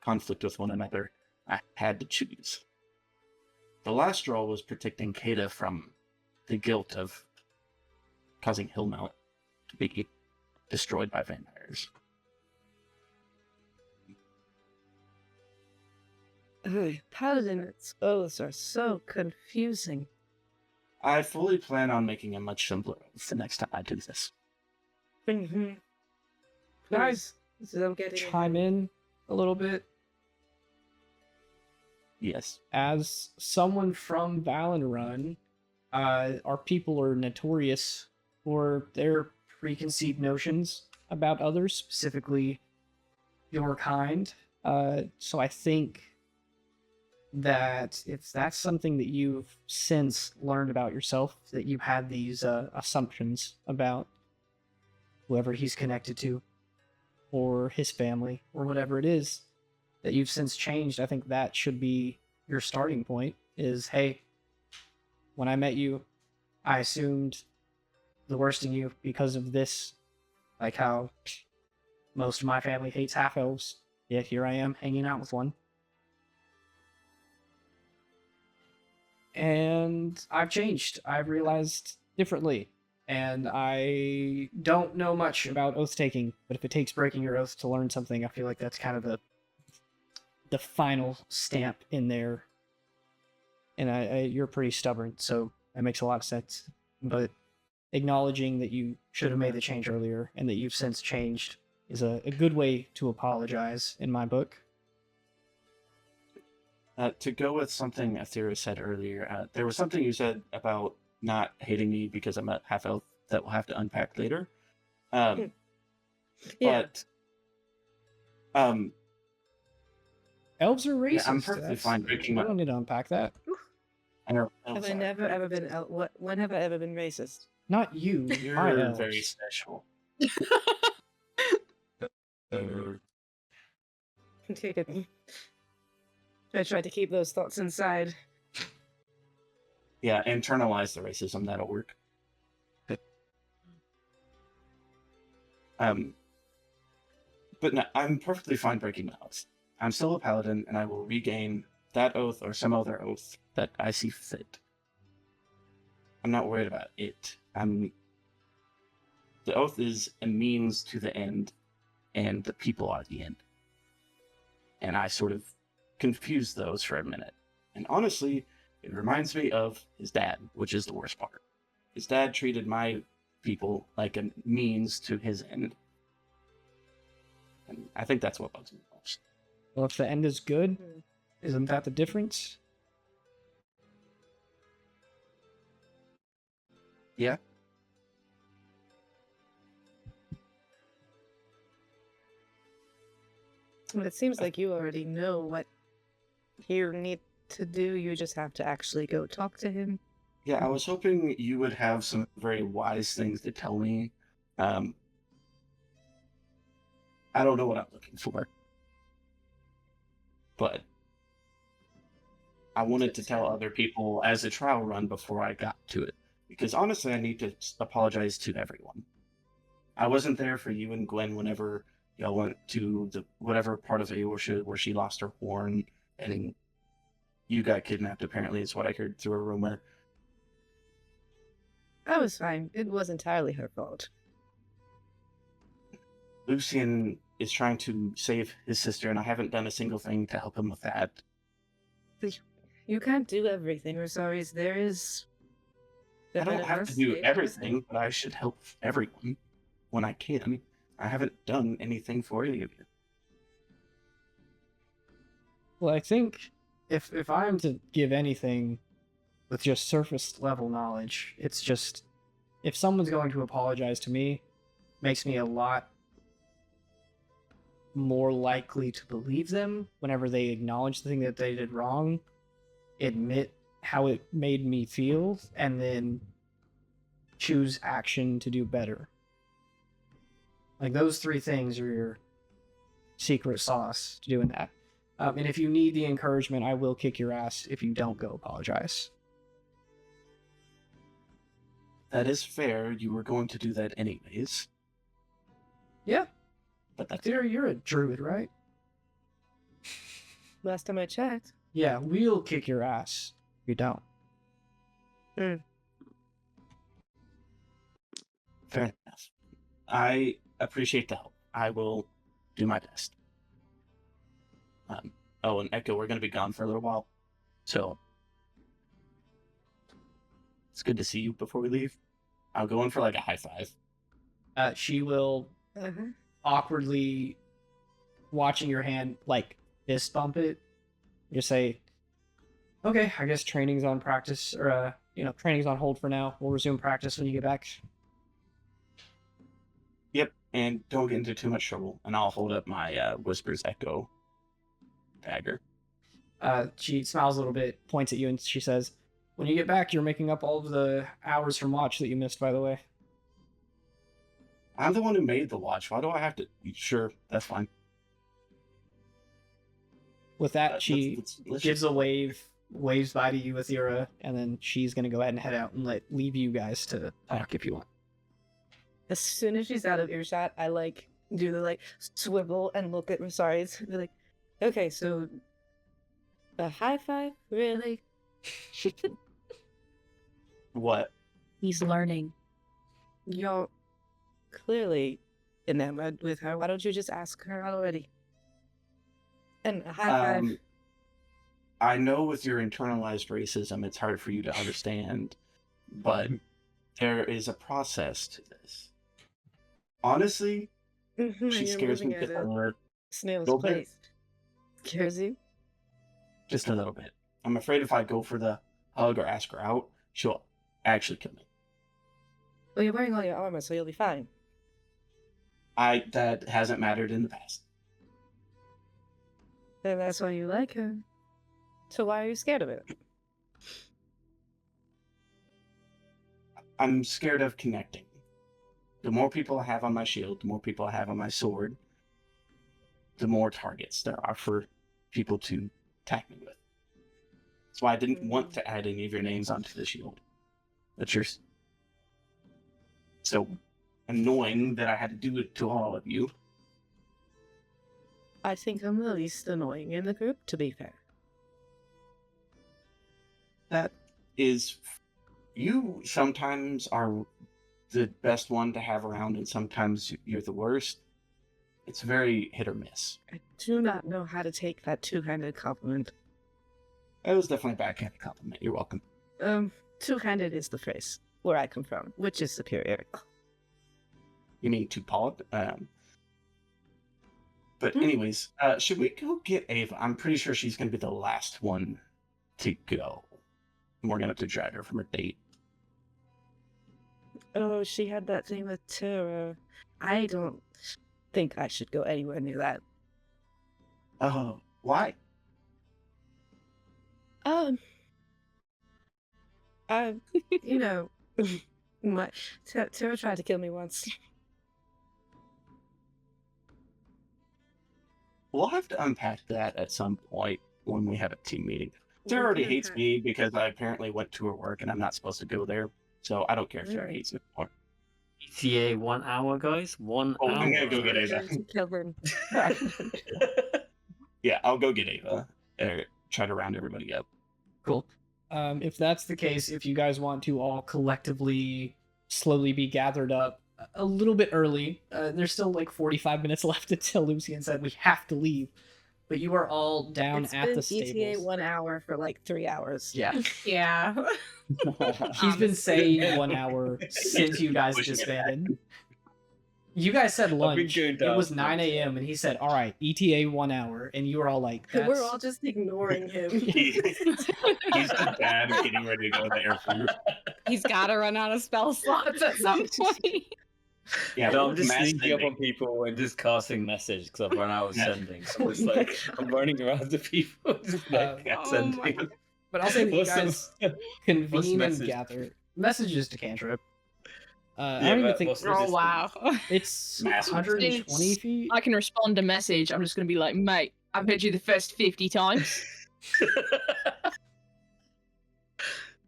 conflict with one another, I had to choose. The last straw was protecting Kata from the guilt of causing Hillmount to be destroyed by vampires. Paladin's oaths are so confusing. I fully plan on making a much simpler oath the next time I do this. Mm-hmm. Guys, So I'm getting chime in a little bit. Yes. As someone from Valenrun, our people are notorious for their preconceived notions about others, specifically your kind. So I think that if that's something that you've since learned about yourself, that you had these assumptions about whoever he's connected to, or his family, or whatever it is, that you've since changed, I think that should be your starting point is, hey, when I met you, I assumed the worst in you because of this, like how most of my family hates half-elves, yet here I am hanging out with one. And I've changed. I've realized differently. And I don't know much about oath-taking, but if it takes breaking your oath to learn something, I feel like that's kind of the final stamp in there. And you're pretty stubborn, so that makes a lot of sense. But acknowledging that you should have made the change earlier and that you've since changed is a good way to apologize in my book. To go with something Athira said earlier, there was something you said about not hating me because I'm a half-elf that we'll have to unpack later. Yeah. But Elves are racist. yeah, I'm perfectly fine breaking We my... don't need to unpack that. I know, Have I never ever been when have I ever been racist? Not you. my You're elves. very special. Take it. I tried to keep those thoughts inside. Yeah, internalize the racism. That'll work. But no, I'm perfectly fine breaking my oath. I'm still a paladin, and I will regain that oath or some other oath that I see fit. I'm not worried about it. The oath is a means to the end, and the people are the end. And I sort of confused those for a minute. And honestly, it reminds me of his dad, which is the worst part. His dad treated my people like a means to his end. And I think that's what bugs me most. Well, if the end is good, isn't that the difference? Yeah. It seems like you already know what you need to do. You just have to actually go talk to him. Yeah, I was hoping you would have some very wise things to tell me. I don't know what I'm looking for, but I wanted to tell other people as a trial run before I got to it. Because honestly, I need to apologize to everyone. I wasn't there for you and Gwen whenever y'all went to the whatever part of Aorcia where she lost her horn and you got kidnapped, apparently, is what I heard through a rumor. I was fine. It was entirely her fault. Lucian is trying to save his sister, and I haven't done a single thing to help him with that. You can't do everything, Rosaris. There is... I don't have to do everything, but I should help everyone when I can. I haven't done anything for any of you. Well, I think if I'm to give anything with just surface level knowledge, it's just if someone's going to apologize to me, makes me a lot more likely to believe them whenever they acknowledge the thing that they did wrong, admit how it made me feel, and then choose action to do better. Like, those three things are your secret sauce to doing that. And if you need the encouragement, I will kick your ass if you don't go apologize. That is fair. You were going to do that anyways. Yeah. But that's You're a druid, right? Last time I checked. Yeah, we'll kick your ass if you don't. fair enough. I appreciate the help. I will do my best. Oh, and Echo, we're going to be gone for a little while. So, it's good to see you before we leave. I'll go in for like a high five. She will awkwardly, watching your hand, like, fist bump it. Just say, okay, I guess training's on practice, or, training's on hold for now. We'll resume practice when you get back. Yep, and don't get into too much trouble. And I'll hold up my Whispers Echo dagger. She smiles a little bit, points at you, and she says, when you get back, you're making up all of the hours from watch that you missed, by the way. I'm the one who made the watch. Why do I have to? Sure, that's fine. With that, she let's gives a wave, waves by to you with Yura, and then she's going to go ahead and head out and leave you guys to talk if you want. As soon as she's out of earshot, I do the swivel and look at Rosaris. Be like, okay, so a high five, really? What? He's learning. You're clearly enamored with her. Why don't you just ask her already? And a high five. I know with your internalized racism, it's hard for you to understand, but there is a process to this. Honestly, she scares me just a little. Snail's Little bit. place. Scares you? Just a little bit. I'm afraid if I go for the hug or ask her out, she'll actually kill me. Well, you're wearing all your armor, so you'll be fine. That hasn't mattered in the past. And that's why you like her. So why are you scared of it? I'm scared of connecting. The more people I have on my shield, the more people I have on my sword, the more targets there are for people to attack me with. That's why I didn't want to add any of your names onto the shield. That's yours. So annoying that I had to do it to all of you. I think I'm the least annoying in the group, to be fair. That is, you sometimes are the best one to have around, and sometimes you're the worst. It's very hit or miss. I do not know how to take that two-handed compliment. That was definitely a backhanded compliment. You're welcome. Two-handed is the phrase where I come from, which is superior. You mean too polished? But anyways, should we go get Ava? I'm pretty sure she's going to be the last one to go. We're going to have to drag her from her date. Oh, she had that thing with Tara. I don't think I should go anywhere near that. Oh, why? You know, my Tara tried to kill me once. We'll have to unpack that at some point when we have a team meeting. We Tara already can hates unpack- me because I apparently went to her work and I'm not supposed to go there. So I don't care if Tara Alright. hates me more. ETA 1 hour, guys. 1 Oh, hour. I'm gonna go get Ava. Trying to kill him. Yeah, I'll go get Ava. Try to round everybody up. Cool. If that's the case, if you guys want to all collectively slowly be gathered up a little bit early, there's still like 45 minutes left until Lucian said we have to leave. But you are all down It's at been the stables. ETA 1 hour for like 3 hours. Yeah. Yeah. He's been saying 1 hour since you guys Pushing it back. disbanded. You guys said been lunch. going It was down 9 a.m. and he said, "All right, ETA 1 hour," and you were all like, We're "That's." all just ignoring him. He's just bad at getting ready to go to the airport. He's got to run out of spell slots at some point. Yeah, No, I'm just mass sneaking up sending. on people and just casting message because I've run out of Yeah. sending. So it's like I'm running around to people just like Yeah, Oh sending. my- But I'll say that you What's the- guys convene and message? gather messages to Cantrip. I Yeah, don't even but think what's the Oh distance? wow. it's Massive. 120 feet. I can respond to message. I'm just gonna be like, mate, I've heard you the first 50 times.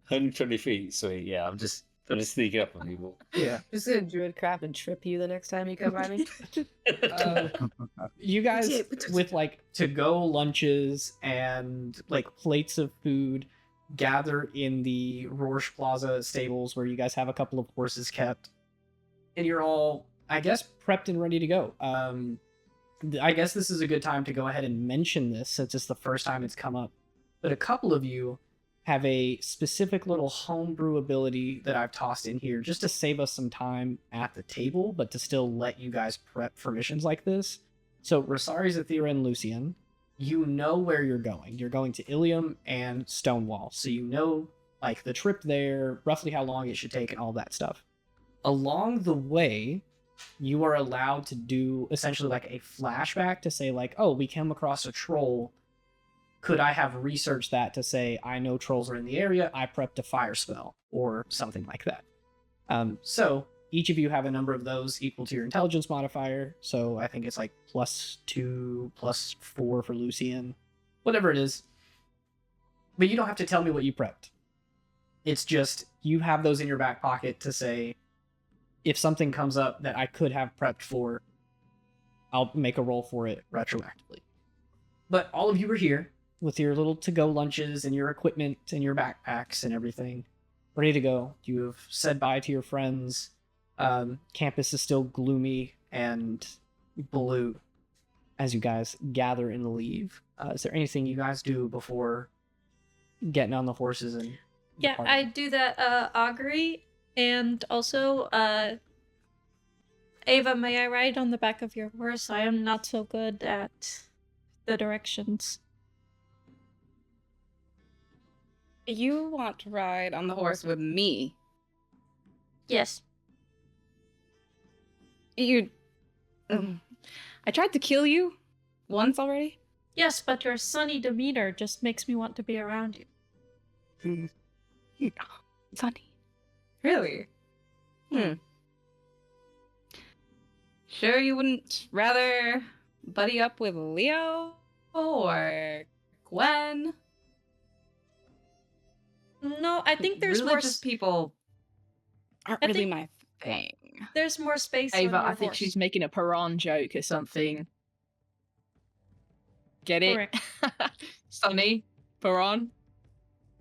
120 feet, sweet. Yeah, I'm just sneaking up on people. Yeah. Just gonna druid crap and trip you the next time you come by me. You guys Yeah, with like to-go lunches and like plates of food gather in the Rorsch Plaza stables where you guys have a couple of horses kept, and you're all, I guess, prepped and ready to go. I guess this is a good time to go ahead and mention this since it's the first time it's come up. But a couple of you have a specific little homebrew ability that I've tossed in here just to save us some time at the table, but to still let you guys prep for missions like this. So, Rosari, Zathira, and Lucian, you know where you're going. You're going to Ilium and Stonewall. So you know, like, the trip there, roughly how long it should take, and all that stuff. Along the way, you are allowed to do essentially like a flashback to say, like, oh, we came across a troll. Could I have researched that to say, I know trolls are in the area, I prepped a fire spell, or something like that. So each of you have a number of those equal to your intelligence modifier. So I think it's like +2, +4 for Lucian, whatever it is. But you don't have to tell me what you prepped. It's just, you have those in your back pocket to say, if something comes up that I could have prepped for, I'll make a roll for it retroactively. But all of you are here with your little to-go lunches and your equipment and your backpacks and everything, ready to go. You have said bye to your friends. Campus is still gloomy and blue as you guys gather and leave. Is there anything you guys do before getting on the horses and Yeah, departing? I do that augury, and also Ava, may I ride on the back of your horse? I am not so good at the directions. You want to ride on the horse with me? Yes. You. I tried to kill you once already. Yes, but your sunny demeanor just makes me want to be around you. Funny. Really? Sure you wouldn't rather buddy up with Leo or Gwen? No, I think there's Religious more. just people aren't I really think- my thing. There's more space. Ava, on your I think horse. she's making a Paran joke or something. Get it? Correct. Sunny? Paran?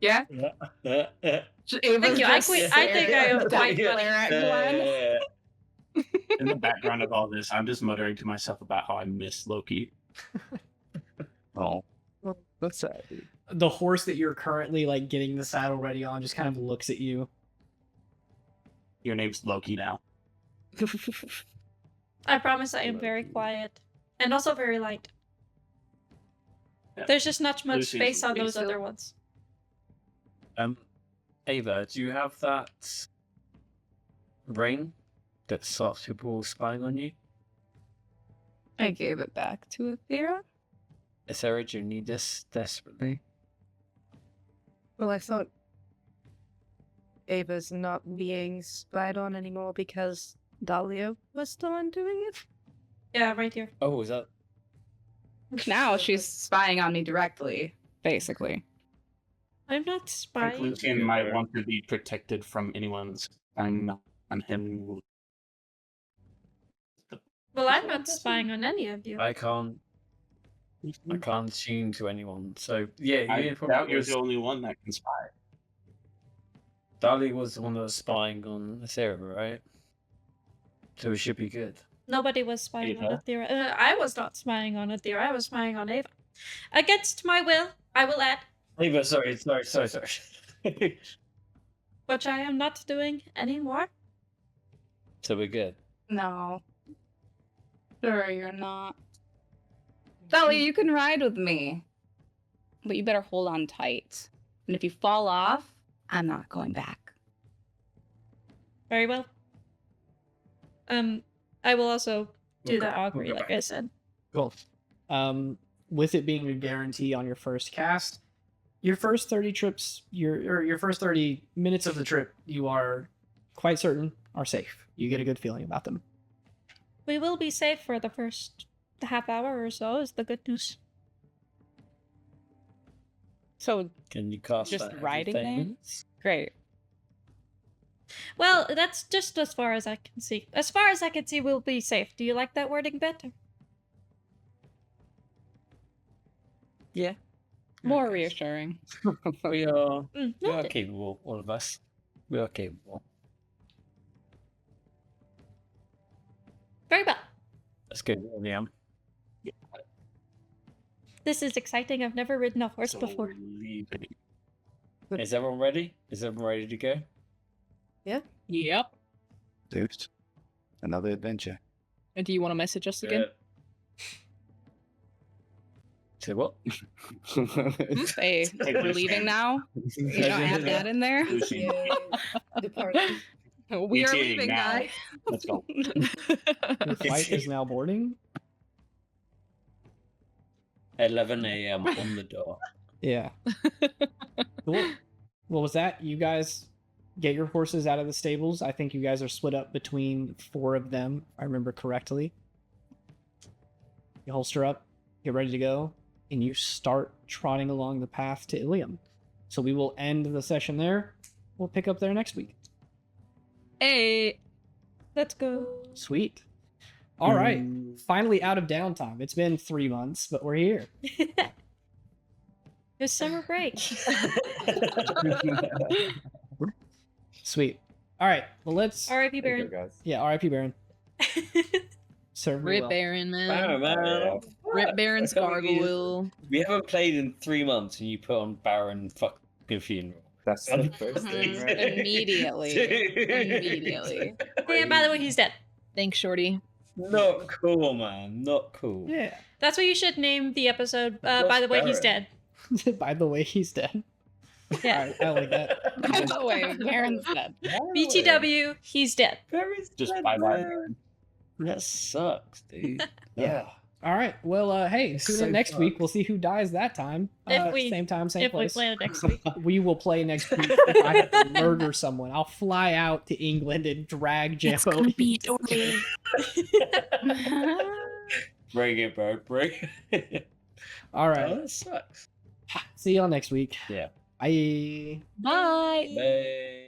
Yeah? Ava's Thank you, I just quit- I think I am quite staring at Gwen. In the background of all this, I'm just muttering to myself about how I miss Loki. Oh, that's sad. The horse that you're currently like getting the saddle ready on just kind of looks at you. Your name's Loki now. I promise I am very quiet and also very light. Yeah. There's just not much Lucy's space on those Lisa. other ones. Ava, do you have that ring that stops people spying on you? I gave it back to Athera. Sarah, do you need this desperately? Well, I thought Ava's not being spied on anymore because Dahlia was the one doing it. Yeah, right here. Oh, is that? Now she's spying on me directly, basically. I'm not I think spying. Lucian might want to be protected from anyone's spying on him. Well, I'm not spying on any of you. I can't tune to anyone. So yeah, I you doubt you're the only one that can spy. Dali was the one that was spying on Sarah, right? So we should be good. Nobody was spying on Ava? Athera. I was not spying on Athera. I was spying on Ava. Against my will, I will add, Ava, sorry. which I am not doing anymore. So we're good. No. Sure, you're not. Dahlia, you can ride with me. But you better hold on tight. And if you fall off, I'm not going back. Very well. I will also do the Okay, augury, we'll go like back. I said. Cool. With it being a guarantee on your first cast, your first 30 trips, your first 30 minutes of the trip, you are quite certain are safe. You get a good feeling about them. We will be safe for the first half hour or so, is the good news. So, Can you cast just that every riding 30 there? minutes? Great. Well, that's just as far as I can see. As far as I can see, we'll be safe. Do you like that wording better? Yeah. More reassuring. We are Mm, we are noted. capable, all of us. We are capable. Very well. That's good, Liam. This is exciting. I've never ridden a horse So before. we're leaving. Is everyone ready? Is everyone ready to go? Yep. Dude, another adventure. And do you want to message us again? Say what? Say, we're leaving now? You don't add that in there? Lucian, Departing. We are ETA leaving, now. guys. Let's go. Your flight is now boarding. 11 a.m. on the door. Yeah. Cool. What was that? You guys get your horses out of the stables. I think you guys are split up between 4 of them, if I remember correctly. You holster up, get ready to go, and you start trotting along the path to Ilium. So we will end the session there. We'll pick up there next week. Hey. Let's go. Sweet. All right. Finally out of downtime. It's been 3 months, but we're here. It's summer break. Sweet. All right. Well, let's. R.I.P. There you Baron. go, guys. Yeah, RIP Baron. Serve me Rip well. Baron, man. Man. Rip Baron's gargoyle. We haven't played in 3 months and you put on Baron fucking funeral. That's the first thing, Mhm. right? Immediately. Immediately. Yeah, by the way, he's dead. Thanks, Shorty. Not cool, man. Not cool. Yeah. That's what you should name the episode. What's By the way, he's Baron? dead. By the way, he's dead. Yeah. I like that. By the way, Baron's dead. BTW, he's dead. Baron's Just dead, bye-bye. man. That sucks, dude. Yeah. All right. Well, hey, It's tune so in next week. fucked. We'll see who dies that time. If we- Same time, same If we place. play it next week. We will play next week. If I have to murder someone, I'll fly out to England and drag Jambo. Dory. Bring it, bro. Bring it. All Oh, right. that sucks. See y'all next week. Yeah. Bye. Bye. Bye.